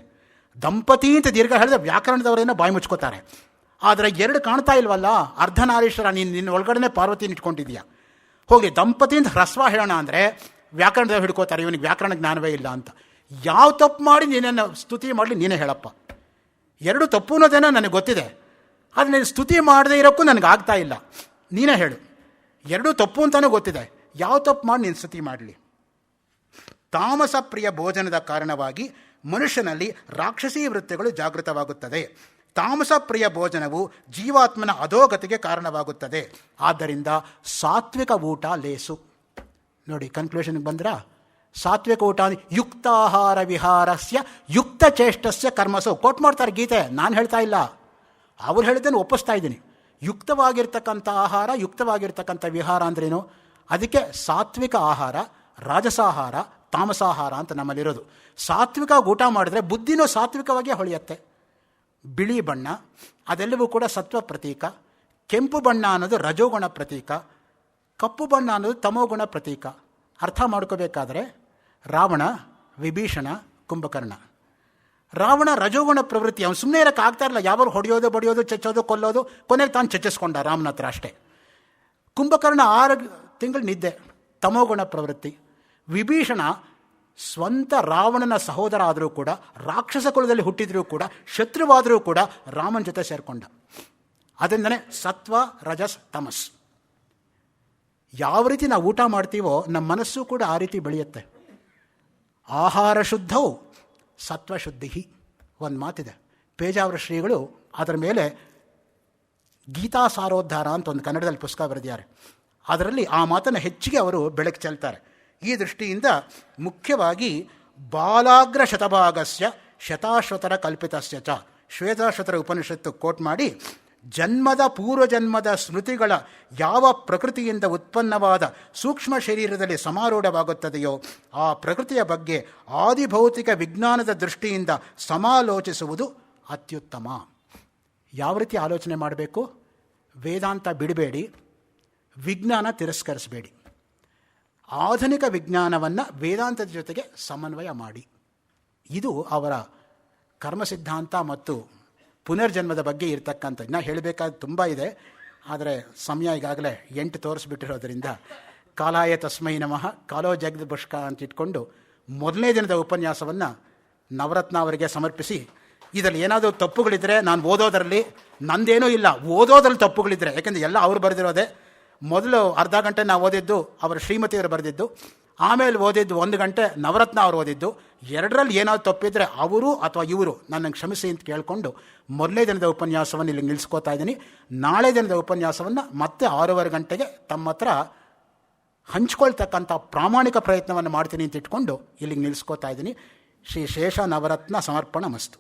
ದಂಪತಿ ಅಂತ ದೀರ್ಘ ಹೇಳಿದ್ರೆ ವ್ಯಾಕರಣದವರೇನೋ ಬಾಯಿ ಮುಚ್ಕೋತಾರೆ. ಆದರೆ 2 ಕಾಣ್ತಾ ಇಲ್ವಲ್ಲ, ಅರ್ಧನಾರೀಶ್ವರ, ನಿನ್ನ ಒಳಗಡೆ ಪಾರ್ವತಿನ ಇಟ್ಕೊಂಡಿದೀಯ. ಹೋಗಿ ದಂಪತಿ ಅಂತ ಹ್ರಸ್ವ ಹೇಳೋಣ ಅಂದರೆ ವ್ಯಾಕರಣದವ್ರು ಹಿಡ್ಕೋತಾರೆ, ಇವನಿಗೆ ವ್ಯಾಕರಣ ಜ್ಞಾನವೇ ಇಲ್ಲ ಅಂತ. ಯಾವ ತಪ್ಪು ಮಾಡಿ ನೀನನ್ನು ಸ್ತುತಿ ಮಾಡಲಿ ನೀನೇ ಹೇಳಪ್ಪ. 2 ತಪ್ಪು ಅನ್ನೋದೇನೋ ನನಗೆ ಗೊತ್ತಿದೆ, ಆದರೆ ನೀನು ಸ್ತುತಿ ಮಾಡದೇ ಇರೋಕ್ಕೂ ನನಗೆ ಆಗ್ತಾ ಇಲ್ಲ. ನೀನೇ ಹೇಳು, 2 ತಪ್ಪು ಅಂತಲೂ ಗೊತ್ತಿದೆ, ಯಾವ ತಪ್ಪು ಮಾಡಿ ನೀನು ಸ್ತುತಿ ಮಾಡಲಿ. ತಾಮಸ ಪ್ರಿಯ ಭೋಜನದ ಕಾರಣವಾಗಿ ಮನುಷ್ಯನಲ್ಲಿ ರಾಕ್ಷಸೀ ವೃತ್ತಿಗಳು ಜಾಗೃತವಾಗುತ್ತದೆ. ತಾಮಸ ಪ್ರಿಯ ಭೋಜನವು ಜೀವಾತ್ಮನ ಅಧೋಗತಿಗೆ ಕಾರಣವಾಗುತ್ತದೆ. ಆದ್ದರಿಂದ ಸಾತ್ವಿಕ ಊಟ ಲೇಸು. ನೋಡಿ, ಕನ್ಕ್ಲೂಷನ್ಗೆ ಬಂದ್ರ, ಸಾತ್ವಿಕ ಊಟ ಯುಕ್ತಾಹಾರ ವಿಹಾರಸ್ಯ ಯುಕ್ತ ಚೇಷ್ಟಸ್ಯ ಕರ್ಮಸು. ಕೋಟ್ ಮಾಡ್ತಾರೆ ಗೀತೆ, ನಾನು ಹೇಳ್ತಾ ಇಲ್ಲ, ಅವ್ರು ಹೇಳಿದ್ದನ್ನು ಒಪ್ಪಿಸ್ತಾ ಇದ್ದೀನಿ. ಯುಕ್ತವಾಗಿರ್ತಕ್ಕಂಥ ಆಹಾರ, ಯುಕ್ತವಾಗಿರ್ತಕ್ಕಂಥ ವಿಹಾರ ಅಂದ್ರೇನು? ಅದಕ್ಕೆ ಸಾತ್ವಿಕ ಆಹಾರ, ರಾಜಸಾಹಾರ, ತಾಮಸಾಹಾರ ಅಂತ ನಮ್ಮಲ್ಲಿರೋದು. ಸಾತ್ವಿಕ ಊಟ ಮಾಡಿದ್ರೆ ಬುದ್ಧಿನೂ ಸಾತ್ವಿಕವಾಗಿ ಹೊಳೆಯುತ್ತೆ. ಬಿಳಿ ಬಣ್ಣ ಅದೆಲ್ಲವೂ ಕೂಡ ಸತ್ವ ಪ್ರತೀಕ, ಕೆಂಪು ಬಣ್ಣ ಅನ್ನೋದು ರಜೋಗುಣ ಪ್ರತೀಕ, ಕಪ್ಪು ಬಣ್ಣ ಅನ್ನೋದು ತಮೋಗುಣ ಪ್ರತೀಕ. ಅರ್ಥ ಮಾಡ್ಕೋಬೇಕಾದ್ರೆ ರಾವಣ, ವಿಭೀಷಣ, ಕುಂಭಕರ್ಣ. ರಾವಣ ರಜೋಗುಣ ಪ್ರವೃತ್ತಿ, ಅವನು ಸುಮ್ಮನೆ ಇರೋಕ್ಕೆ ಆಗ್ತಾ ಇರಲ್ಲ, ಯಾವಾಗ ಹೊಡೆಯೋದು, ಬಡಿಯೋದು, ಚಚ್ಚೋದು, ಕೊಲ್ಲೋದು, ಕೊನೆಗೆ ತಾನು ಚಚ್ಚಿಸ್ಕೊಂಡ ರಾಮನ ಹತ್ರ ಅಷ್ಟೇ. ಕುಂಭಕರ್ಣ 6 ತಿಂಗಳು ನಿದ್ದೆ, ತಮೋಗುಣ ಪ್ರವೃತ್ತಿ. ವಿಭೀಷಣ ಸ್ವಂತ ರಾವಣನ ಸಹೋದರ ಆದರೂ ಕೂಡ, ರಾಕ್ಷಸ ಕುಲದಲ್ಲಿ ಹುಟ್ಟಿದ್ರೂ ಕೂಡ, ಶತ್ರುವಾದರೂ ಕೂಡ ರಾಮನ ಜೊತೆ ಸೇರಿಕೊಂಡ. ಅದರಿಂದನೇ ಸತ್ವ, ರಜಸ್, ತಮಸ್. ಯಾವ ರೀತಿ ನಾವು ಊಟ ಮಾಡ್ತೀವೋ ನಮ್ಮ ಮನಸ್ಸು ಕೂಡ ಆ ರೀತಿ ಬೆಳೆಯುತ್ತೆ. ಆಹಾರ ಶುದ್ಧವು ಸತ್ವಶುದ್ಧಿ. ಒಂದು ಮಾತಿದೆ, ಪೇಜಾವರ ಶ್ರೀಗಳು ಅದರ ಮೇಲೆ ಗೀತಾ ಸಾರೋದ್ಧಾರ ಅಂತ ಒಂದು ಕನ್ನಡದಲ್ಲಿ ಪುಸ್ತಕ ಬರೆದಿದ್ದಾರೆ. ಅದರಲ್ಲಿ ಆ ಮಾತನ್ನು ಹೆಚ್ಚಿಗೆ ಅವರು ಬೆಳಕು ಚೆಲ್ತಾರೆ. ಈ ದೃಷ್ಟಿಯಿಂದ ಮುಖ್ಯವಾಗಿ ಬಾಲಾಗ್ರ ಶತಭಾಗಸ್ಯ ಶತಾಶ್ವತರ ಕಲ್ಪಿತಸ್ಯ ಚ, ಶ್ವೇತಾಶ್ವತರ ಉಪನಿಷತ್ತು ಕೋಟ್ ಮಾಡಿ, ಜನ್ಮದ ಪೂರ್ವಜನ್ಮದ ಸ್ಮೃತಿಗಳ ಯಾವ ಪ್ರಕೃತಿಯಿಂದ ಉತ್ಪನ್ನವಾದ ಸೂಕ್ಷ್ಮ ಶರೀರದಲ್ಲಿ ಸಮಾರೂಢವಾಗುತ್ತದೆಯೋ ಆ ಪ್ರಕೃತಿಯ ಬಗ್ಗೆ ಆದಿಭೌತಿಕ ವಿಜ್ಞಾನದ ದೃಷ್ಟಿಯಿಂದ ಸಮಾಲೋಚಿಸುವುದು ಅತ್ಯುತ್ತಮ. ಯಾವ ರೀತಿ ಆಲೋಚನೆ ಮಾಡಬೇಕು? ವೇದಾಂತ ಬಿಡಬೇಡಿ, ವಿಜ್ಞಾನ ತಿರಸ್ಕರಿಸಬೇಡಿ. ಆಧುನಿಕ ವಿಜ್ಞಾನವನ್ನು ವೇದಾಂತದ ಜೊತೆಗೆ ಸಮನ್ವಯ ಮಾಡಿ. ಇದು ಅವರ ಕರ್ಮ ಸಿದ್ಧಾಂತ ಮತ್ತು ಪುನರ್ಜನ್ಮದ ಬಗ್ಗೆ ಇರತಕ್ಕಂಥ. ನಾ ಹೇಳಬೇಕಾದ ತುಂಬ ಇದೆ, ಆದರೆ ಸಮಯ ಈಗಾಗಲೇ 8 ತೋರಿಸ್ಬಿಟ್ಟಿರೋದ್ರಿಂದ ಕಾಲಾಯ ತಸ್ಮೈ ನಮಃ, ಕಾಲೋ ಜಗದ್ ಬುಷ್ಕ ಅಂತ ಇಟ್ಕೊಂಡು 1ನೇ ದಿನದ ಉಪನ್ಯಾಸವನ್ನು ನವರತ್ನ ಅವರಿಗೆ ಸಮರ್ಪಿಸಿ, ಇದರಲ್ಲಿ ಏನಾದರೂ ತಪ್ಪುಗಳಿದ್ದರೆ, ನಾನು ಓದೋದರಲ್ಲಿ ನಂದೇನೂ ಇಲ್ಲ, ಓದೋದ್ರಲ್ಲಿ ತಪ್ಪುಗಳಿದ್ದರೆ, ಯಾಕೆಂದರೆ ಎಲ್ಲ ಅವ್ರು ಬರೆದಿರೋದೆ. ಮೊದಲು ಅರ್ಧ ಗಂಟೆ ನಾವು ಓದಿದ್ದು ಅವರ ಶ್ರೀಮತಿಯವರು ಬರೆದಿದ್ದು, ಆಮೇಲೆ ಓದಿದ್ದು 1 ಗಂಟೆ ನವರತ್ನ ಅವರು ಓದಿದ್ದು. 2ರಲ್ಲಿ ಏನಾದ್ರು ತಪ್ಪಿದ್ರೆ ಅವರು ಅಥವಾ ಇವರು ನನ್ನನ್ನು ಕ್ಷಮಿಸಿ ಅಂತ ಕೇಳಿಕೊಂಡು 1ನೇ ದಿನದ ಉಪನ್ಯಾಸವನ್ನು ಇಲ್ಲಿ ನಿಲ್ಲಿಸ್ಕೋತಾ ಇದ್ದೀನಿ. ನಾಳೆ ದಿನದ ಉಪನ್ಯಾಸವನ್ನು ಮತ್ತೆ 6:15 ಗಂಟೆಗೆ ತಮ್ಮ ಹತ್ರ ಹಂಚ್ಕೊಳ್ತಕ್ಕಂಥ ಪ್ರಾಮಾಣಿಕ ಪ್ರಯತ್ನವನ್ನು ಮಾಡ್ತೀನಿ ಅಂತ ಇಟ್ಕೊಂಡು ಇಲ್ಲಿಗೆ ನಿಲ್ಲಿಸ್ಕೋತಾ ಇದ್ದೀನಿ. ಶ್ರೀ ಶೇಷ ನವರತ್ನ ಸಮರ್ಪಣ ಮಸ್ತು.